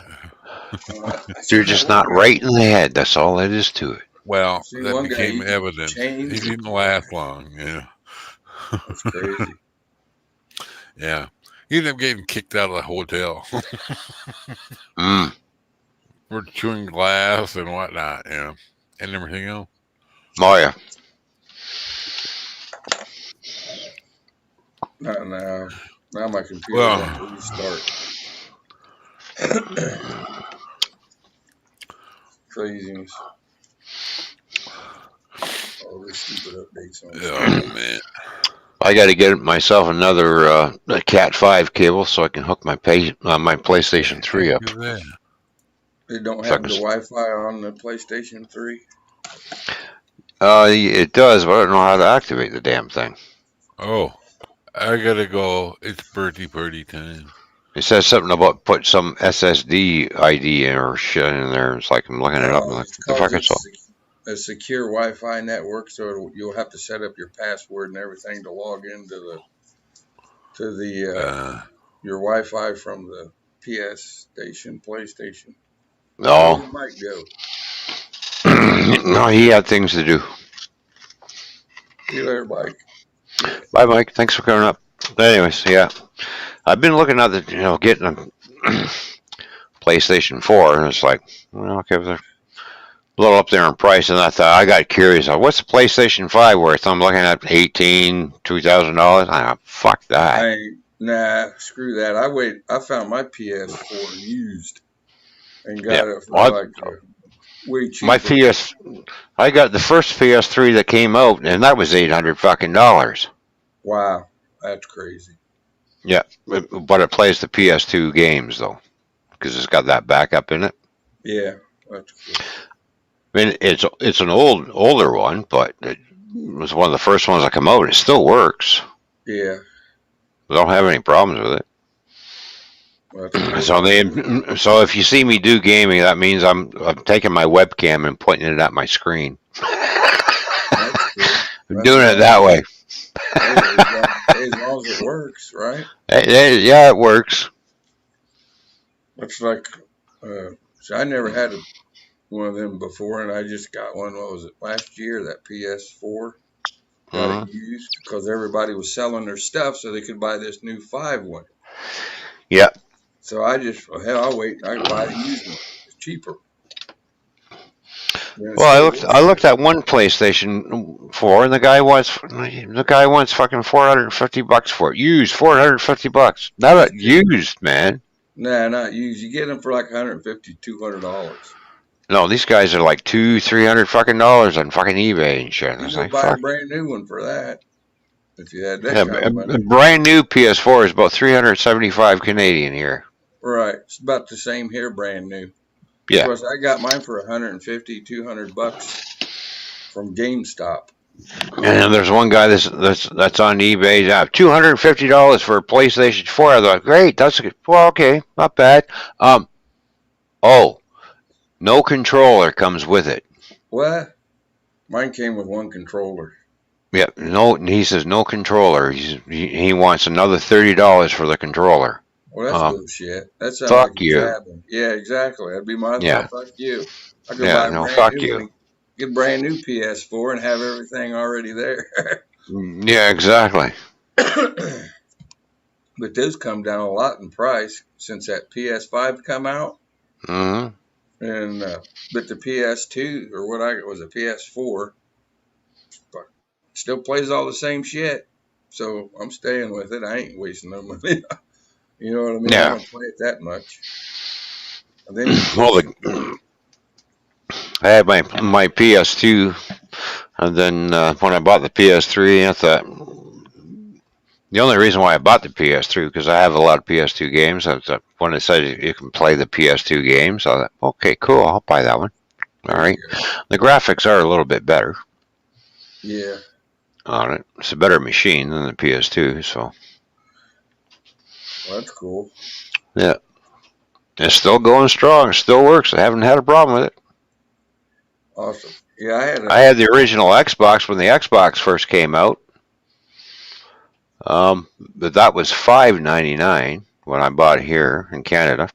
I They're seen just one not guy. right in the head. That's all it is to it. Well, Seen that one guy became using evident. He chains. didn't last long. That's crazy. Yeah. He ended up getting kicked out of the hotel Mm. for chewing glass and whatnot, and everything else. Oh yeah. Not now. Now my computer Well, won't restart. Craziness. All these stupid updates on this oh thing. man. I got to get myself another Cat 5 cable so I can hook my my PlayStation 3 Heck up. is that? They don't So I have can, the Wi-Fi on the PlayStation 3. it does, but I don't know how to activate the damn thing. Oh, I gotta go. It's birthday party time. It says something about put some SSD ID in or shit in there. It's like I'm looking it up. I'm like, It's what the fuck because is all? it's a secure Wi-Fi network, so you'll have to set up your password and everything to log into the Uh, your Wi-Fi from the PS station, PlayStation. Where'd No, your mic go? no, he had things to do. See you later, Mike. Yeah. Bye, Mike. Thanks for coming up. Anyways, yeah, I've been looking at the, getting a PlayStation 4, and it's like, well, okay, they're a little up there in price, and I thought I got curious. What's the PlayStation 5 worth? I'm looking at $2,000. Fuck that. Nah, screw that. I found my PS4 used and Yeah, got it for well, like way my cheaper. I got the first PS3 that came out, and that was $800. Wow, that's crazy. Yeah, but it plays the PS2 games though, because it's got that backup in it. Yeah, that's cool. I mean, it's an older one, but it was one of the first ones that come out. It still works. Yeah, I don't have any problems with it. that's cool. So if you see me do gaming, that means I'm taking my webcam and pointing it at my screen. That's cool. I'm That's doing it all. that way. Hey, as long as it works, right? Yeah, it works. Looks like. So I never had one of them before, and I just got one. What was it last year? That PS4. Got it Hmm. used because everybody was selling their stuff so they could buy this new 5 one. Yeah. So I just, well, hell, I'll wait. I can buy the used one. It's cheaper. And it Well, still works I looked good. at one PlayStation 4, and the guy wants fucking $450 for it. Used $450. He's Not kidding. used, man. Nah, not used. You get them for like $150, $200. No, these guys are like $200-300 fucking dollars on fucking eBay and shit. And I You was go like, buy a fuck. brand new one for that if you had that Yeah, kind of a money. brand new PS4 is about 375 Canadian here. Right. It's about the same here, brand new. Of Yeah. course, I got mine for $150, $200 from GameStop. And there's one guy that's on eBay. $250 for a PlayStation 4. I thought, great, that's good. Well, okay, not bad. Oh, no controller comes with it. What? Mine came with one controller. Yeah, no. He says no controller. He wants another $30 for the controller. Well, that's bullshit. That sounds Fuck like a you. jabbing. Yeah, exactly. That'd be my Yeah, thought. Fuck you. I could yeah. buy a No, brand fuck new one you. and get a brand new PS4 and have everything already there. Yeah, exactly. But those come down a lot in price since that PS5 come out. Hmm. And but the PS2 or what I was a PS4 still plays all the same shit. So I'm staying with it. I ain't wasting no money. You know what I mean? I Yeah. don't play it that much. And then you Well, push it. I had my PS2, and then when I bought the PS3, I thought the only reason why I bought the PS3 because I have a lot of PS2 games. I thought when it said you can play the PS2 games, I thought, okay, cool, I'll buy that one. All There right. you go. The graphics are a little bit better Yeah. on it. It's a better machine than the PS2, so Well, that's cool. yeah, it's still going strong. It still works. I haven't had a problem with it. Awesome. Yeah, I had the original Xbox when the Xbox first came out, but that was $5.99 when I bought it here in Canada.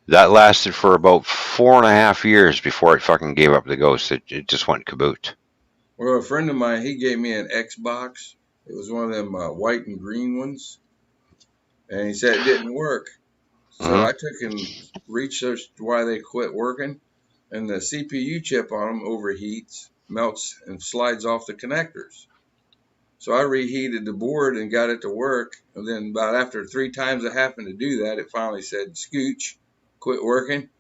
That lasted for about 4.5 years before it fucking gave up the ghost. It just went kaboot. well, a friend of mine, he gave me an Xbox. It was one of them white and green ones, and he said it didn't work. So Hmm. I took and researched why they quit working, and the CPU chip on them overheats, melts, and slides off the connectors. So I reheated the board and got it to work. And then about after 3 times I happened to do that, it finally said, "Scooch, quit working."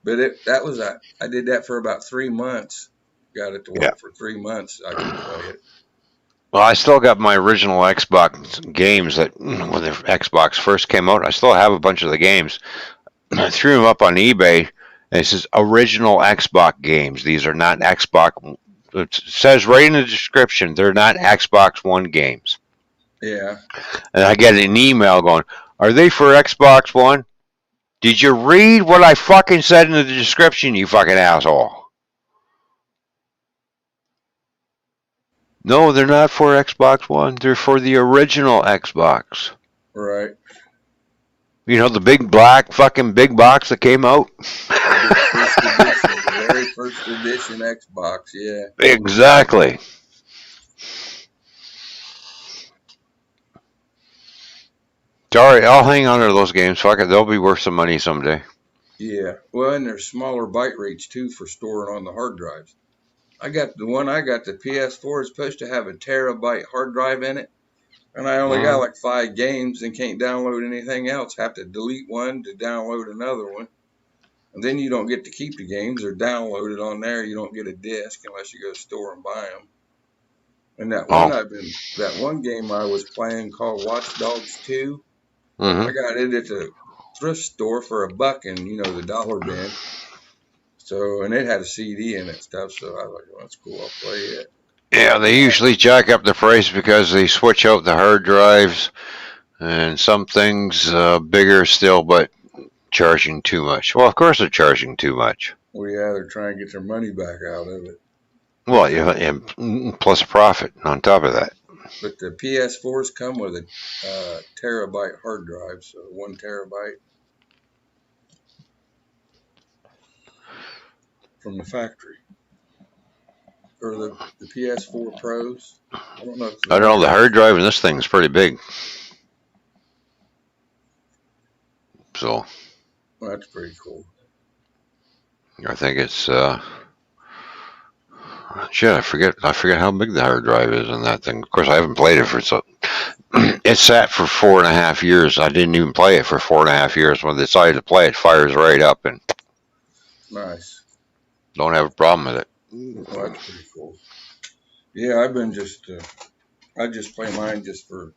But I did that for about 3 months. Got it to Yeah. work for 3 months. I could play it. Well, I still got my original Xbox games that when the Xbox first came out. I still have a bunch of the games. I threw them up on eBay, and it says original Xbox games. These are not Xbox. It says right in the description they're not Xbox One games. Yeah. And I get an email going, "Are they for Xbox One?" Did you read what I fucking said in the description, you fucking asshole? No, they're not for Xbox One. They're for the original Xbox. Right. You know, the big black fucking big box that came out? The very first edition Xbox, yeah. Exactly. Sorry, I'll hang on to those games. Fuck it, they'll be worth some money someday. Yeah. Well, and there's smaller byte rates too for storing on the hard drives. I got the PS4 is supposed to have a terabyte hard drive in it. And I only got like 5 games and can't download anything else. Have to delete one to download another one. And then you don't get to keep the games. They're downloaded on there. You don't get a disc unless you go to the store and buy them. And that one game I was playing called Watch Dogs 2, I got it at the thrift store for $1 in, the dollar bin. So, and it had a CD in it and stuff. So I was like, well, that's cool. I'll play it. Yeah, they usually jack up the price because they switch out the hard drives and some things bigger still, but charging too much. Well, of course they're charging too much. Well, yeah, they're trying to get their money back out of it. Well, yeah, and plus profit on top of that. But the PS4s come with a terabyte hard drive, so 1 terabyte from the factory. Or the PS4 Pros. I don't know. The hard drive in this thing is pretty big. So. Well, that's pretty cool. I think it's shit. I forget how big the hard drive is on that thing. Of course, I haven't played it for so. It sat for 4.5 years. I didn't even play it for 4.5 years. When I decided to play it, fires right up and. Nice. Don't have a problem with it. Well, that's pretty cool. Yeah, I just play mine just for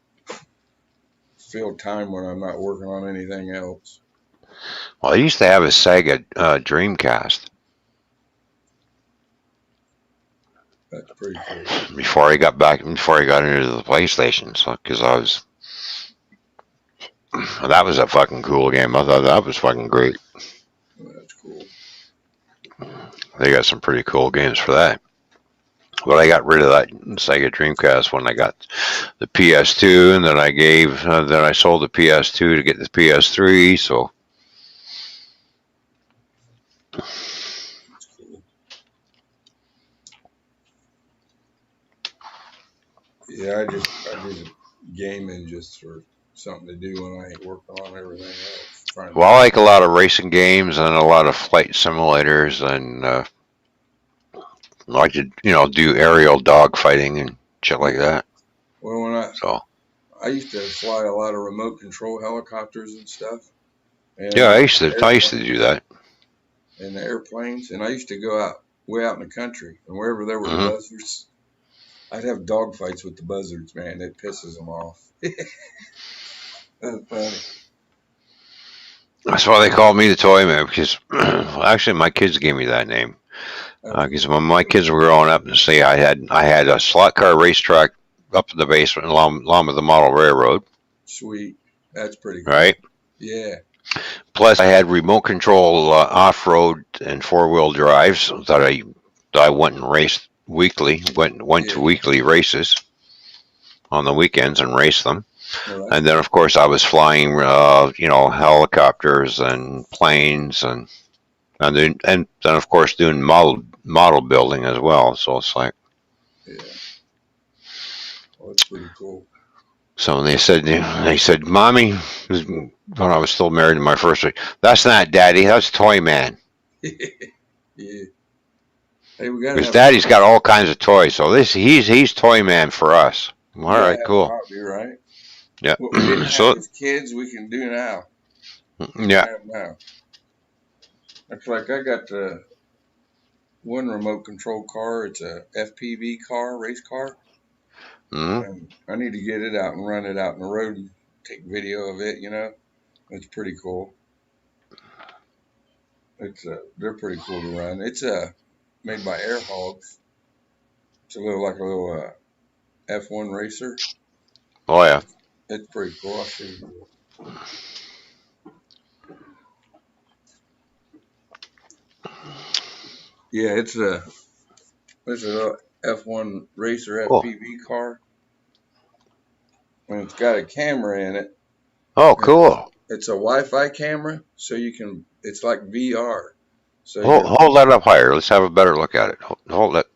fill time when I'm not working on anything else. Well, I used to have a Sega Dreamcast. That's pretty cool. Before I got into the PlayStation, because that was a fucking cool game. I thought that was fucking great. Well, that's cool. They got some pretty cool games for that. But I got rid of that Sega Dreamcast when I got the PS2, and then I sold the PS2 to get the PS3. So. That's cool. Yeah, I did gaming just for something to do when I ain't working on everything else. Well, I like a lot of racing games and a lot of flight simulators, and I like to do aerial dog fighting and shit like that. Well, I used to fly a lot of remote control helicopters and stuff. And yeah, I used to do that. And the airplanes, and I used to go way out in the country, and wherever there were buzzards, I'd have dog fights with the buzzards. Man, it pisses them off. That's funny. That's why they called me the Toy Man, because actually my kids gave me that name. Because when my kids were growing up, and see, I had a slot car racetrack up in the basement along with the model railroad. Sweet, that's pretty cool. Right? Yeah. Plus, I had remote control off-road and four-wheel drives that I went and raced weekly. Went to weekly races on the weekends and raced them. Well, and then, of course, I was flying, helicopters and planes, and then of course doing model building as well. So it's like, yeah, well, that's pretty cool. So they said, "Mommy," when I was still married to my first wife, "That's not Daddy. That's Toy Man." Yeah. Hey, we gotta Because have. Daddy's got all kinds of toys, so he's toy man for us. All You gotta right, have a cool. hobby, right? Yeah. What we didn't have So as kids, we can do now. We yeah. can have now. It's like I got the one remote control car. It's a FPV car, race car, Hmm. and I need to get it out and run it out in the road and take video of it. It's pretty cool. They're pretty cool to run. It's made by Air Hogs. It's like a little F1 racer. Oh yeah. It's pretty cool. I'll show you. Yeah, it's a little F1 racer Cool. FPV car, and it's got a camera in it. Oh, And cool. it's a Wi-Fi camera, so you can. It's like VR. So Hold that up higher. Let's have a better look at it. Hold it.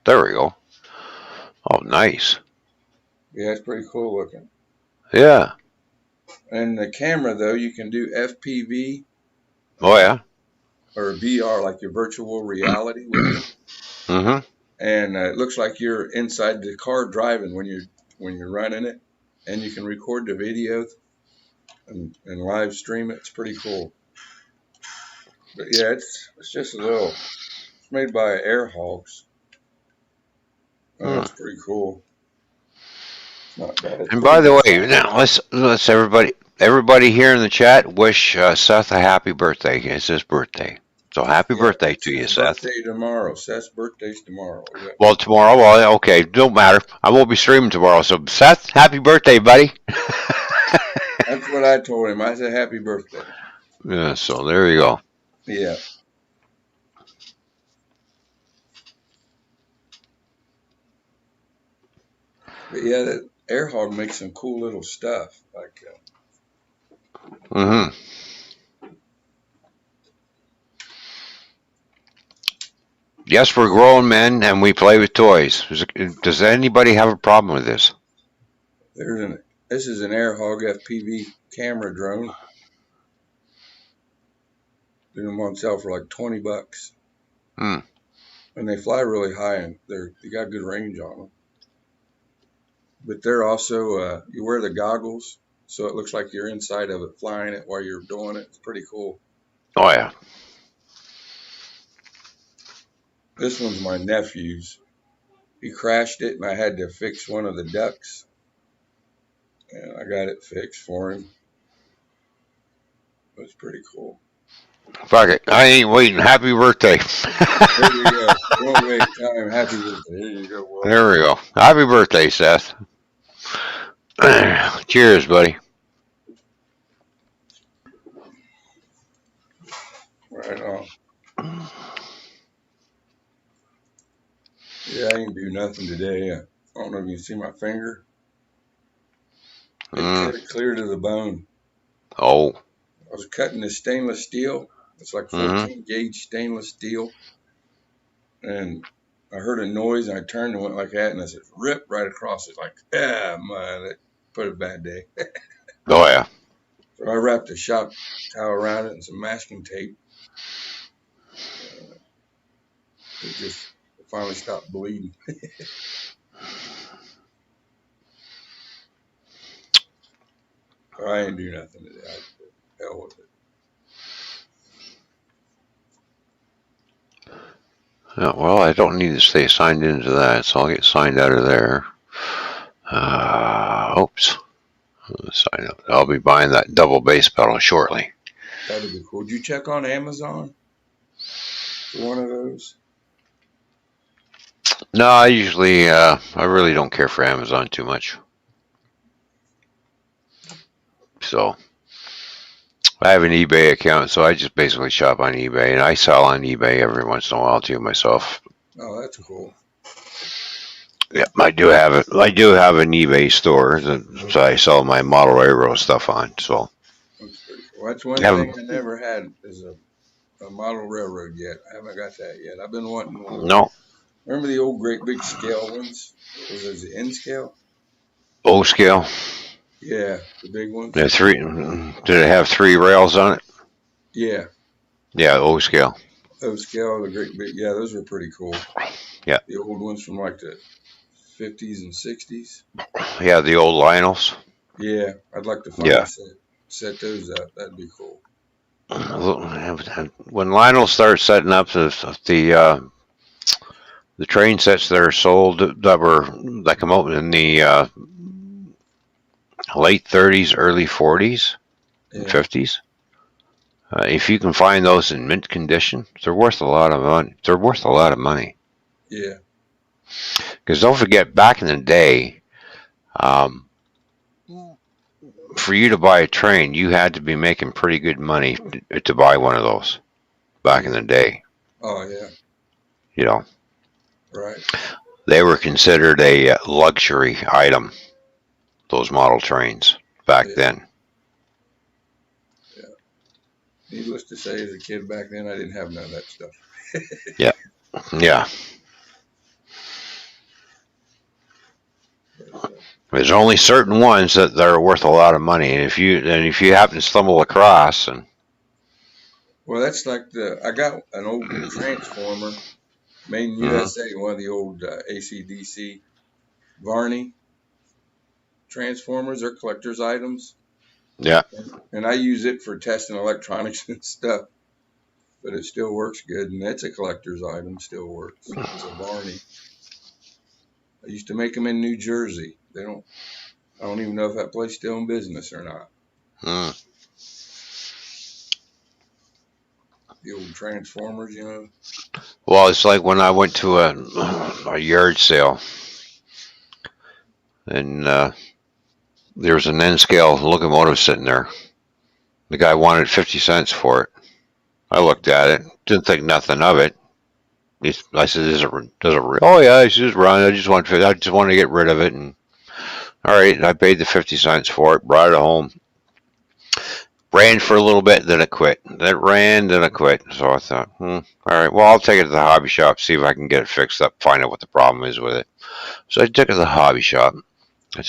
There we go. Oh, nice. yeah, it's pretty cool looking. Yeah. And the camera though, you can do FPV Oh yeah. or VR, like your virtual reality with it. Mm-hmm. And it looks like you're inside the car driving when you're running it, and you can record the video and live stream it. It's pretty cool. But yeah, it's just a little. It's made by Air Hogs. It's pretty cool. It's not bad. It's And pretty by the good. way, now let's everybody here in the chat wish Seth a happy birthday. It's his birthday, so happy Yeah, birthday it's to you, his Seth. birthday tomorrow. Seth's birthday's tomorrow. Yeah. Well, tomorrow. Well, okay, don't matter. I won't be streaming tomorrow. So, Seth, happy birthday, buddy. That's what I told him. I said happy birthday. Yeah. So there you go. Yeah. But yeah, that Air Hog makes some cool little stuff. Like Mm-hmm. Yes, we're grown men and we play with toys. Does anybody have a problem with this? this is an Air Hog FPV camera drone. Doing them on sale for like $20. Hmm. And they fly really high and they got good range on them. But they're also you wear the goggles, so it looks like you're inside of it, flying it while you're doing it. It's pretty cool. Oh yeah. This one's my nephew's. He crashed it, and I had to fix one of the ducts, and I got it fixed for him. It was pretty cool. Fuck it. I ain't waiting. Happy birthday. There you go. Don't wait time. Happy birthday. There you go. Well, There we go. Happy birthday, Seth. Cheers, buddy. right on. Yeah, I ain't do nothing today. I don't know if you can see my finger. It cut it clear to the bone. Oh. I was cutting this stainless steel. It's like 14 gauge stainless steel. And I heard a noise and I turned and went like that and I said, rip right across it. Like, man, that put a bad day. Oh yeah. So I wrapped a shop towel around it and some masking tape. It finally stopped bleeding. So I ain't do nothing today. Hell with it. Yeah, well, I don't need to stay signed into that, so I'll get signed out of there. Oops. Sign up. I'll be buying that double bass pedal shortly. That'd be cool. Did you check on Amazon for one of those? No, I usually, I really don't care for Amazon too much. So, I have an eBay account, so I just basically shop on eBay, and I sell on eBay every once in a while too myself. Oh, that's cool. Yeah, I do have it. I do have an eBay store that I sell my model aero stuff on. So That's pretty cool. That's one thing I never had is a model railroad yet. I haven't got that yet. I've been wanting one. No. Remember the old great big scale ones? Was it the N scale? O scale. Yeah, the big ones. Yeah, three. Did it have 3 rails on it? Yeah. Yeah, O scale. O scale, the great big, yeah, those were pretty cool. Yeah. The old ones from like the 50s and 60s. Yeah, the old Lionels. Yeah, I'd like to Yeah. finally set those up. That'd be cool. When Lionel started setting up the train sets that are sold that come out in the late 30s, early 40s, and Yeah, 50s. If you can find those in mint condition, they're worth a lot of money. They're worth a lot of money. yeah, Because don't forget, back in the day, um, for you to buy a train, you had to be making pretty good money to buy one of those. Back in yeah. the day, Oh, yeah, you know, right. they were considered a luxury item. Those model trains back Yeah, then. yeah. Needless to say, as a kid back then, I didn't have none of that stuff. Yeah, yeah. But, There's only certain ones that are worth a lot of money, and if you happen to stumble across, and well, that's like I got an old transformer made in mhm, USA, one of the old AC/DC Varney transformers. They're collector's items, yeah, and I use it for testing electronics and stuff. But it still works good, and that's a collector's item. Still works. It's a Varney. I used to make them in New Jersey. They don't. I don't even know if that place still in business or not. mm, The old Transformers, you know. well, it's like when I went to a yard sale, and there was an N scale locomotive sitting there. The guy wanted 50 cents for it. I looked at it, didn't think nothing of it. I said, does it, oh yeah, it's just run. I just want to get rid of it. And all right, I paid the 50 cents for it, brought it home, ran for a little bit, then it quit. Then it ran, then it quit. So I thought, all right, well, I'll take it to the hobby shop, see if I can get it fixed up, find out what the problem is with it. So I took it to the hobby shop. I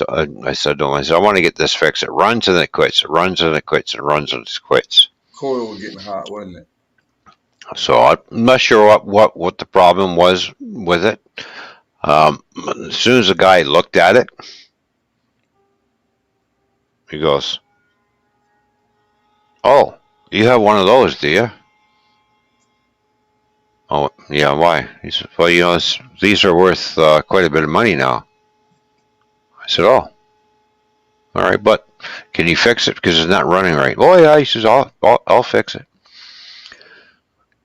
said to him, I want to get this fixed. It runs and it quits. It runs and it quits. It runs and it quits. Coil was getting hot, wasn't it? So I'm not sure what the problem was with it. As soon as the guy looked at it, he goes, "Oh, you have one of those, do you?" Oh, yeah. Why? He said, "Well, these are worth quite a bit of money now." I said, "Oh, all right, but can you fix it because it's not running right?" "Oh yeah," he says, "I'll fix it.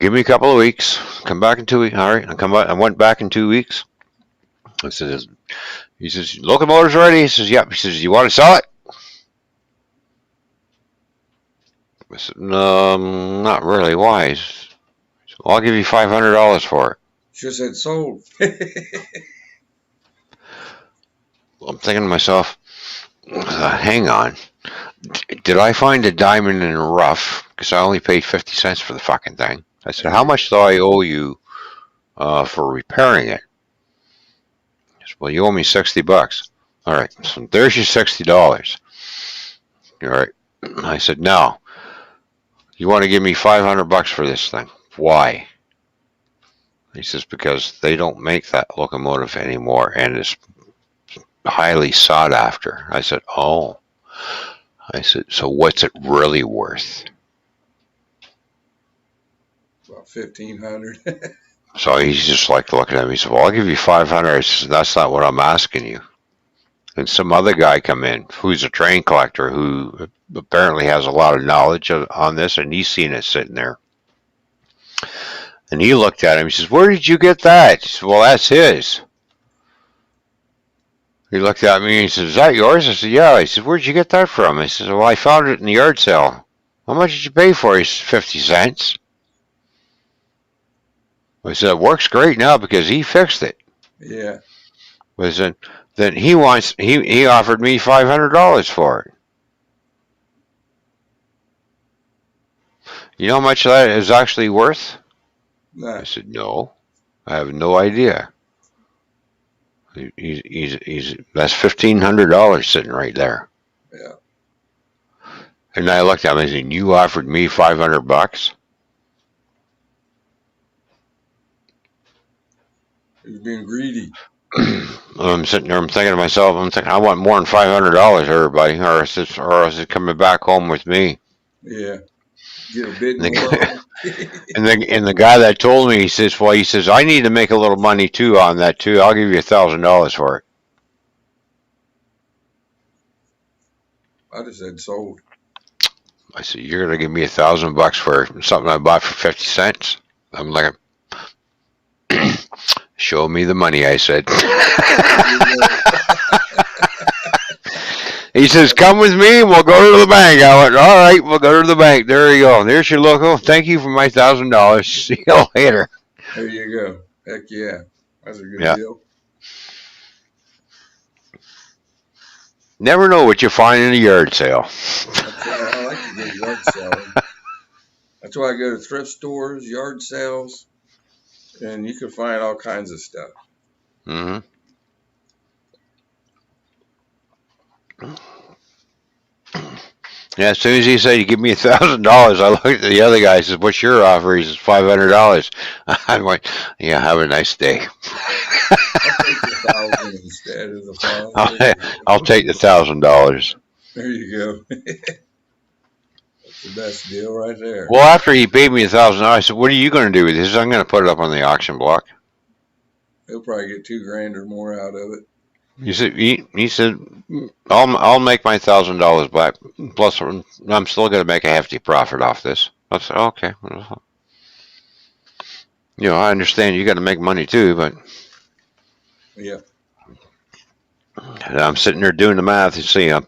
Give me a couple of weeks. Come back in 2 weeks." All right, I come back. I went back in 2 weeks. I said, he says, "Locomotive's ready." He says, "Yep." He says, "You want to sell it?" I said, "No, not really. Why?" He says, "Well, I'll give you $500 for it." Just said sold. I'm thinking to myself, hang on. Did I find a diamond in the rough? Because I only paid 50 cents for the fucking thing. I said, "How much do I owe you for repairing it?" He said, "Well, you owe me $60. All right, so there's your $60. All right. I said, "No. You want to give me $500 for this thing? Why?" He says, "Because they don't make that locomotive anymore, and it's highly sought after." I said, "Oh." I said, "So what's it really worth?" About 1,500. So he's just like looking at me. He said, "Well, I'll give you 500. I said, "That's not what I'm asking you." And some other guy come in who's a train collector who apparently has a lot of knowledge on this, and he's seen it sitting there. And he looked at him. He says, "Where did you get that?" He said, "Well, that's his." He looked at me and he said, "Is that yours?" I said, "Yeah." He said, "Where'd you get that from?" I said, "Well, I found it in the yard sale." "How much did you pay for it?" He said, 50 cents. I said, "It works great now because he fixed it." Yeah. I said, "Then he offered me $500 for it." "You know how much that is actually worth?" I Nah. said, "No, I have no idea." That's $1,500 sitting right there. Yeah. And I looked at him and I said, "You offered me $500?" He was being greedy. I'm sitting there, I'm thinking to myself, I'm thinking, I want more than $500, everybody, or else it's coming back home with me. Yeah. Get a bit And more the, on it. and the guy that told me, he says, I need to make a little money too on that too. I'll give you $1,000 for it. I just said sold. I said, you're gonna give me $1,000 for something I bought for 50 cents? I'm like, show me the money, I said. He says, come with me and we'll go to the bank. I went, all right, we'll go to the bank. There you go. There's your local. Thank you for my $1,000. See you later. There you go. Heck yeah. That's a good Yeah. deal. Never know what you find in a yard sale. That's why I like to go yard selling. That's why I go to thrift stores, yard sales, and you can find all kinds of stuff. Mm-hmm. Yeah, as soon as he said, "You give me $1,000," I looked at the other guy. I said, "What's your offer?" He says, $500. I'm like, "Yeah, have a nice day." I'll take the 1,000 instead of the 5. I'll take the $1,000. There you go. That's the best deal right there. Well, after he paid me $1,000, I said, "What are you going to do with this?" I'm going to put it up on the auction block. He'll probably get $2,000 or more out of it. He said, I'll make my $1,000 back. Plus, I'm still going to make a hefty profit off this. I said, okay. I understand you got to make money too, but Yeah. I'm sitting there doing the math. You see, I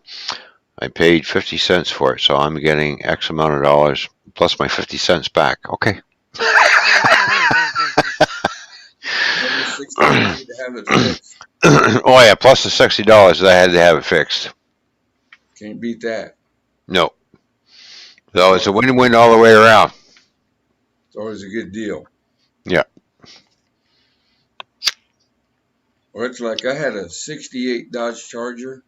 paid 50 cents for it, so I'm getting X amount of dollars plus my 50 cents back. Okay. That was 60 you need to have it fixed. Oh yeah, plus the $60 that I had to have it fixed. Can't beat that. No. So it's a win-win all the way around. It's always a good deal. Yeah. Or it's like I had a 68 Dodge Charger.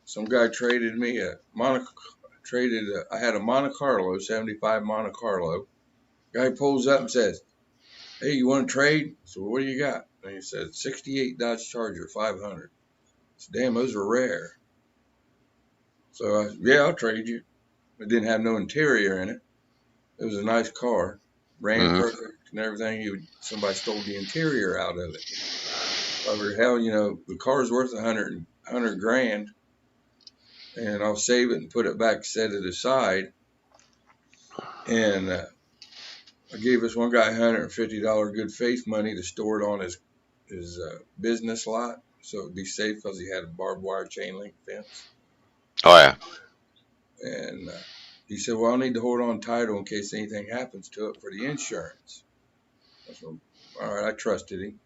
Some guy traded me I had a Monte Carlo, 75 Monte Carlo. Guy pulls up and says, "Hey, you want to trade?" So what do you got? And he said, 68 Dodge Charger, 500. I said, damn, those are rare. So I said, yeah, I'll trade you. It didn't have no interior in it. It was a nice car, ran perfect and everything. Somebody stole the interior out of it. I figured, hell, the car's worth 100 grand, and I'll save it and put it back, set it aside. And I gave this one guy $150 good faith money to store it on his business lot, so it'd be safe because he had a barbed wire chain link fence. Oh yeah. And he said, well, I'll need to hold on title in case anything happens to it for the insurance. I said, all right, I trusted him.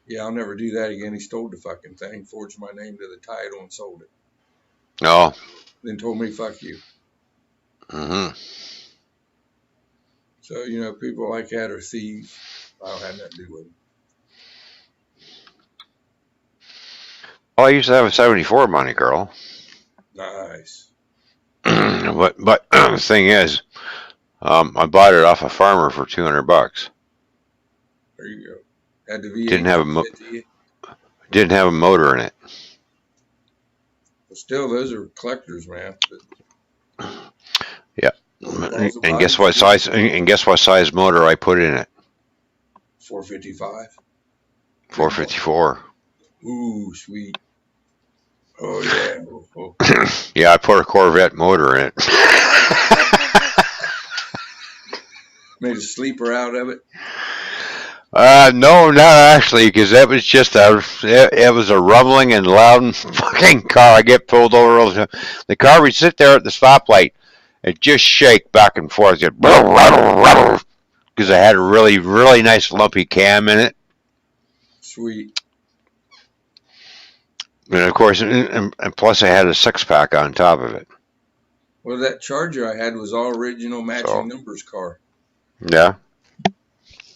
Yeah, I'll never do that again. He stole the fucking thing, forged my name to the title, and sold it. Oh. Then told me, fuck you. Mm-hmm. So, people like that are thieves. I don't have nothing to do with them. Well, I used to have a 74 Monte Carlo. Nice. but the thing is, I bought it off a farmer for $200. There you go. Had the V8 didn't have a motor in it. But still, those are collectors, man. Yeah. And guess what size? And guess what size motor I put in it? 455. 454. Ooh, sweet. Oh yeah. Oh. Yeah, I put a Corvette motor in it. Made a sleeper out of it. No, not actually, because that was just it was a rumbling and loud fucking car. I get pulled over all the time. The car would sit there at the stoplight and just shake back and forth, because I had a really, really nice lumpy cam in it. Sweet. And of course, and plus I had a 6-pack on top of it. Well, that Charger I had was all original matching numbers car. Yeah.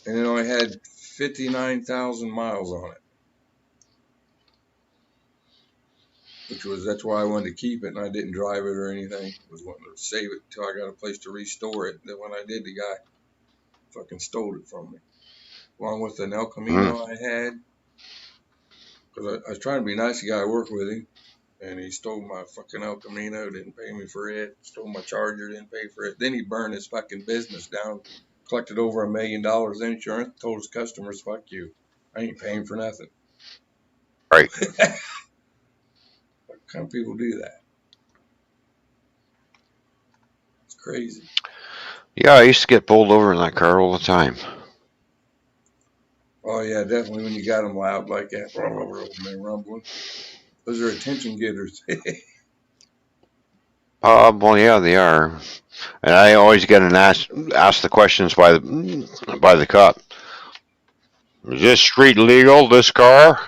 And it only had 59,000 miles on it. That's why I wanted to keep it, and I didn't drive it or anything. I was wanting to save it until I got a place to restore it. Then when I did, the guy fucking stole it from me. along with an El Camino I had. Because I was trying to be nice to the guy I work with him, and he stole my fucking El Camino, didn't pay me for it. Stole my Charger, didn't pay for it. Then he burned his fucking business down, collected over $1 million in insurance, told his customers, fuck you. I ain't paying for nothing. Right. What kind of people do that? It's crazy. Yeah, I used to get pulled over in that car all the time. Oh, yeah, definitely when you got them loud like that, and they're rumbling. Those are attention getters. Well, yeah, they are. And I always get asked the questions by the cop. Is this street legal, this car?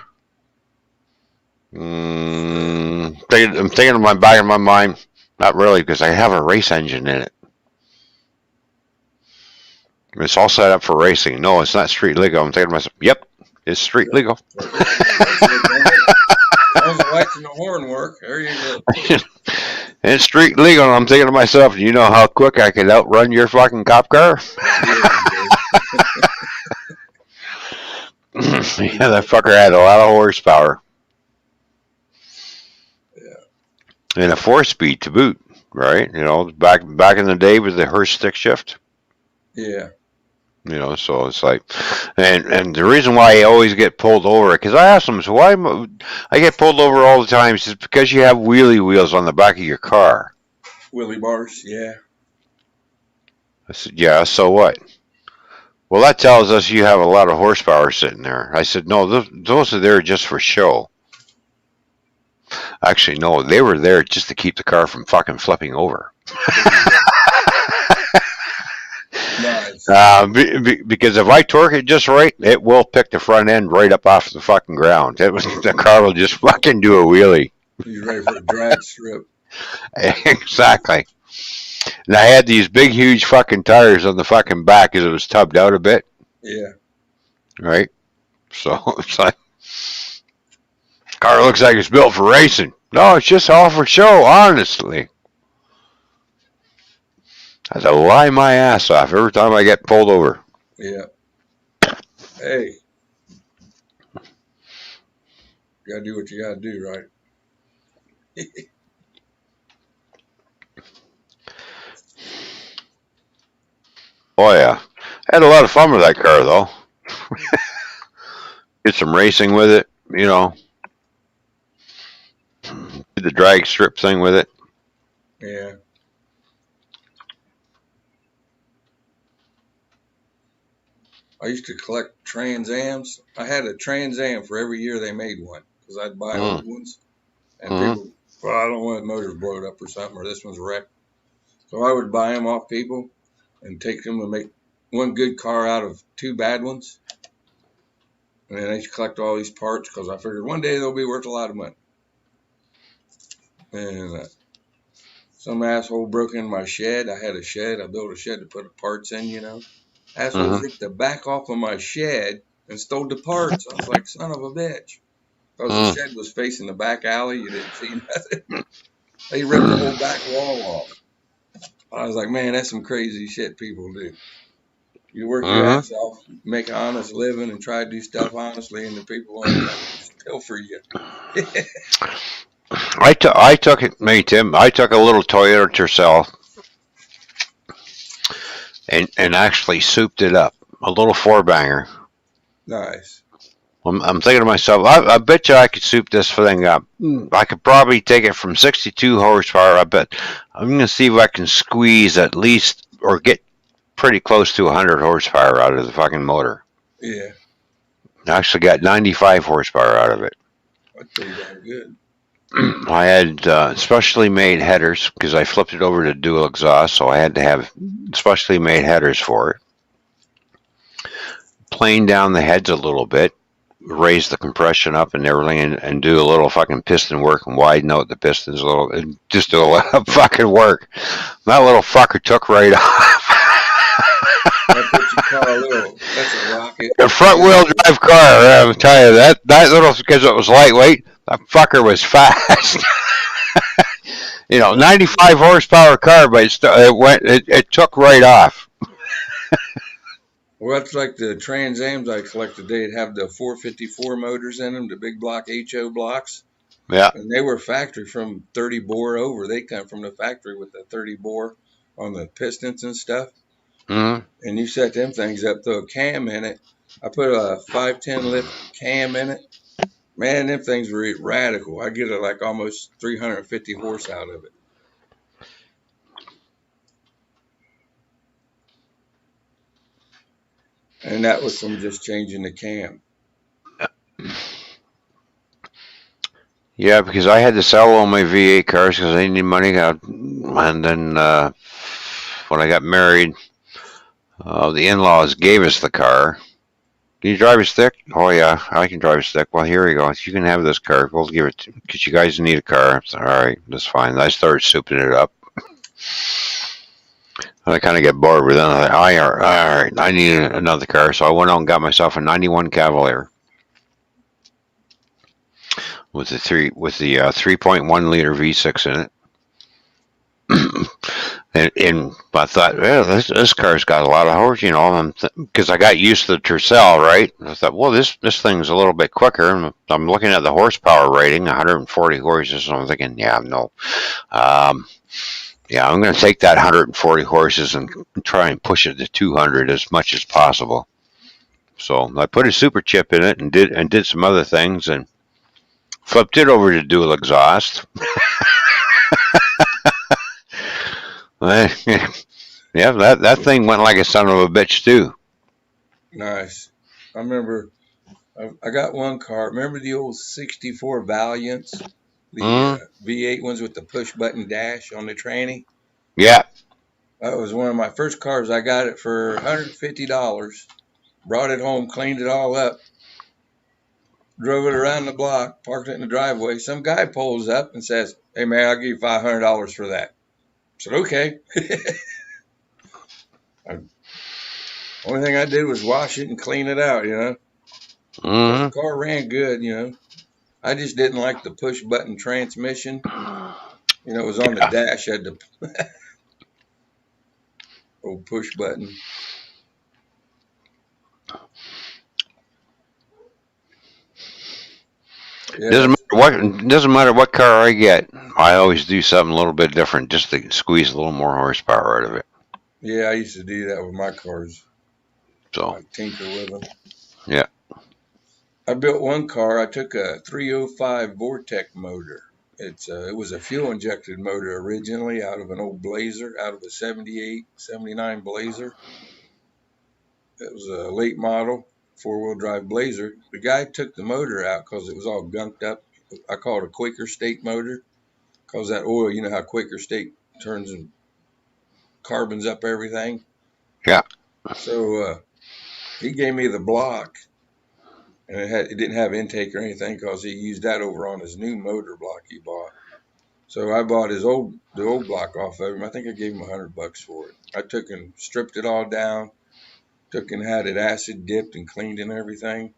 I'm thinking in my back of my mind, not really, because I have a race engine in it. It's all set up for racing. No, it's not street legal. I'm thinking to myself, yep, it's street legal. As long as the lights and the horn work, there you go. It's street legal. And I'm thinking to myself, you know how quick I could outrun your fucking cop car? Yeah, that fucker had a lot of horsepower. Yeah. And a 4-speed to boot, right? You know, back in the day with the Hurst stick shift. Yeah. You know, so it's like, and the reason why I always get pulled over, because I asked them, so why I get pulled over all the time, is because you have wheelie wheels on the back of your car. Wheelie bars, yeah. I said, yeah, so what? Well, that tells us you have a lot of horsepower sitting there. I said, no, those are there just for show. Actually, no, they were there just to keep the car from fucking flipping over. Nice. Because if I torque it just right, it will pick the front end right up off the fucking ground. The car will just fucking do a wheelie. He's ready for a drag strip. Exactly. And I had these big, huge fucking tires on the fucking back because it was tubbed out a bit. Yeah. Right? So it's like, car looks like it's built for racing. No, it's just all for show, honestly. I have to lie my ass off every time I get pulled over. Yeah. Hey. You gotta do what you gotta do, right? Oh, yeah. I had a lot of fun with that car, though. Did some racing with it, you know. Did the drag strip thing with it. Yeah. I used to collect Trans Ams. I had a Trans Am for every year they made one because I'd buy old ones. And people, well, I don't want the motor's blowed up or something, or this one's wrecked. So I would buy them off people and take them and make one good car out of 2 bad ones. And then I used to collect all these parts because I figured one day they'll be worth a lot of money. And some asshole broke into my shed. I had a shed. I built a shed to put the parts in, you know. Asshole ripped the back off of my shed and stole the parts. I was like, son of a bitch. Because the shed was facing the back alley. You didn't see nothing. They ripped the whole back wall off. I was like, man, that's some crazy shit people do. You work your ass off, make an honest living, and try to do stuff honestly, and the people want to steal for you. I took it, me, Tim. I took a little Toyota Tercel and actually souped it up. A little 4-banger. Nice. I'm thinking to myself, I bet you I could soup this thing up. I could probably take it from 62 horsepower. I bet I'm going to see if I can squeeze at least or get pretty close to 100 horsepower out of the fucking motor. Yeah. I actually got 95 horsepower out of it. That's pretty damn good. I had specially made headers because I flipped it over to dual exhaust, so I had to have specially made headers for it. Plane down the heads a little bit, raise the compression up and everything, and do a little fucking piston work and widen out the pistons a little, and just do a lot of fucking work. That little fucker took right off. That's what you call a little, that's a rocket. A front wheel drive car, I'm telling you, that little, because it was lightweight, that fucker was fast. You know, 95 horsepower car, but it took right off. Well, that's like the Trans Ams I collected. They'd have the 454 motors in them, the big block HO blocks. Yeah. And they were factory from 30 bore over. They come from the factory with the 30 bore on the pistons and stuff. Mm-hmm. And you set them things up, throw a cam in it. I put a 510 lift cam in it. Man, them things were radical. I get like almost 350 horse out of it. And that was from just changing the cam. Yeah, because I had to sell all my V8 cars because I needed money. And then when I got married, the in-laws gave us the car. Can you drive a stick? Oh yeah, I can drive a stick. Well, here you go. You can have this car. We'll give it to because you guys need a car. I said, all right, that's fine. I started souping it up. I kind of get bored with it. I thought, all right, I need another car, so I went out and got myself a '91 Cavalier with the 3.1 liter V6 in it. And I thought, well, this car's got a lot of horse, because I got used to the Tercel, right? I thought, well, this thing's a little bit quicker. And I'm looking at the horsepower rating, 140 horses, and I'm thinking, yeah, no. Yeah, I'm going to take that 140 horses and try and push it to 200 as much as possible. So I put a super chip in it and did some other things and flipped it over to dual exhaust. Yeah, that thing went like a son of a bitch too. Nice. I remember I got one car. Remember the old 64 Valiants? The V8 ones with the push button dash on the tranny? Yeah. That was one of my first cars. I got it for $150. Brought it home, cleaned it all up, drove it around the block, parked it in the driveway. Some guy pulls up and says, "Hey man, I'll give you $500 for that." I said, "Okay." Only thing I did was wash it and clean it out, Mm-hmm. The car ran good, I just didn't like the push button transmission. It was on the dash. I had the old push button. Yeah. Doesn't matter what car I get. I always do something a little bit different just to squeeze a little more horsepower out of it. Yeah, I used to do that with my cars. So I tinker with them. Yeah. I built one car. I took a 305 Vortec motor. It was a fuel injected motor originally out of an old Blazer, out of a 78, 79 Blazer. It was a late model 4-wheel drive Blazer. The guy took the motor out because it was all gunked up. I call it a Quaker State motor because that oil, you know how Quaker State turns and carbons up everything. Yeah. So he gave me the block, and it didn't have intake or anything because he used that over on his new motor block he bought. So I bought the old block off of him. I think I gave him $100 for it. I took and stripped it all down, took and had it acid dipped and cleaned and everything,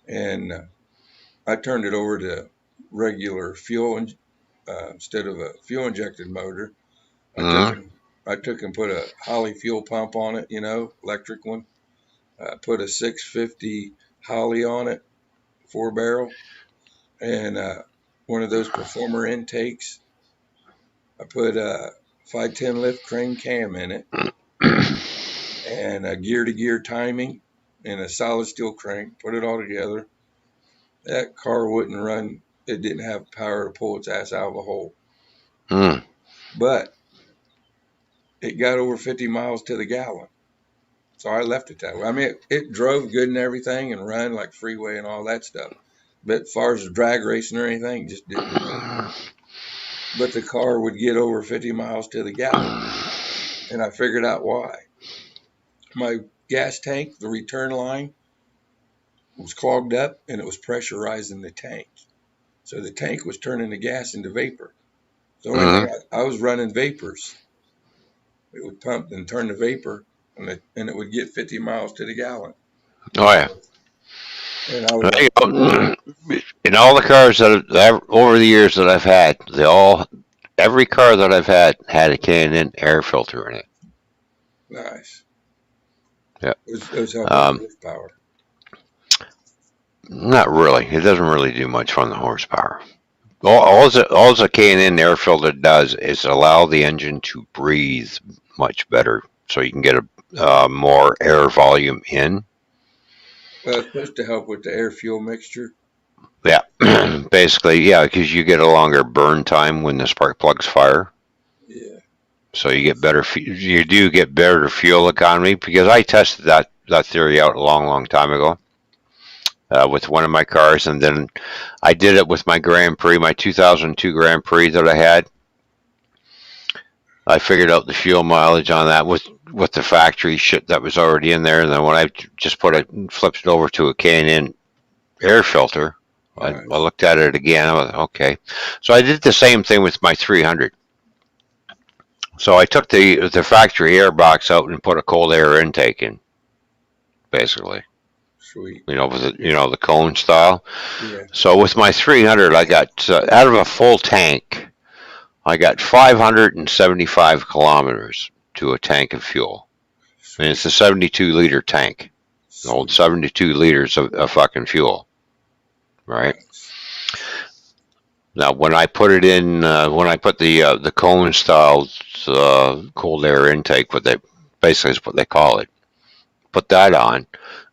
and I turned it over to regular fuel instead of a fuel injected motor. I took and put a Holly fuel pump on it, electric one. Put a 650 Holly on it, 4-barrel, and one of those performer intakes. I put a 510 lift crane cam in it, and a gear-to-gear timing, and a solid steel crank. Put it all together. That car wouldn't run. It didn't have power to pull its ass out of a hole. But it got over 50 miles to the gallon. So I left it that way. I mean, it drove good and everything and run like freeway and all that stuff. But as far as drag racing or anything, just didn't run. But the car would get over 50 miles to the gallon. And I figured out why. My gas tank, the return line, was clogged up and it was pressurizing the tank. So the tank was turning the gas into vapor. The only thing I was running vapors. It would pump and turn the vapor, and it would get 50 miles to the gallon. Oh yeah. And I was in all the cars that over the years that I've had, every car that I've had a K&N air filter in it. Nice. Those help Um, with horsepower. Not really. It doesn't really do much on the horsepower. All the K&N air filter does is allow the engine to breathe much better, so you can get a more air volume in. Well, it's supposed to help with the air fuel mixture. Yeah, basically, yeah, because you get a longer burn time when the spark plugs fire. Yeah. So you get better. You do get better fuel economy, because I tested that theory out a long time ago with one of my cars, and then I did it with my Grand Prix, my 2002 Grand Prix that I had. I figured out the fuel mileage on that with the factory shit that was already in there, and then when I just flipped it over to a K&N air filter, I Nice. looked at it again. I was okay. So I did the same thing with my 300. So I took the factory air box out and put a cold air intake in, basically. Sweet. With the cone style. Yeah. So with my 300, I got out of a full tank, I got 575 kilometers to a tank of fuel. And it's a 72-liter tank. It holds 72 liters of fucking fuel. Right? Nice. Now, when I put it in, when I put the cone style cold air intake, basically is what they call it, put that on,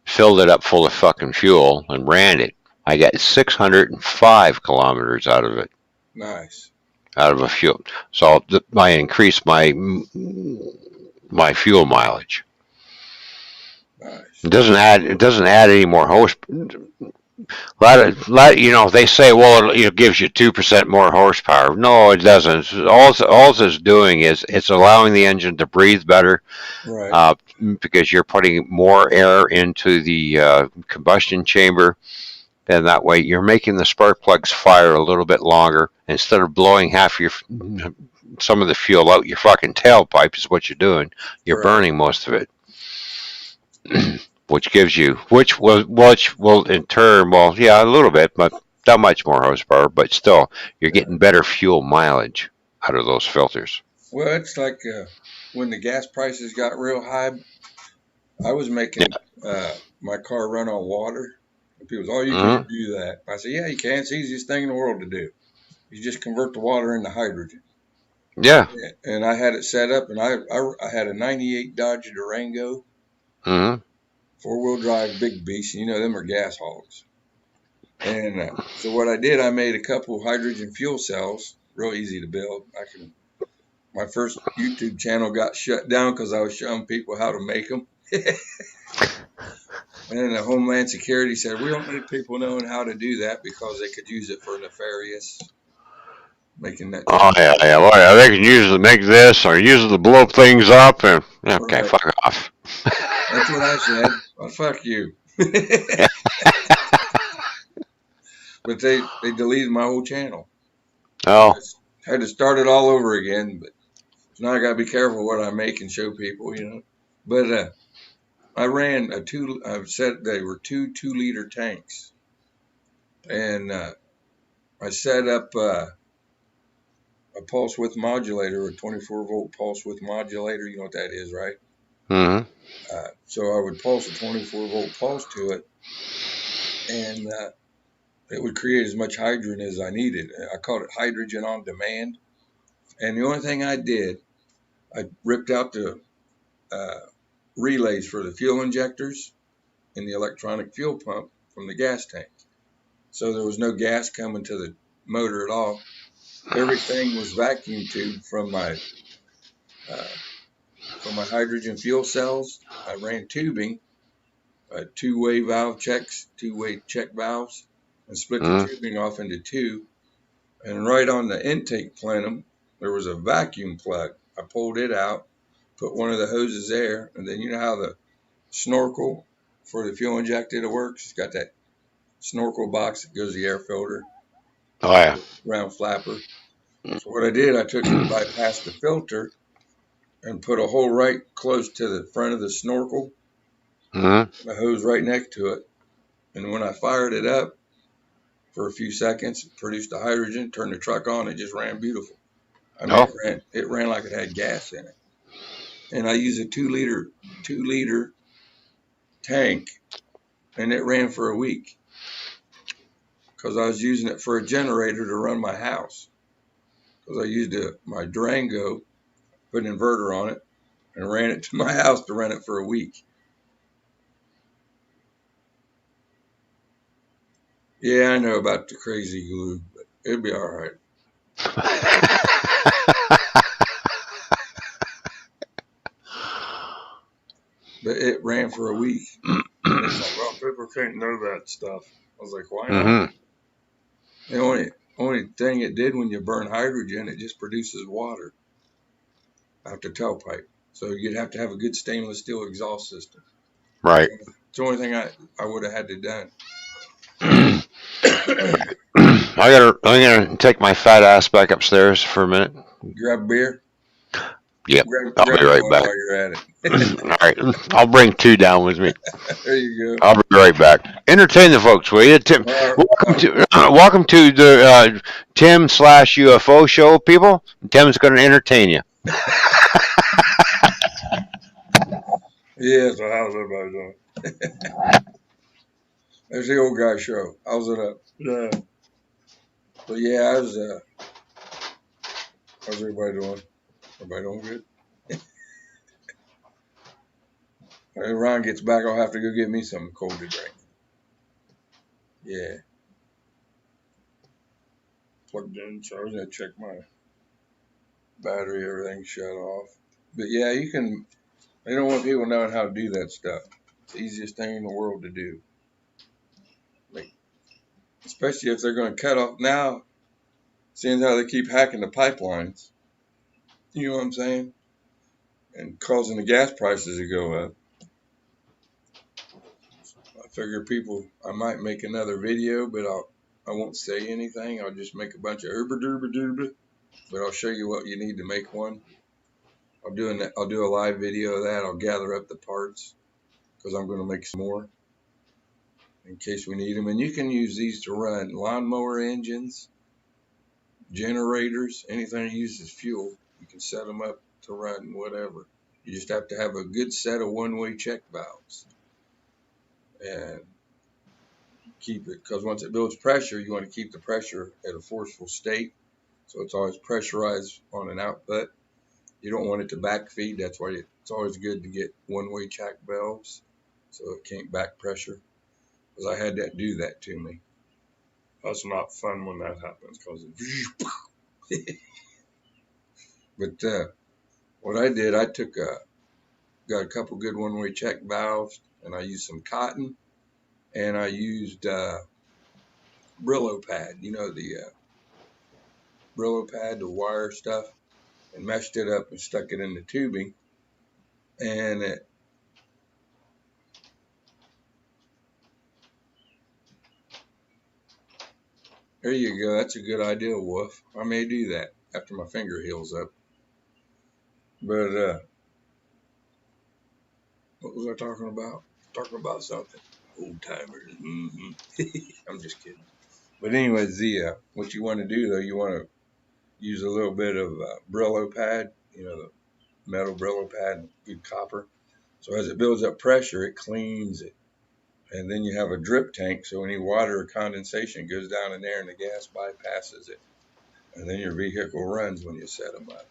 filled it up full of fucking fuel, and ran it. I got 605 kilometers out of it. Nice. Out of a fuel. So I increased my fuel mileage. Nice. It doesn't add any more horsepower. They say, well, it gives you 2% more horsepower. No, it doesn't. All it's doing is it's allowing the engine to breathe better, Right. because you're putting more air into the combustion chamber, and that way you're making the spark plugs fire a little bit longer. Instead of blowing some of the fuel out your fucking tailpipe is what you're doing. You're Right. burning most of it. which will in turn, well, yeah, a little bit, but not much more horsepower, but still, you're getting better fuel mileage out of those filters. Well, it's like when the gas prices got real high, I was making my car run on water. And people say, oh, you Mm-hmm. can't do that. I said, yeah, you can. It's the easiest thing in the world to do. You just convert the water into hydrogen. Yeah. And I had it set up, and I had a 98 Dodge Durango, Mm-hmm. 4-wheel drive, big beast. Them are gas hogs. And so what I did, I made a couple hydrogen fuel cells, real easy to build. My first YouTube channel got shut down because I was showing people how to make them. And then the Homeland Security said, we don't need people knowing how to do that because they could use it for nefarious. Making that. Oh yeah. Well, they can use it to make this, or use it to blow things up, and okay, Right. fuck off. That's what I said. Well, fuck you. But they deleted my whole channel. Oh. I had to start it all over again. But now I got to be careful what I make and show people, But I ran I said they were two 2-liter tanks. And I set up a pulse width modulator, a 24-volt pulse width modulator. You know what that is, right? Mm-hmm. So I would pulse a 24-volt pulse to it, and it would create as much hydrogen as I needed. I called it hydrogen on demand. And the only thing I did, I ripped out the relays for the fuel injectors and the electronic fuel pump from the gas tank. So there was no gas coming to the motor at all. Everything was vacuum tubed from my hydrogen fuel cells. I ran tubing, two-way valve checks, two-way check valves, and split the tubing off into two. And right on the intake plenum, there was a vacuum plug. I pulled it out, put one of the hoses there, and then you know how the snorkel for the fuel injected works? It's got that snorkel box that goes to the air filter. Oh yeah. Round flapper. So what I did, I took and bypassed the filter and put a hole right close to the front of the snorkel. Mm-hmm. A hose right next to it. And when I fired it up for a few seconds, it produced the hydrogen, turned the truck on, it just ran beautiful. I mean, it ran like it had gas in it. And I use a 2-liter tank, and it ran for a week because I was using it for a generator to run my house. Because I used my Durango, put an inverter on it, and ran it to my house to run it for a week. Yeah, I know about the crazy glue, but it'll be all right. But it ran for a week. And it's like, well, people can't know that stuff. I was like, why not? Mm-hmm. The only thing it did when you burn hydrogen, it just produces water out the tailpipe. So you'd have to have a good stainless steel exhaust system. Right. It's the only thing I would have had to done. I'm gonna take my fat ass back upstairs for a minute. Grab a beer. Yep. Grab I'll be right one back. while you're at it. All right. I'll bring 2 down with me. There you go. I'll be right back. Entertain the folks, will you, Tim? Welcome to the Tim/UFO show, people. Tim's going to entertain you. Yeah, so how's everybody doing? There's the old guy show. How's it up? Yeah. But yeah, how's everybody doing? Everybody doing good? When Ron gets back, I'll have to go get me something cold to drink. Yeah. Plugged in, so I was gonna check my battery, everything shut off. But yeah, you can. They don't want people knowing how to do that stuff. It's the easiest thing in the world to do. Especially if they're going to cut off now, seeing how they keep hacking the pipelines. You know what I'm saying? And causing the gas prices to go up. I figure I might make another video, but I won't say anything. I'll just make a bunch of urba-durba-durba. But I'll show you what you need to make one. I'll do a live video of that. I'll gather up the parts because I'm going to make some more in case we need them. And you can use these to run lawnmower engines, generators, anything that uses fuel. You can set them up to run whatever. You just have to have a good set of one-way check valves and keep it, because once it builds pressure, you want to keep the pressure at a forceful state, so it's always pressurized on an output. You don't want it to backfeed. That's why it's always good to get one-way check valves so it can't back pressure, because I had that do that to me. That's not fun when that happens, because it but what I did, I got a couple good one-way check valves, and I used some cotton, and I used Brillo pad, the Brillo pad, the wire stuff, and meshed it up and stuck it in the tubing. And there you go. That's a good idea, Wolf. I may do that after my finger heals up. But what was I talking about? Talking about something. Old timers. I'm just kidding. But anyways, what you want to do though, you want to use a little bit of Brillo pad, the metal Brillo pad, good copper. So as it builds up pressure, it cleans it. And then you have a drip tank, so any water or condensation goes down in there and the gas bypasses it. And then your vehicle runs when you set them up.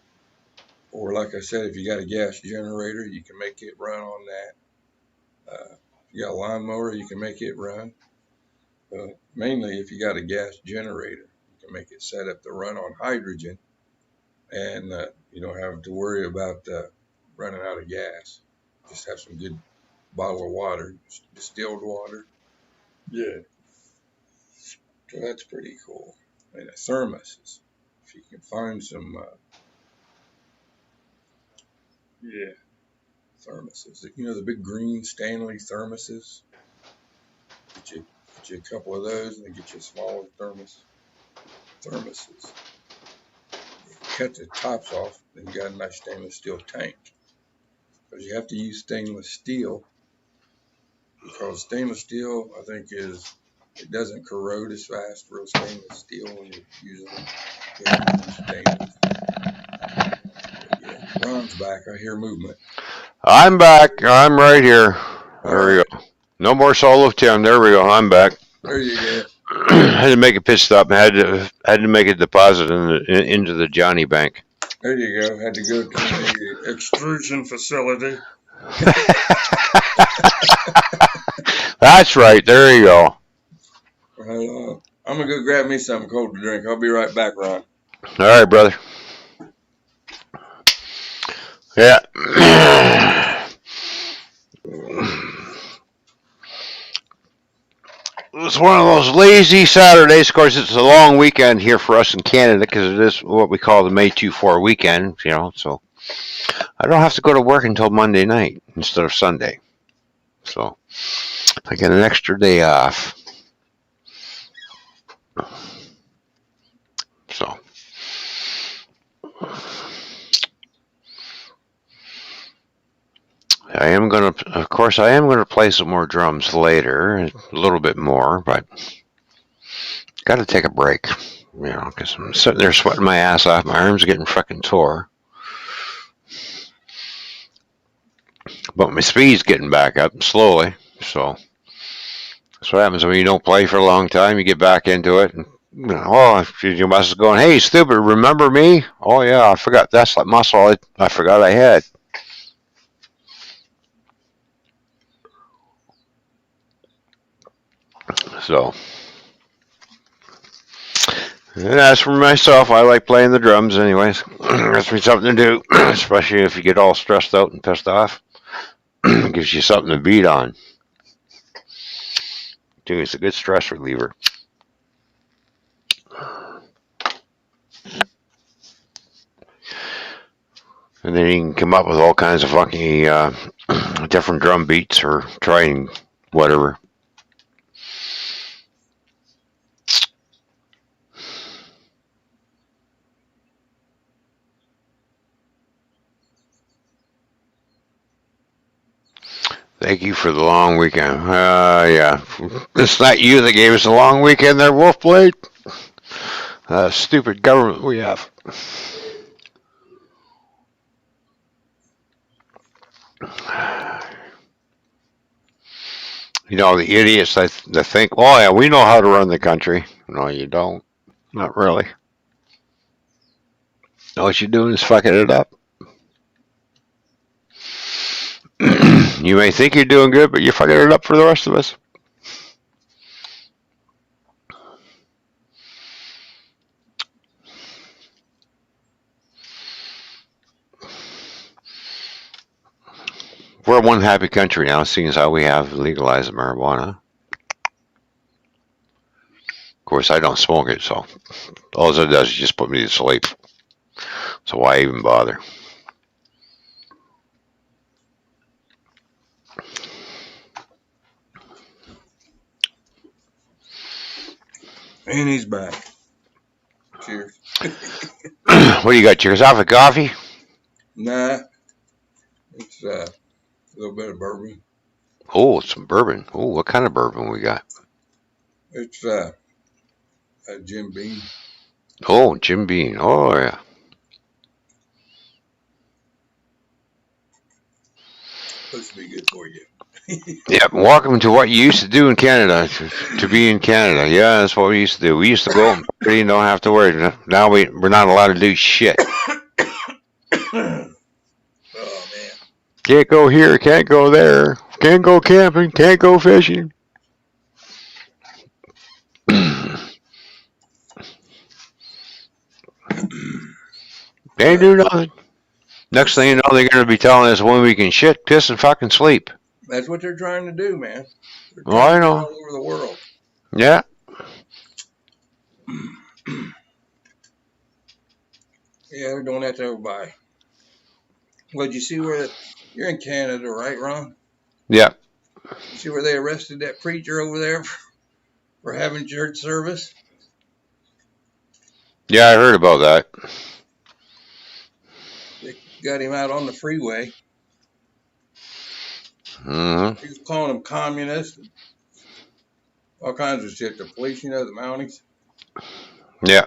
Or like I said, if you got a gas generator, you can make it run on that. If you got a lawnmower, you can make it run. Mainly if you got a gas generator, you can make it set up to run on hydrogen. And you don't have to worry about running out of gas. Just have some good bottle of water, distilled water. Yeah. So that's pretty cool. And thermoses. If you can find some, thermoses. The big green Stanley thermoses. Get you a couple of those, and then get you a smaller thermoses. You cut the tops off, then you got a nice stainless steel tank. Because you have to use stainless steel. Because stainless steel, I think, it doesn't corrode as fast, real stainless steel, when you're using stainless. Yeah. Ron's back. I hear movement. I'm back. I'm right here. There we go. No more solo Tim. There we go. I'm back. There you go. Had to make a pit stop. Had to make a deposit into the Johnny Bank. There you go. Had to go to the extrusion facility. That's right. There you go. I'm gonna go grab me something cold to drink. I'll be right back, Ron. All right, brother. Yeah. It's one of those lazy Saturdays. Of course, it's a long weekend here for us in Canada because it is what we call the May-22 weekend, so I don't have to go to work until Monday night instead of Sunday. So I get an extra day off. So I am going to play some more drums later, a little bit more, but got to take a break, because I'm sitting there sweating my ass off. My arms are getting fucking sore. But my speed's getting back up slowly, so that's what happens when you don't play for a long time. You get back into it, and your muscle's going, "Hey, stupid, remember me? Oh yeah, I forgot. That's that muscle I forgot I had." So, and as for myself, I like playing the drums anyways. Gives me something to do, especially if you get all stressed out and pissed off. It gives you something to beat on. Dude, it's a good stress reliever. And then you can come up with all kinds of funky different drum beats or trying whatever. Thank you for the long weekend. Yeah. It's not you that gave us a long weekend there, Wolfblade. Stupid government we have. The idiots that think, oh yeah, we know how to run the country. No, you don't. Not really. All you're doing is fucking it up. You may think you're doing good, but you're fucking it up for the rest of us. We're one happy country now, seeing as how we have legalized marijuana. Of course, I don't smoke it, so all it does is just put me to sleep. So why even bother? And he's back. Cheers. What do you got? Cheers off of coffee? Nah. It's a little bit of bourbon. Oh, it's some bourbon. Oh, what kind of bourbon we got? It's a Jim Beam. Oh, Jim Beam. Oh, yeah. Supposed to be good for you. Yeah, welcome to what you used to do in Canada, to be in Canada. Yeah, that's what we used to do. We used to go and party and don't have to worry. Now we're not allowed to do shit. Oh, man. Can't go here, can't go there. Can't go camping, can't go fishing. Can't do nothing. Next thing you know, they're going to be telling us when we can shit, piss, and fucking sleep. That's what they're trying to do, man. Oh, I know. All over the world. Yeah. Yeah, they're doing that to everybody. Well, did you see where you're in Canada, right, Ron? Yeah. You see where they arrested that preacher over there for having church service? Yeah, I heard about that. They got him out on the freeway. Mm-hmm. He was calling them communists. All kinds of shit. The police, the Mounties. Yeah.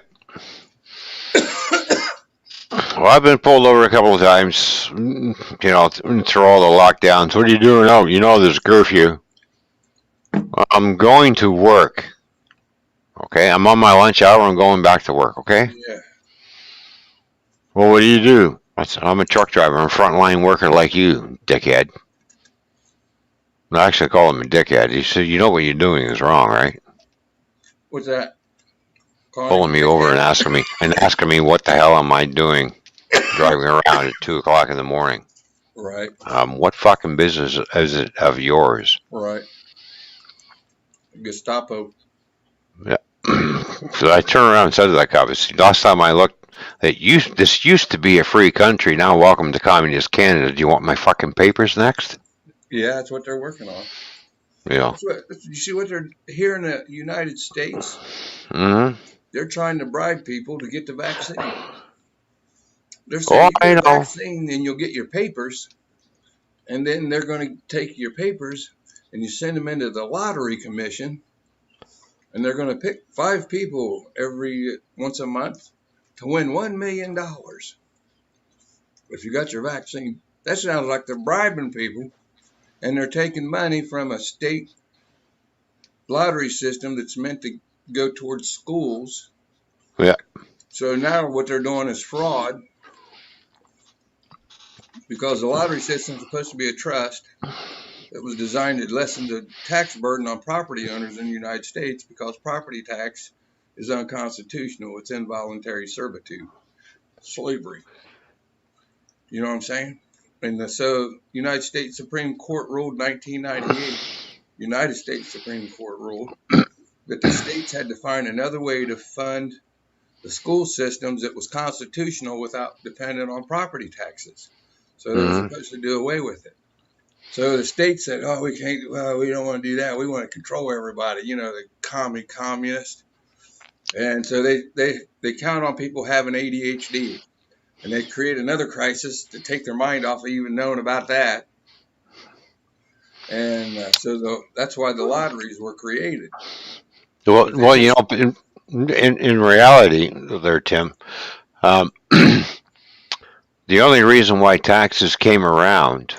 Well, I've been pulled over a couple of times, through all the lockdowns. What are you doing? Oh, there's curfew. I'm going to work. Okay, I'm on my lunch hour. I'm going back to work. Okay. Yeah. Well, what do you do? I'm a truck driver. I'm a frontline worker like you, dickhead. I actually call him a dickhead. He said, "You know what you're doing is wrong, right?" What's that? Pulling me over and asking me what the hell am I doing, driving around at 2 o'clock in the morning. Right. What fucking business is it of yours? Right. Gestapo. Yeah. So I turned around and said to that cop, last time I looked, this used to be a free country. Now welcome to communist Canada. Do you want my fucking papers next? Yeah, that's what they're working on. Yeah. You see what they're here in the United States? Mm-hmm. They're trying to bribe people to get the vaccine. They're Oh, saying you I get the know. vaccine and you'll get your papers, and then they're going to take your papers and you send them into the lottery commission, and they're going to pick 5 people once a month to win $1 million if you got your vaccine. That sounds like they're bribing people, and they're taking money from a state lottery system that's meant to go towards schools. Yeah. So now what they're doing is fraud, because the lottery system is supposed to be a trust that was designed to lessen the tax burden on property owners in the United States, because property tax is unconstitutional. It's involuntary servitude, slavery. You know what I'm saying? And so United States Supreme Court ruled 1998, United States Supreme Court ruled that the states had to find another way to fund the school systems that was constitutional without depending on property taxes. So they were supposed to do away with it. So the state said, "Oh, we can't. Well, we don't want to do that. We want to control everybody. The communist." And so they count on people having ADHD, and they create another crisis to take their mind off of even knowing about that. And that's why the lotteries were created. Well, in reality, there, Tim, the only reason why taxes came around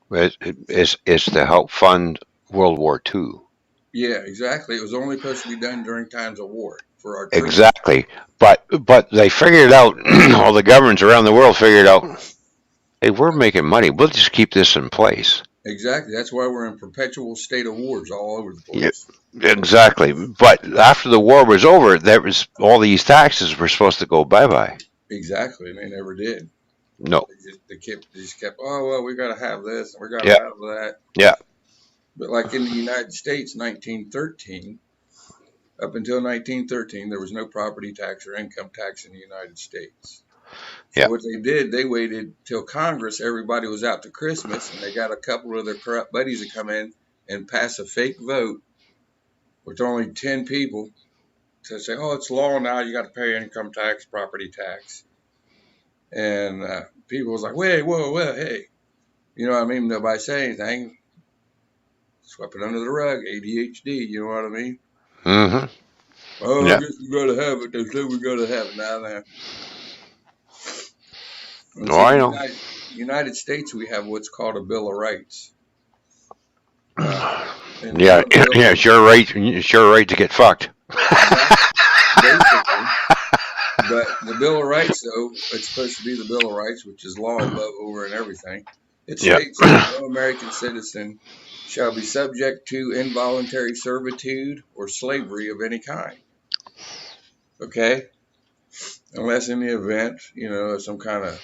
is to help fund World War II. Yeah, exactly. It was only supposed to be done during times of war for our troops. Exactly. But they figured out, all the governments around the world figured out, hey, we're making money. We'll just keep this in place. Exactly. That's why we're in perpetual state of wars all over the place. Yeah, exactly. But after the war was over, all these taxes were supposed to go bye-bye. Exactly. And they never did. No. They just kept, oh, well, we got to have this and we got to have that. Yeah. But like in the United States, up until 1913, there was no property tax or income tax in the United States. So what they did, they waited till Congress, everybody was out to Christmas, and they got a couple of their corrupt buddies to come in and pass a fake vote with only 10 people to say, oh, it's law now, you got to pay income tax, property tax. And people was like, wait, whoa, hey. You know what I mean? Nobody say anything. Swept it under the rug, ADHD, you know what I mean? Mm-hmm. Oh, I guess we got to have it. They said we got to have it. Now then. I know. United States, we have what's called a Bill of Rights. It's your right. It's your right to get fucked. Basically. But the Bill of Rights, though, it's supposed to be the Bill of Rights, which is law above over and everything. It states that no American citizen shall be subject to involuntary servitude or slavery of any kind. Okay? Unless in the event, some kind of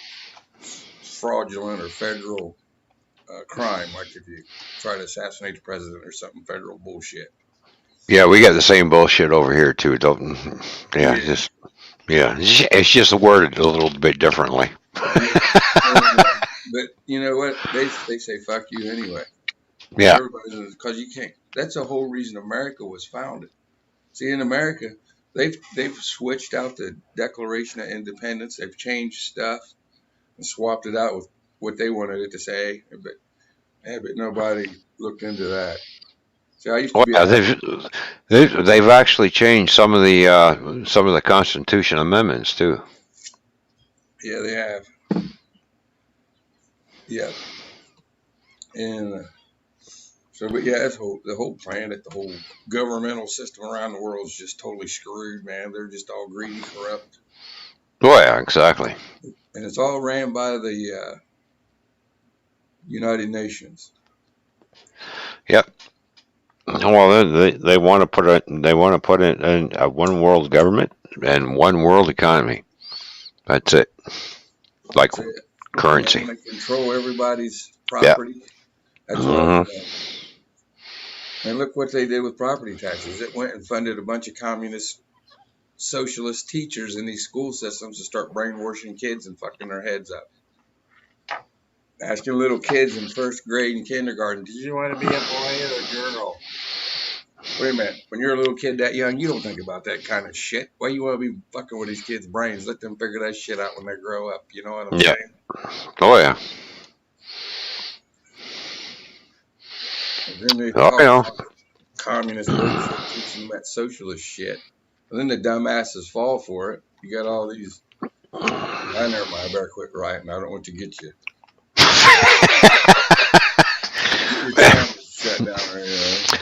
fraudulent or federal crime, like if you try to assassinate the president or something, federal bullshit. Yeah, we got the same bullshit over here too. It's just worded a little bit differently. But you know what? They say fuck you anyway. Yeah. Because you can't. That's the whole reason America was founded. See, in America, they've switched out the Declaration of Independence. They've changed stuff and swapped it out with what they wanted it to say. But nobody looked into that. See, I used to be they've actually changed some of the Constitution amendments too. Yeah, they have. Yeah. And so, but yeah, the whole planet, the whole governmental system around the world is just totally screwed, man. They're just all greedy, corrupt. Oh yeah, exactly. And it's all ran by the United Nations. Yep. Well, they want to put it in a one world government and one world economy. That's it. Like That's it. currency. They want to control everybody's Yeah. property. That's all Hmm. they know. And look what they did with property taxes. It went and funded a bunch of communist, socialist teachers in these school systems to start brainwashing kids and fucking their heads up. Asking little kids in first grade and kindergarten, did you want to be a boy or a girl? Wait a minute. When you're a little kid that young, you don't think about that kind of shit. Why you want to be fucking with these kids' brains? Let them figure that shit out when they grow up. You know what I'm Yeah. saying? Oh yeah. And then they Oh talk yeah. about communist bullshit, teaching them that socialist shit. And then the dumbasses fall for it. You got all these. Never mind. I better quit writing. I don't want to get you. Get your channel shut down or anything.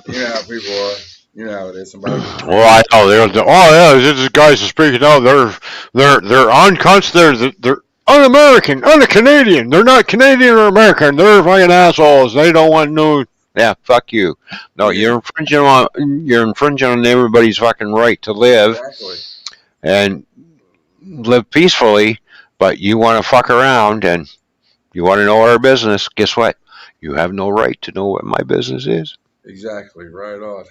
You know how people are. You know how it is. Somebody. Well, I know these guys are speaking out. They're unconstitutional. They're un-American, un-Canadian. They're not Canadian or American. They're fucking assholes. They don't want no. Yeah, fuck you. No, Yeah. you're infringing on everybody's fucking right to live Exactly. and live peacefully. But you want to fuck around and you want to know our business. Guess what? You have no right to know what my business is. Exactly. Right on.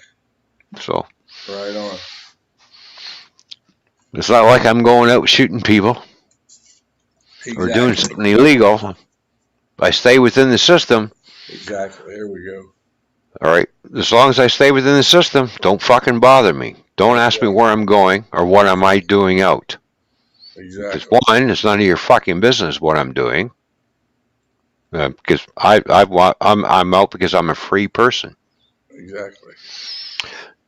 So Right on. it's not like I'm going out shooting people or doing Exactly. something illegal. I stay within the system. Exactly. Here we go. All right. As long as I stay within the system, don't fucking bother me. Don't That's ask me right. where I'm going or what am I doing out. Because Exactly. one, it's none of your fucking business what I'm doing. Because I'm out because I'm a free person. Exactly.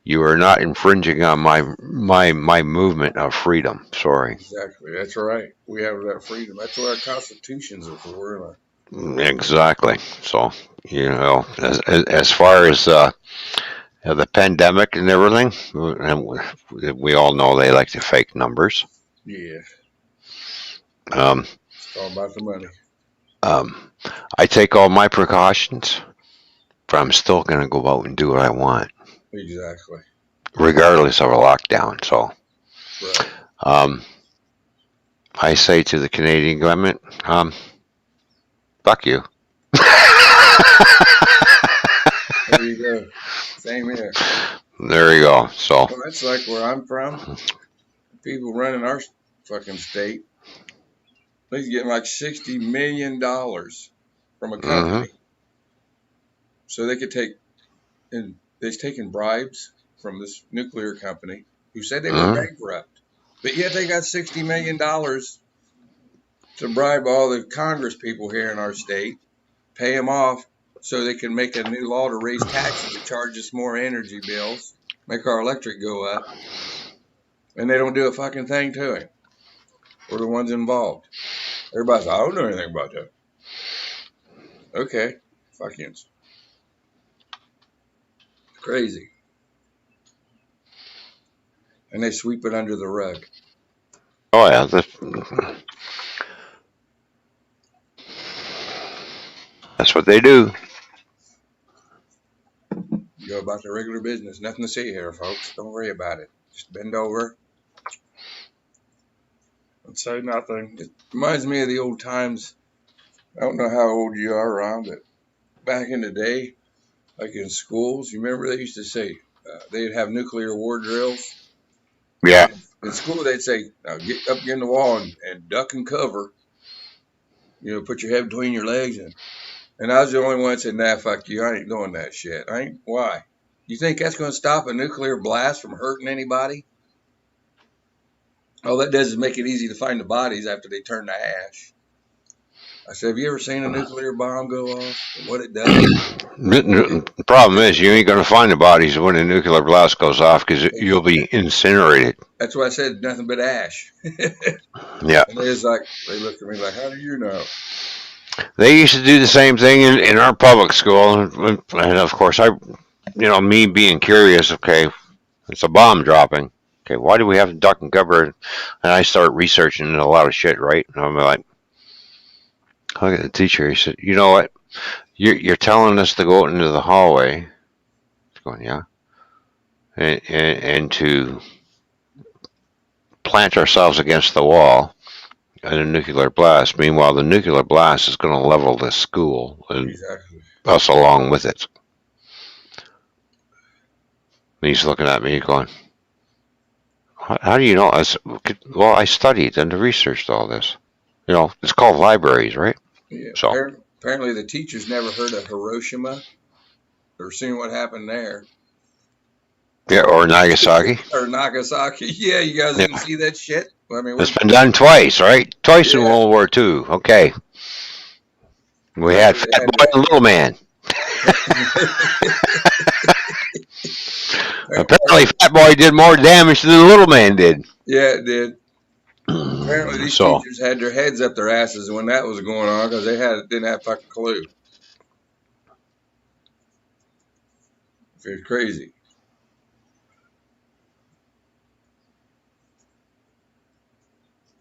You are not infringing on my movement of freedom. Sorry. Exactly. That's right. We have that freedom. That's what our constitutions are for. Exactly. So as far as the pandemic and everything, and we all know they like to fake numbers. Yeah. Um, It's all about the money. I take all my precautions, but I'm still going to go out and do what I want, Exactly. regardless of a lockdown. So, Right. I say to the Canadian government, fuck you. There you go. Same here. There you go. So, Well, that's like where I'm from. People running our fucking state, they're getting like $60 million from a company. So they could take, and they've taken bribes from this nuclear company who said they were bankrupt. But yet they got $60 million to bribe all the Congress people here in our state, pay them off so they can make a new law to raise taxes to charge us more energy bills, make our electric go up, and they don't do a fucking thing to it. We're the ones involved. Everybody's like, I don't know anything about that. Okay, fuck you. Crazy. And they sweep it under the rug. oh yeah, that's what they do. Go about their regular business. Nothing to see here, folks. Don't worry about it. Just bend over and say nothing. It reminds me of the old times. I don't know how old you are, Ron, but back in the day, like in schools, you remember they used to say they'd have nuclear war drills. Yeah. In school, they'd say, now get up against the wall and duck and cover. You know, put your head between your legs. And I was the only one that said, nah, fuck you. I ain't doing that shit. I ain't. Why? You think that's going to stop a nuclear blast from hurting anybody? All that does is make it easy to find the bodies after they turn to ash. I said, have you ever seen a nuclear bomb go off? What it does? The problem is you ain't going to find the bodies when a nuclear blast goes off because you'll be incinerated. That's why I said nothing but ash. Yeah. And it's like, they looked at me like, how do you know? They used to do the same thing in our public school. And of course, me being curious, okay, it's a bomb dropping. Okay, why do we have to duck and cover? And I start researching a lot of shit, right? And I'm like, look at the teacher. He said, you know what? You're telling us to go out into the hallway. He's going, yeah. And to plant ourselves against the wall in a nuclear blast. Meanwhile, the nuclear blast is going to level this school and us along with it. And he's looking at me going, how do you know? I said, well, I studied and researched all this. It's called libraries, right? Yeah. So apparently the teachers never heard of Hiroshima or seen what happened there. Yeah, or Nagasaki. Or Nagasaki. Yeah, you guys didn't see that shit? I mean, it's been done twice, right? Twice in World War II. Okay. We had Fat Boy and Little Man. Apparently, Fat Boy did more damage than the Little Man did. Yeah, it did. Apparently, these teachers had their heads up their asses when that was going on because they didn't have a fucking clue. It's crazy.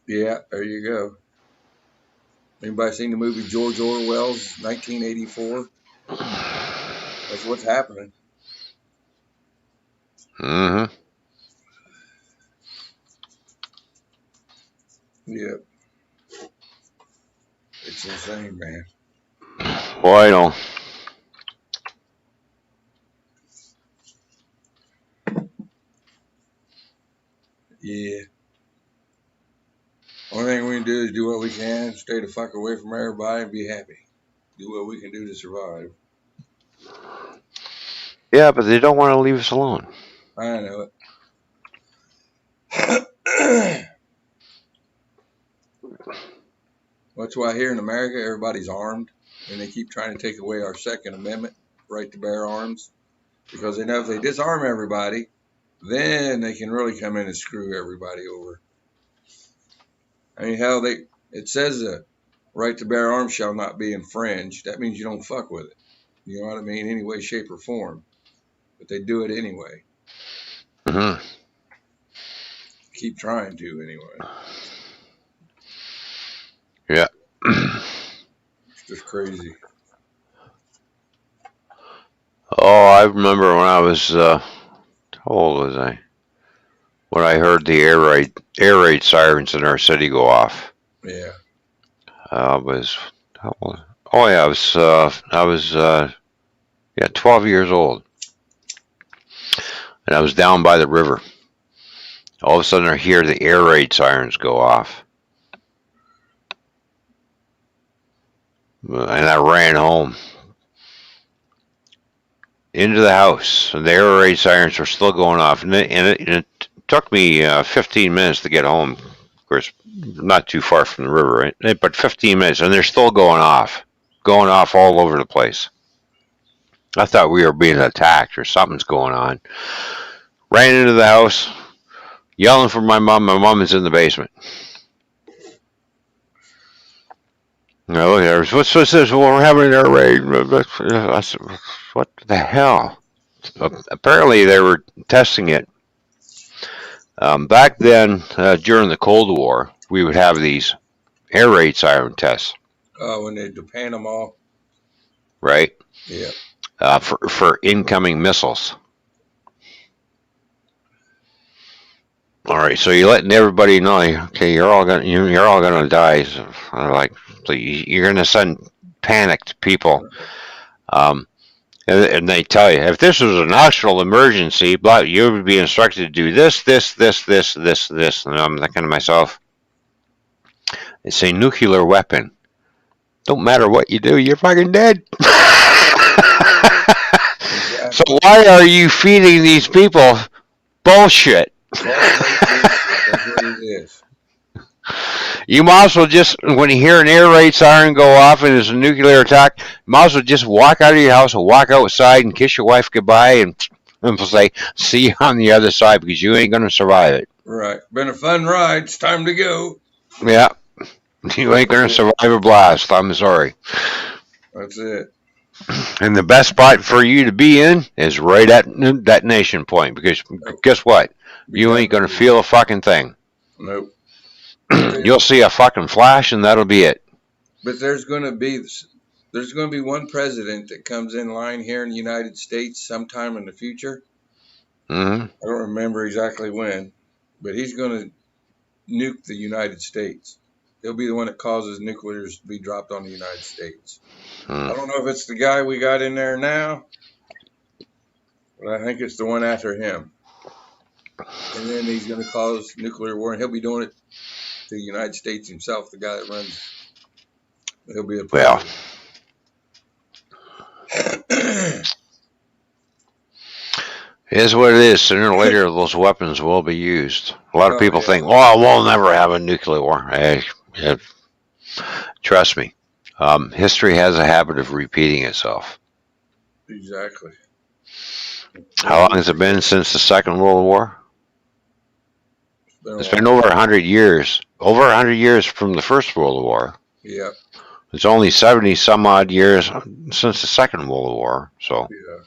Yeah, there you go. Anybody seen the movie George Orwell's 1984? That's what's happening. Mm-hmm. Yep. It's insane, man. Boy, I know. Yeah. Only thing we can do is do what we can, stay the fuck away from everybody, and be happy. Do what we can do to survive. Yeah, but they don't want to leave us alone. I know it. That's why here in America, everybody's armed, and they keep trying to take away our Second Amendment right to bear arms, because they know if they disarm everybody, then they can really come in and screw everybody over. I mean, hell, it says the right to bear arms shall not be infringed. That means you don't fuck with it. You know what I mean? Any way, shape, or form. But they do it anyway. Mm-hmm. Keep trying to, anyway. Yeah. It's just crazy. Oh, I remember when I was, how old was I? When I heard the air raid sirens in our city go off. Yeah. I was, how old? Oh yeah, I was 12 years old. And I was down by the river. All of a sudden I hear the air raid sirens go off. And I ran home. Into the house. And the air raid sirens were still going off. And it took me 15 minutes to get home. Of course, not too far from the river, right? But 15 minutes. And they're still going off. Going off all over the place. I thought we were being attacked or something's going on. Ran into the house, yelling for my mom. My mom is in the basement. No, look at her. What's this? Well, we're having an air raid. I said, what the hell? Apparently, they were testing it. Back then, during the Cold War, we would have these air raid siren tests. Oh, when they pan them off. Right? Yeah. For incoming missiles. All right, so you're letting everybody know, okay, you're all gonna die. So, you're gonna send panicked people, and they tell you if this was a national emergency, you would be instructed to do this. And I'm thinking to myself, it's a nuclear weapon. Don't matter what you do, you're fucking dead. Exactly. So why are you feeding these people bullshit? That's what it is. You might as well just, when you hear an air raid siren go off and there's a nuclear attack, you might as well just walk out of your house and walk outside and kiss your wife goodbye and say, see you on the other side because you ain't going to survive it. Right. Been a fun ride. It's time to go. Yeah. You ain't going to survive a blast. I'm sorry. That's it. And the best spot for you to be in is right at that nation point because guess what? You ain't going to feel a fucking thing. Nope. You'll see a fucking flash and that'll be it. But there's going to be one president that comes in line here in the United States sometime in the future. Mm-hmm. I don't remember exactly when, but he's going to nuke the United States. He'll be the one that causes nuclears to be dropped on the United States. I don't know if it's the guy we got in there now, but I think it's the one after him. And then he's going to cause nuclear war, and he'll be doing it to the United States himself, the guy that runs. He'll be a president. Well, it is what it is. Sooner or later, those weapons will be used. A lot of people think, "Oh, we'll never have a nuclear war." Trust me, history has a habit of repeating itself. Exactly. How long has it been since the Second World War? It's been over 100 years. Over 100 years from the First World War. Yeah. It's only 70 some odd years since the Second World War. So. Yeah.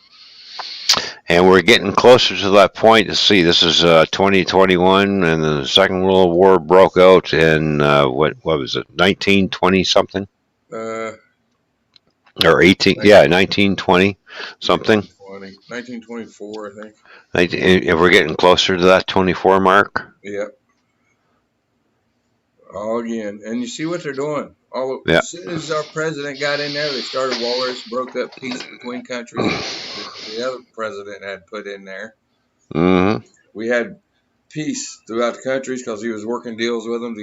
And we're getting closer to that point. To see, this is 2021, and the Second World War broke out in what was it, 1920 something, or 18? Yeah, 1920 something. 1924, I think. And we're getting closer to that 24 mark. Yep. All again, and you see what they're doing. As soon as our president got in there, they started wars, broke up peace between countries that the other president had put in there. Mm-hmm. We had peace throughout the countries because he was working deals with them,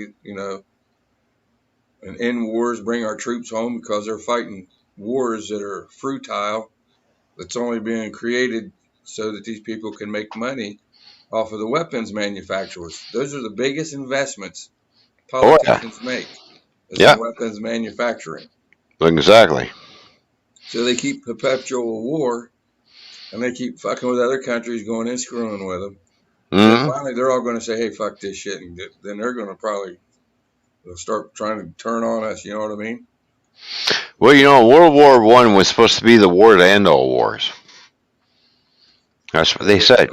and end wars, bring our troops home because they're fighting wars that are futile, that's only being created so that these people can make money off of the weapons manufacturers. Those are the biggest investments politicians make. Is in weapons manufacturing. Exactly. So they keep perpetual war, and they keep fucking with other countries, going and screwing with them. Mm-hmm. And finally, they're all going to say, "Hey, fuck this shit," and then they're going to probably start trying to turn on us. You know what I mean? Well, World War I was supposed to be the war to end all wars. That's what they said.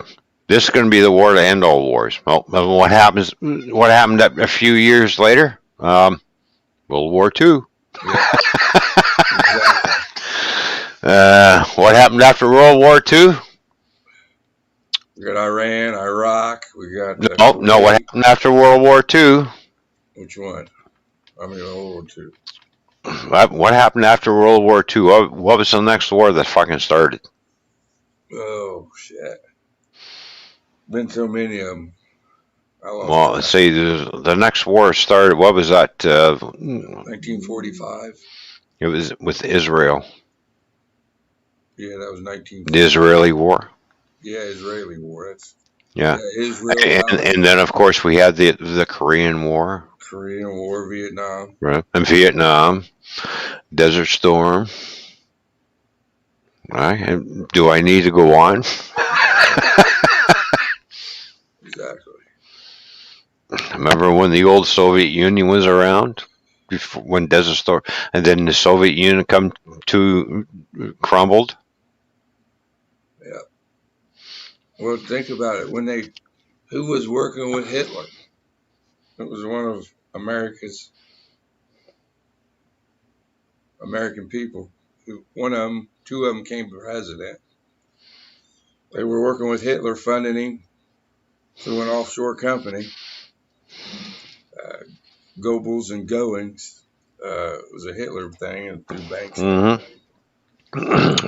This is going to be the war to end all wars. Well, what happened a few years later? World War II. Yeah. Exactly. What happened after World War II? We got Iran, Iraq. We got. No. What happened after World War II? Which one? I mean, World War II. What happened after World War II? What was the next war that fucking started? Oh shit! Been so many of them. Well, let's see. The next war started. What was that? 1945. It was with Israel. Yeah, that was 1945. The Israeli war. Yeah, Israeli war. Yeah. Israel. And then, of course, we had the Korean War. Korean War, Vietnam. Right. And Vietnam. Desert Storm. Right. And do I need to go on? Exactly. Remember when the old Soviet Union was around? When Desert Storm, and then the Soviet Union crumbled. Yeah. Well, think about it. Who was working with Hitler? It was one of American people. Two of them came president. They were working with Hitler, funding him through an offshore company. Goebbels and Goings was a Hitler thing, and through banks. Mm-hmm.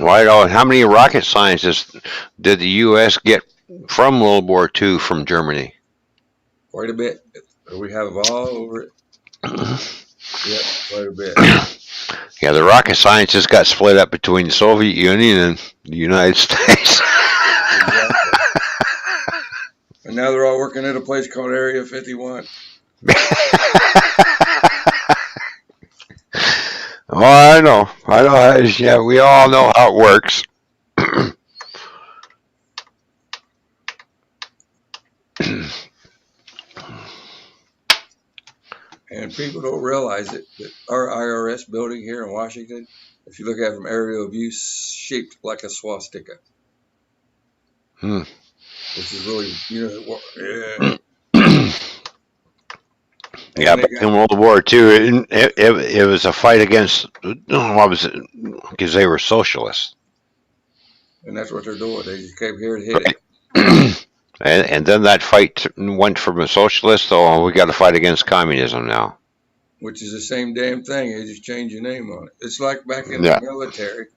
How many rocket scientists did the U.S. get from World War II from Germany? Quite a bit. We have all over it. Yeah, quite a bit. Yeah, the rocket scientists got split up between the Soviet Union and the United States. Exactly. And now they're all working at a place called Area 51. Oh, I know. Yeah, we all know how it works. And people don't realize it, that our IRS building here in Washington, if you look at it from aerial view, shaped like a swastika. Hmm. Which is really, yeah. Yeah, And they back in got, World War II, it was a fight against, what was it? Because they were socialists. and that's what they're doing. They just came here and hit it. Right. And then that fight went from a socialist, oh, we got to fight against communism now. Which is the same damn thing. They just change your name on it. It's like back in Yeah. the military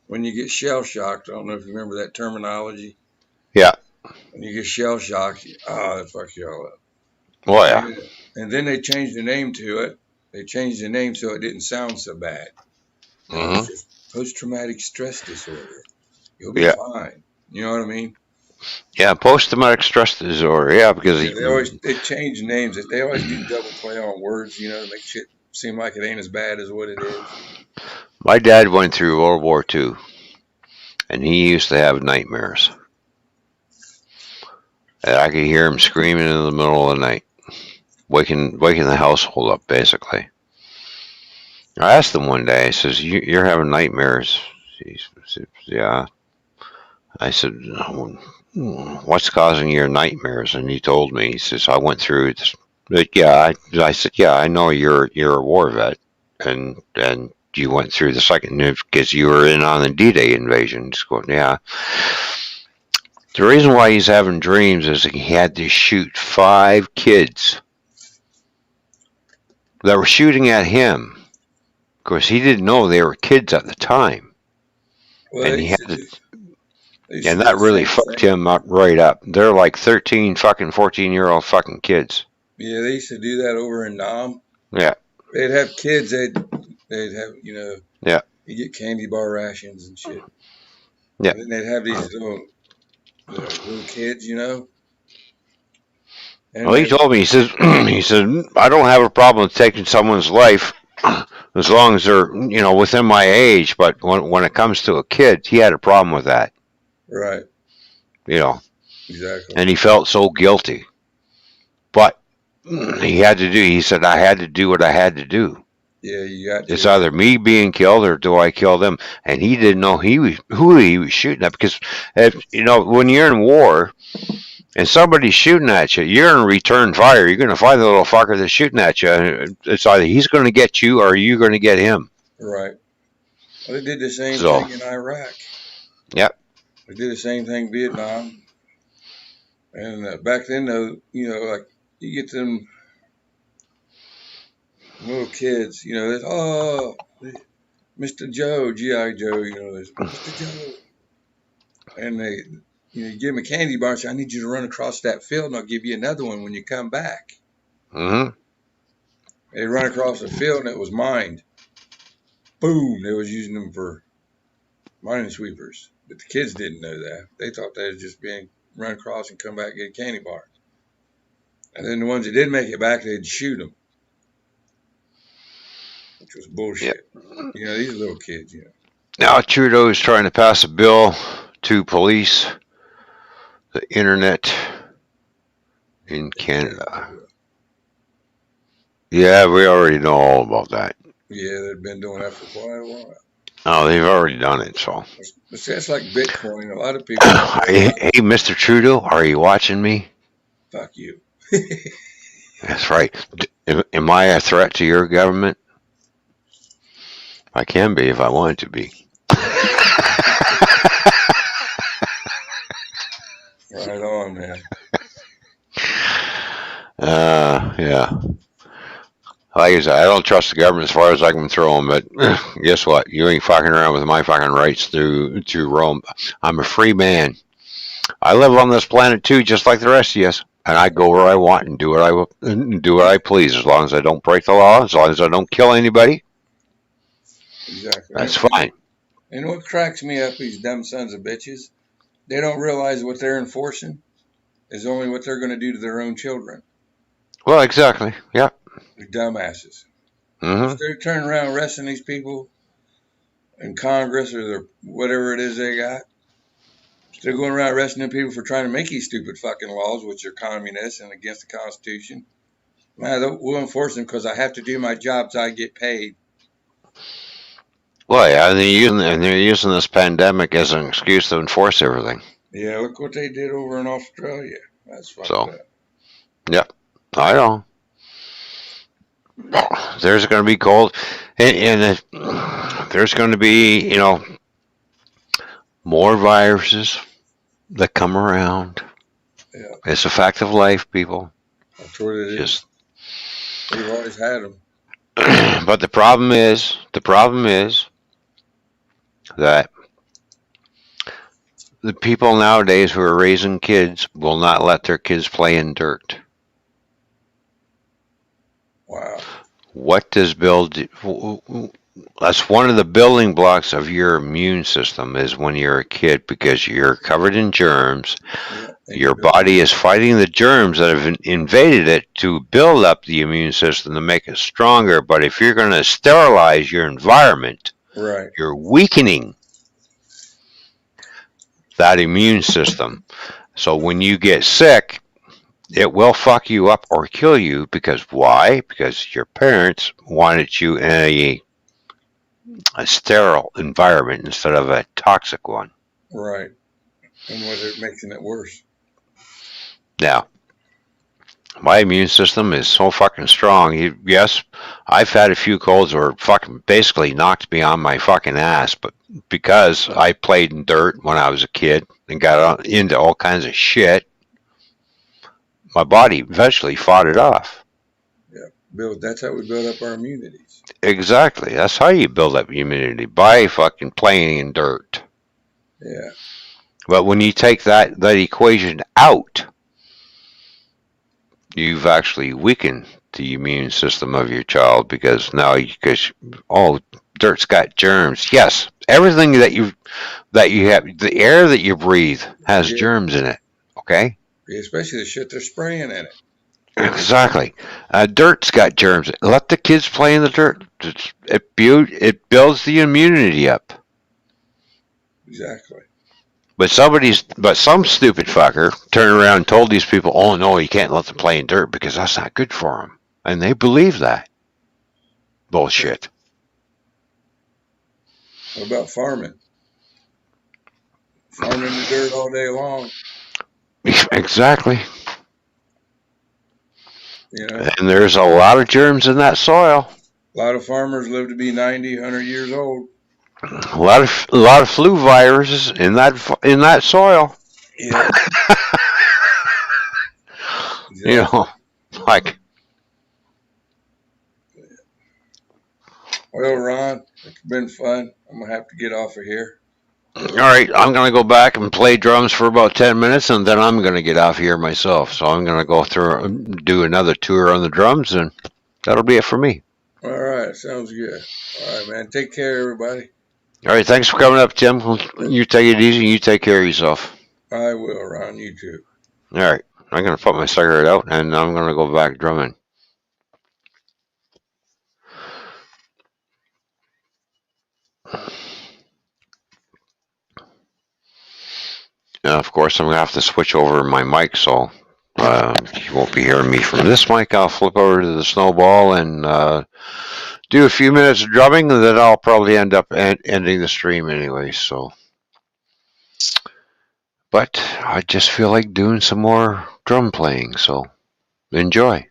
when you get shell shocked. I don't know if you remember that terminology. Yeah. When you get shell shocked, that fuck you all up. Oh, yeah. And then they changed the name to it. They changed the name so it didn't sound so bad. Now it's just post-traumatic stress disorder. You'll be fine. You know what I mean? Yeah, post-traumatic stress disorder. Yeah, because they change names. They always do double play on words, to make shit seem like it ain't as bad as what it is. my dad went through World War II, and he used to have nightmares. And I could hear him screaming in the middle of the night, waking the household up, basically. I asked him one day, I says, you're having nightmares? He said, yeah. I said, what's causing your nightmares? And he told me, he says, I went through this. I said, yeah, I know you're a war vet, and you went through the second, because you were in on the D-Day invasion. He's going, yeah. The reason why he's having dreams is he had to shoot 5 kids that were shooting at him. Of course, he didn't know they were kids at the time. Well, And he had to, and that really fucked him up right up. They're like 13 fucking 14-year-old fucking kids. Yeah, they used to do that over in Nam. Yeah. They'd have kids, they'd have, Yeah. you get candy bar rations and shit. Yeah. And then they'd have these little kids, And Well, he told me, he said, I don't have a problem with taking someone's life as long as they're, within my age. But when it comes to a kid, he had a problem with that. Right. Exactly. And he felt so guilty. But he said, I had to do what I had to do. Yeah, you got to. It's either me being killed or do I kill them? And he didn't know who he was shooting at, because, when you're in war and somebody's shooting at you, you're going to return fire. You're going to find the little fucker that's shooting at you. It's either he's going to get you or you're going to get him. Right. Well, they did the same thing in Iraq. Yep. They did the same thing in Vietnam. And back then, though, like you get them little kids, there's, Mr. Joe, G.I. Joe, there's Mr. Joe. And they, you give them a candy bar and say, I need you to run across that field and I'll give you another one when you come back. Mm-hmm. They run across the field and it was mined. Boom, they was using them for mining sweepers. But the kids didn't know that. They thought they was just being run across and come back and get a candy bar. And then the ones that did make it back, they'd shoot them. Which was bullshit. Yep. These little kids, Now Trudeau is trying to pass a bill to police the internet in Canada. Yeah, we already know all about that. Yeah, they've been doing that for quite a while. Oh, they've already done it, so. That's like Bitcoin. A lot of people. Hey, Mr. Trudeau, are you watching me? Fuck you. That's right. Am I a threat to your government? I can be if I wanted to be. Right on, man. Yeah. Like I said, I don't trust the government as far as I can throw them, but guess what? You ain't fucking around with my fucking rights to roam. I'm a free man. I live on this planet too, just like the rest of you, and I go where I want and do what I please, as long as I don't break the law, as long as I don't kill anybody. Exactly. That's fine. And what cracks me up, these dumb sons of bitches, they don't realize what they're enforcing is only what they're going to do to their own children. Well, exactly. Yeah. The dumbasses. Instead of turning around arresting these people in Congress or whatever it is they got, instead of going around arresting them people for trying to make these stupid fucking laws, which are communist and against the Constitution, man, we'll enforce them because I have to do my job so I get paid. Well, yeah, they're using this pandemic as an excuse to enforce everything. Yeah, look what they did over in Australia. That's fucked So, up. Yep, I know. There's going to be cold, and there's going to be, more viruses that come around. Yeah. It's a fact of life, people. That's what it is. We've always had them. But the problem is that the people nowadays who are raising kids will not let their kids play in dirt. Wow. What does build? That's one of the building blocks of your immune system is when you're a kid because you're covered in germs. Yeah, your body is fighting the germs that have invaded it to build up the immune system to make it stronger. But if you're going to sterilize your environment, right, you're weakening that immune system. So when you get sick, it will fuck you up or kill you because why? Because your parents wanted you in a sterile environment instead of a toxic one. Right. And what it making it worse. Now, my immune system is so fucking strong. Yes, I've had a few colds where fucking basically knocked me on my fucking ass, but because I played in dirt when I was a kid and got into all kinds of shit, my body eventually fought it off. Yeah, that's how we build up our immunities. Exactly. That's how you build up immunity, by fucking playing in dirt. Yeah. But when you take that equation out, you've actually weakened the immune system of your child because dirt's got germs. Yes, everything that you have, the air that you breathe has germs in it. Okay. Especially the shit they're spraying in it. Exactly. Dirt's got germs. Let the kids play in the dirt. It builds the immunity up. Exactly. But some stupid fucker turned around and told these people, "Oh no, you can't let them play in dirt because that's not good for them," and they believe that bullshit. What about farming? Farming in the dirt all day long. Exactly. You know. And there's a lot of germs in that soil. A lot of farmers live to be 90, 100 years old. A lot of flu viruses in that soil. Yeah. Exactly. You know, like. Well, Ron, it's been fun. I'm gonna have to get off of here. All right, I'm gonna go back and play drums for about 10 minutes, and then I'm gonna get off here myself. So I'm gonna go through, do another tour on the drums, and that'll be it for me. All right, sounds good. All right, man. Take care, everybody. All right, thanks for coming up, Tim. You take it easy, and you take care of yourself. I will, Ron. You too. All right, I'm gonna put my cigarette out, and I'm gonna go back drumming. Of course, I'm gonna have to switch over my mic, so you won't be hearing me from this mic. I'll flip over to the Snowball and do a few minutes of drumming, and then I'll probably end up ending the stream anyway. So, but I just feel like doing some more drum playing, so enjoy.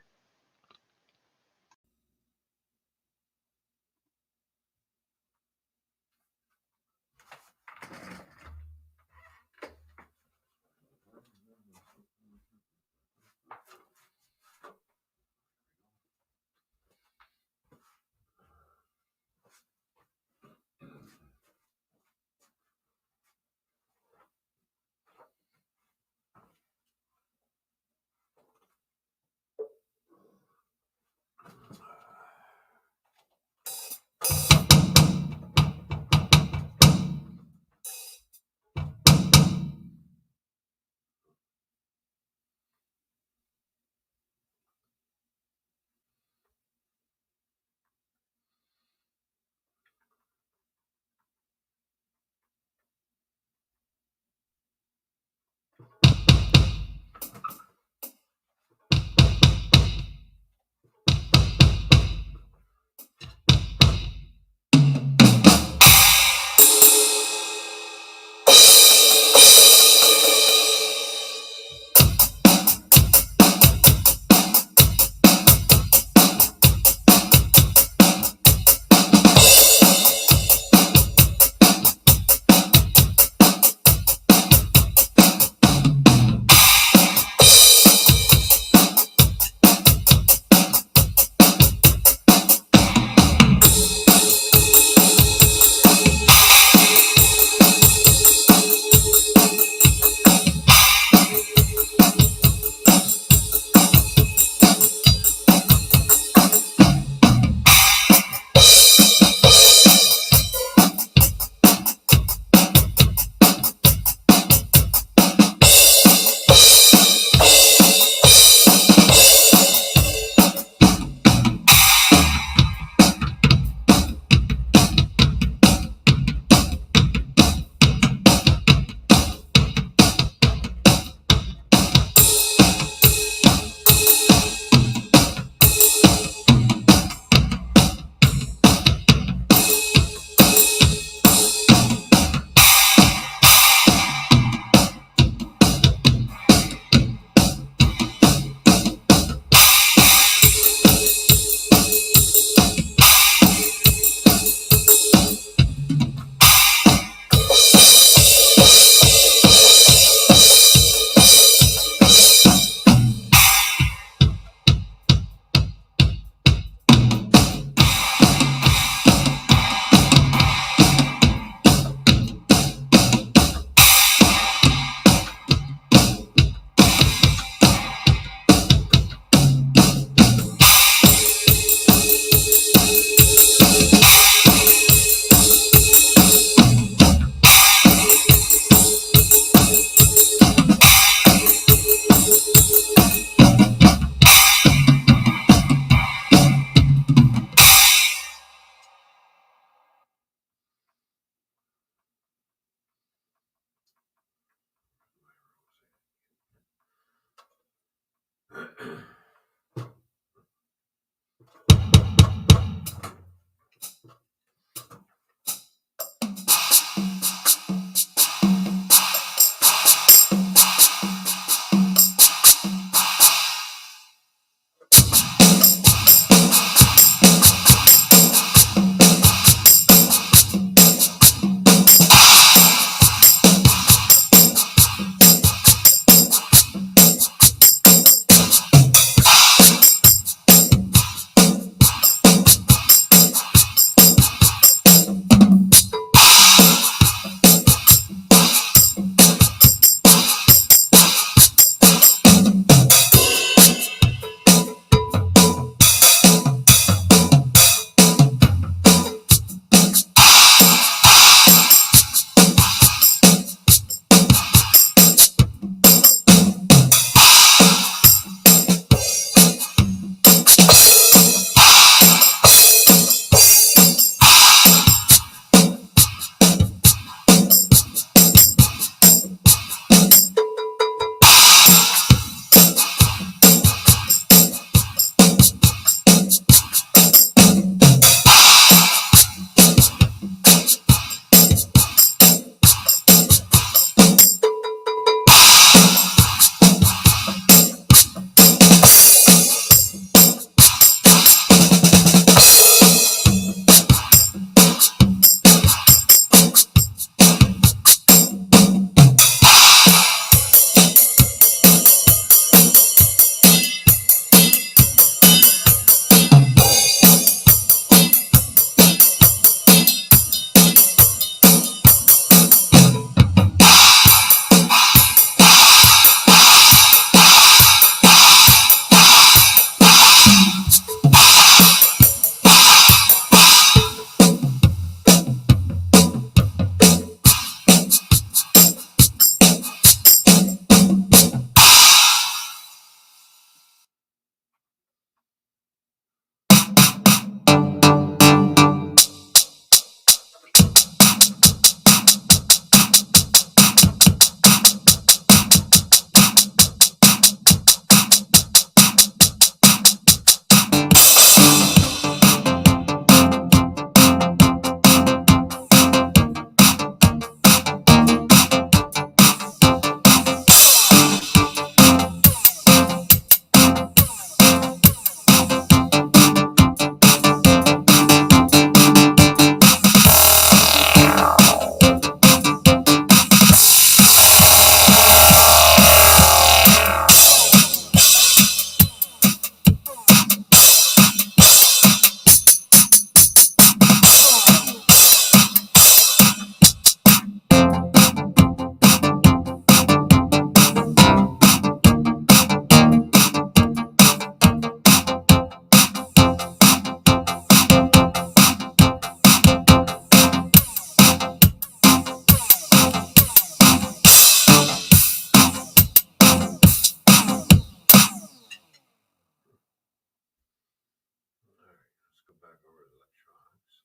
over the electronics.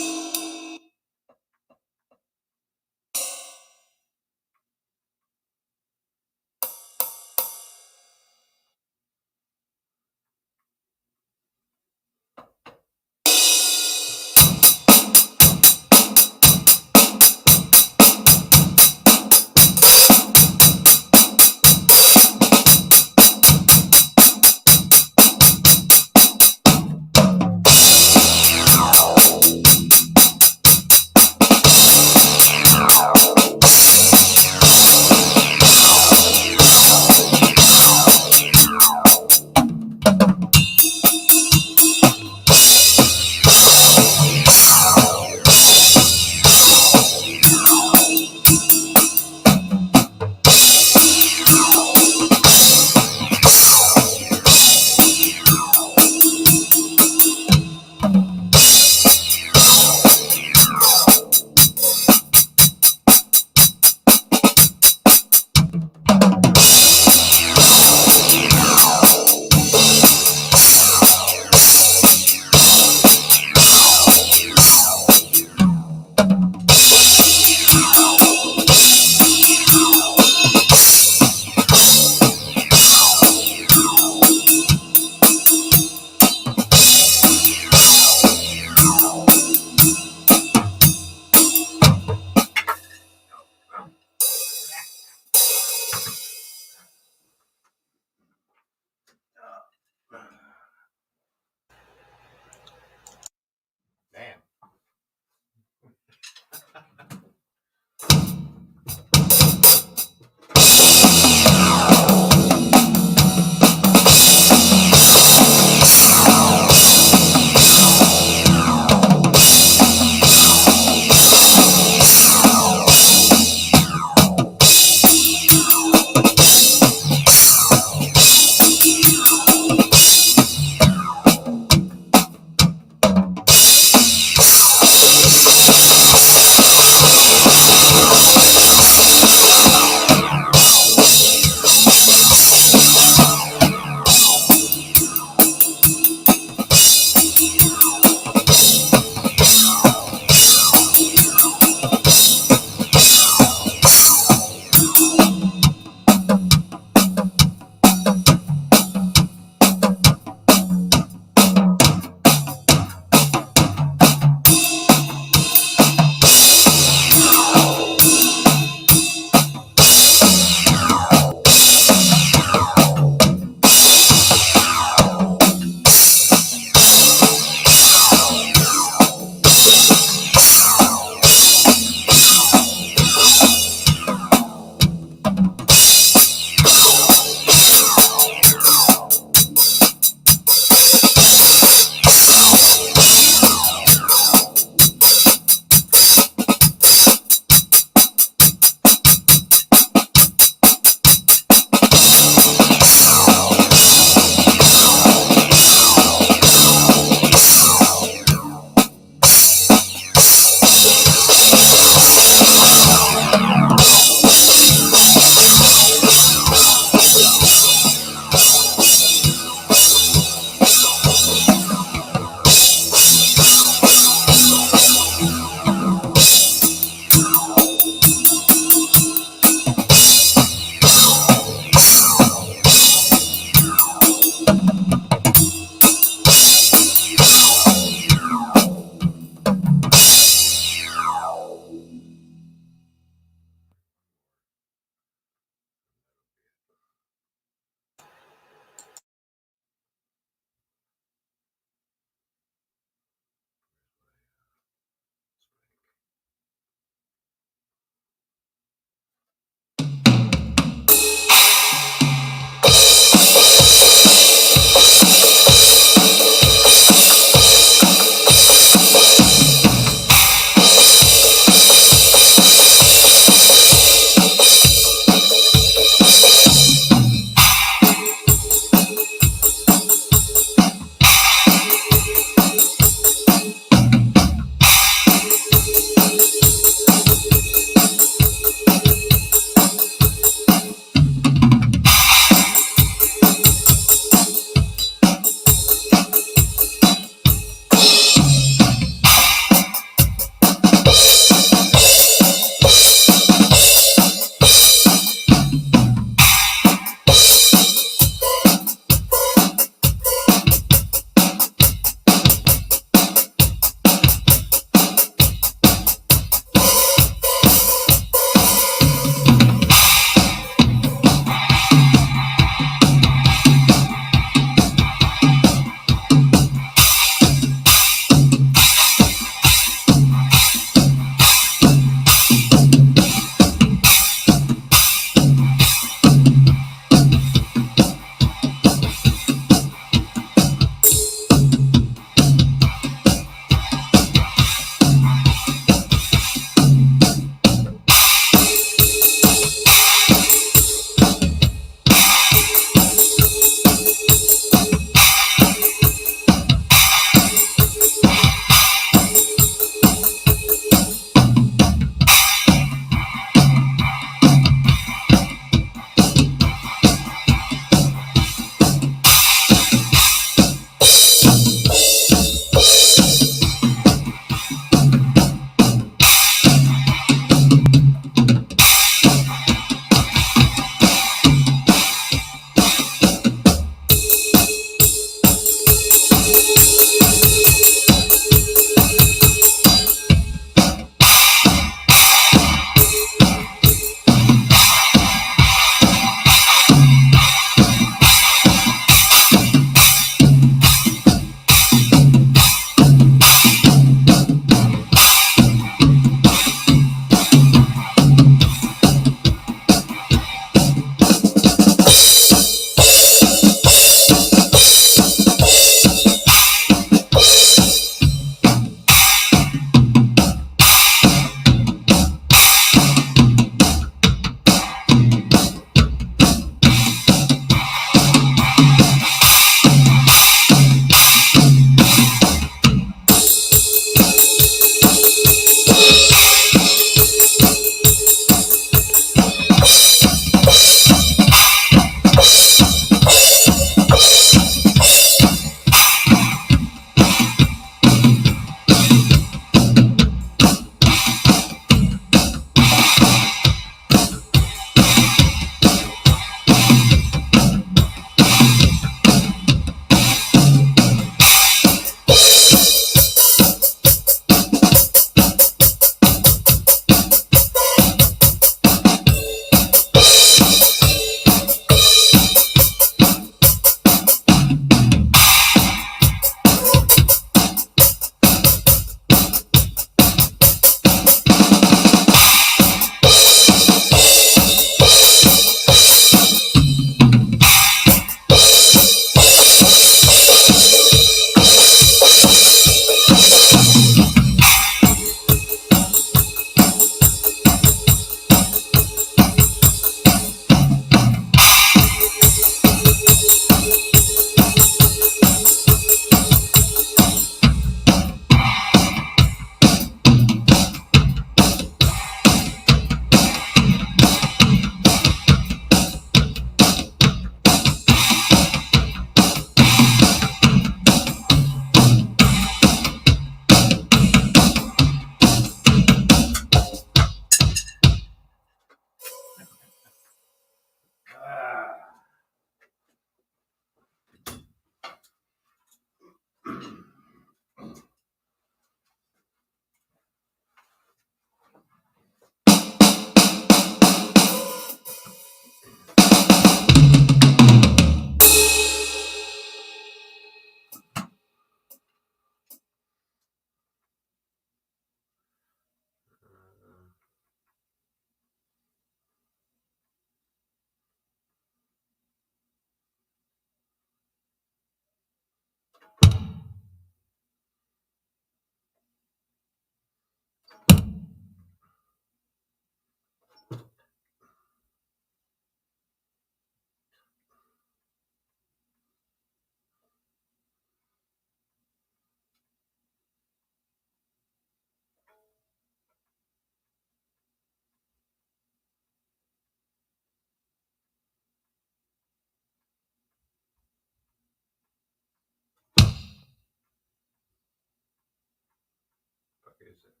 is it?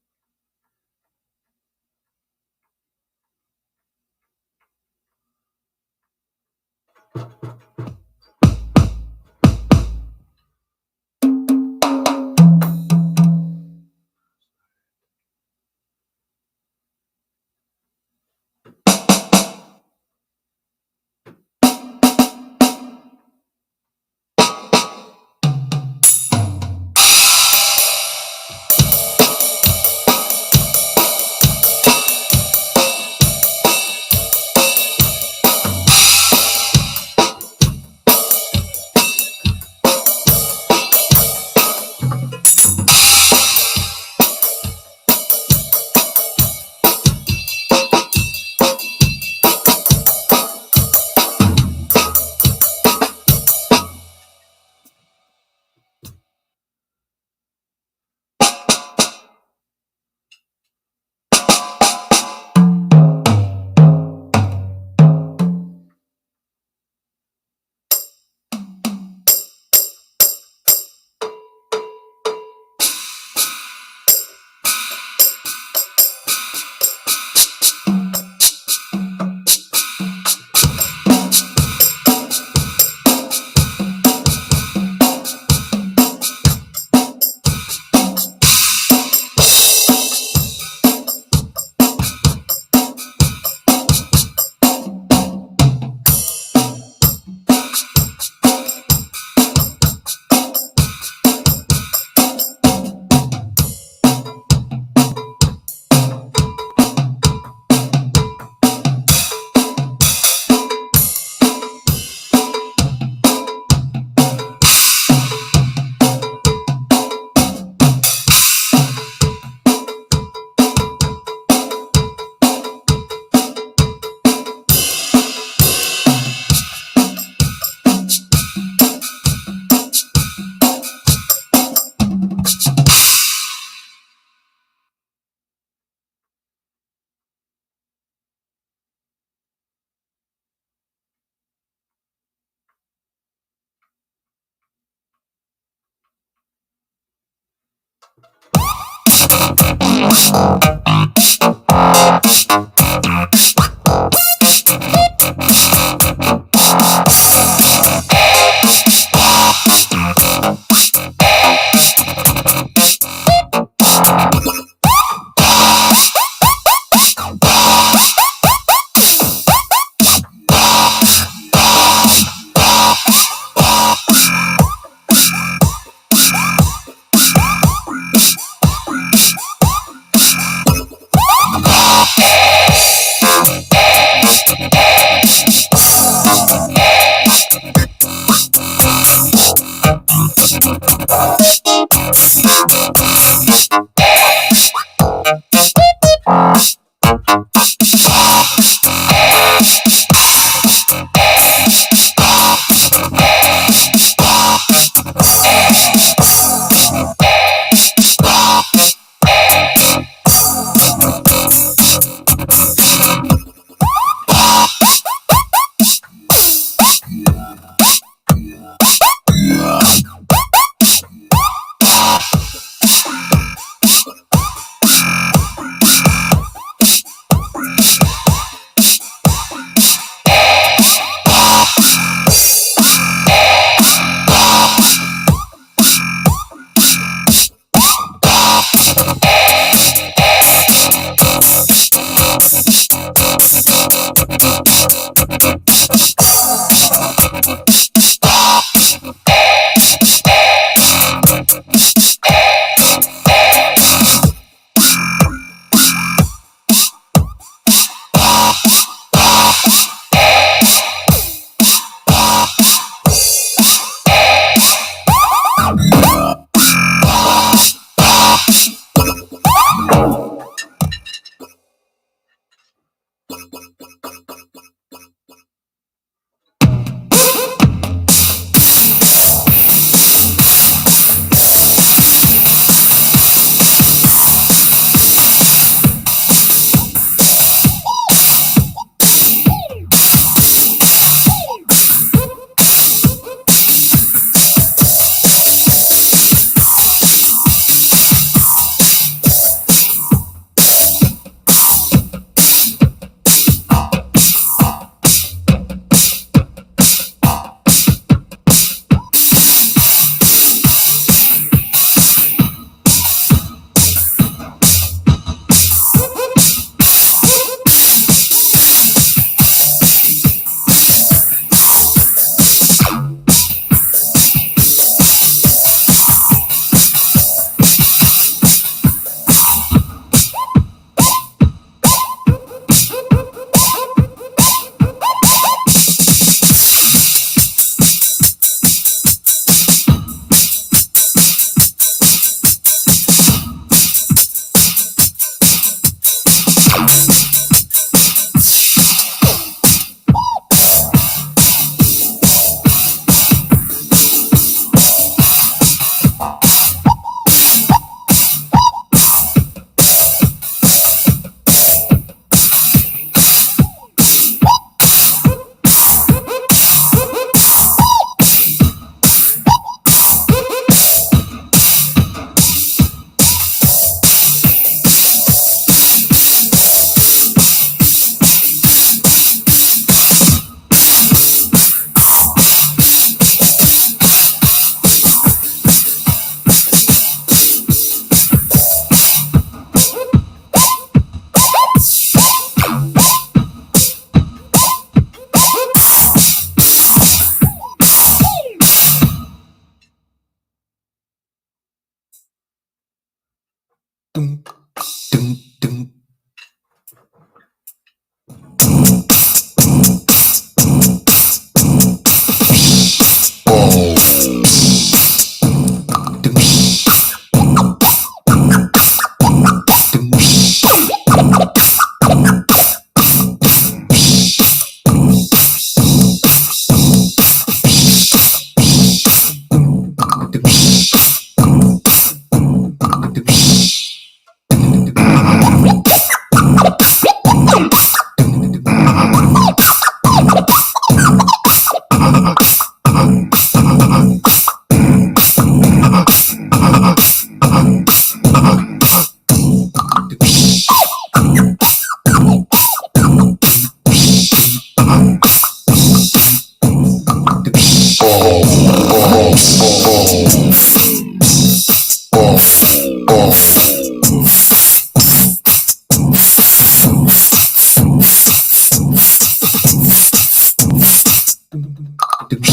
That's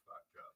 fucked up.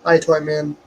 Hi, Toy Man.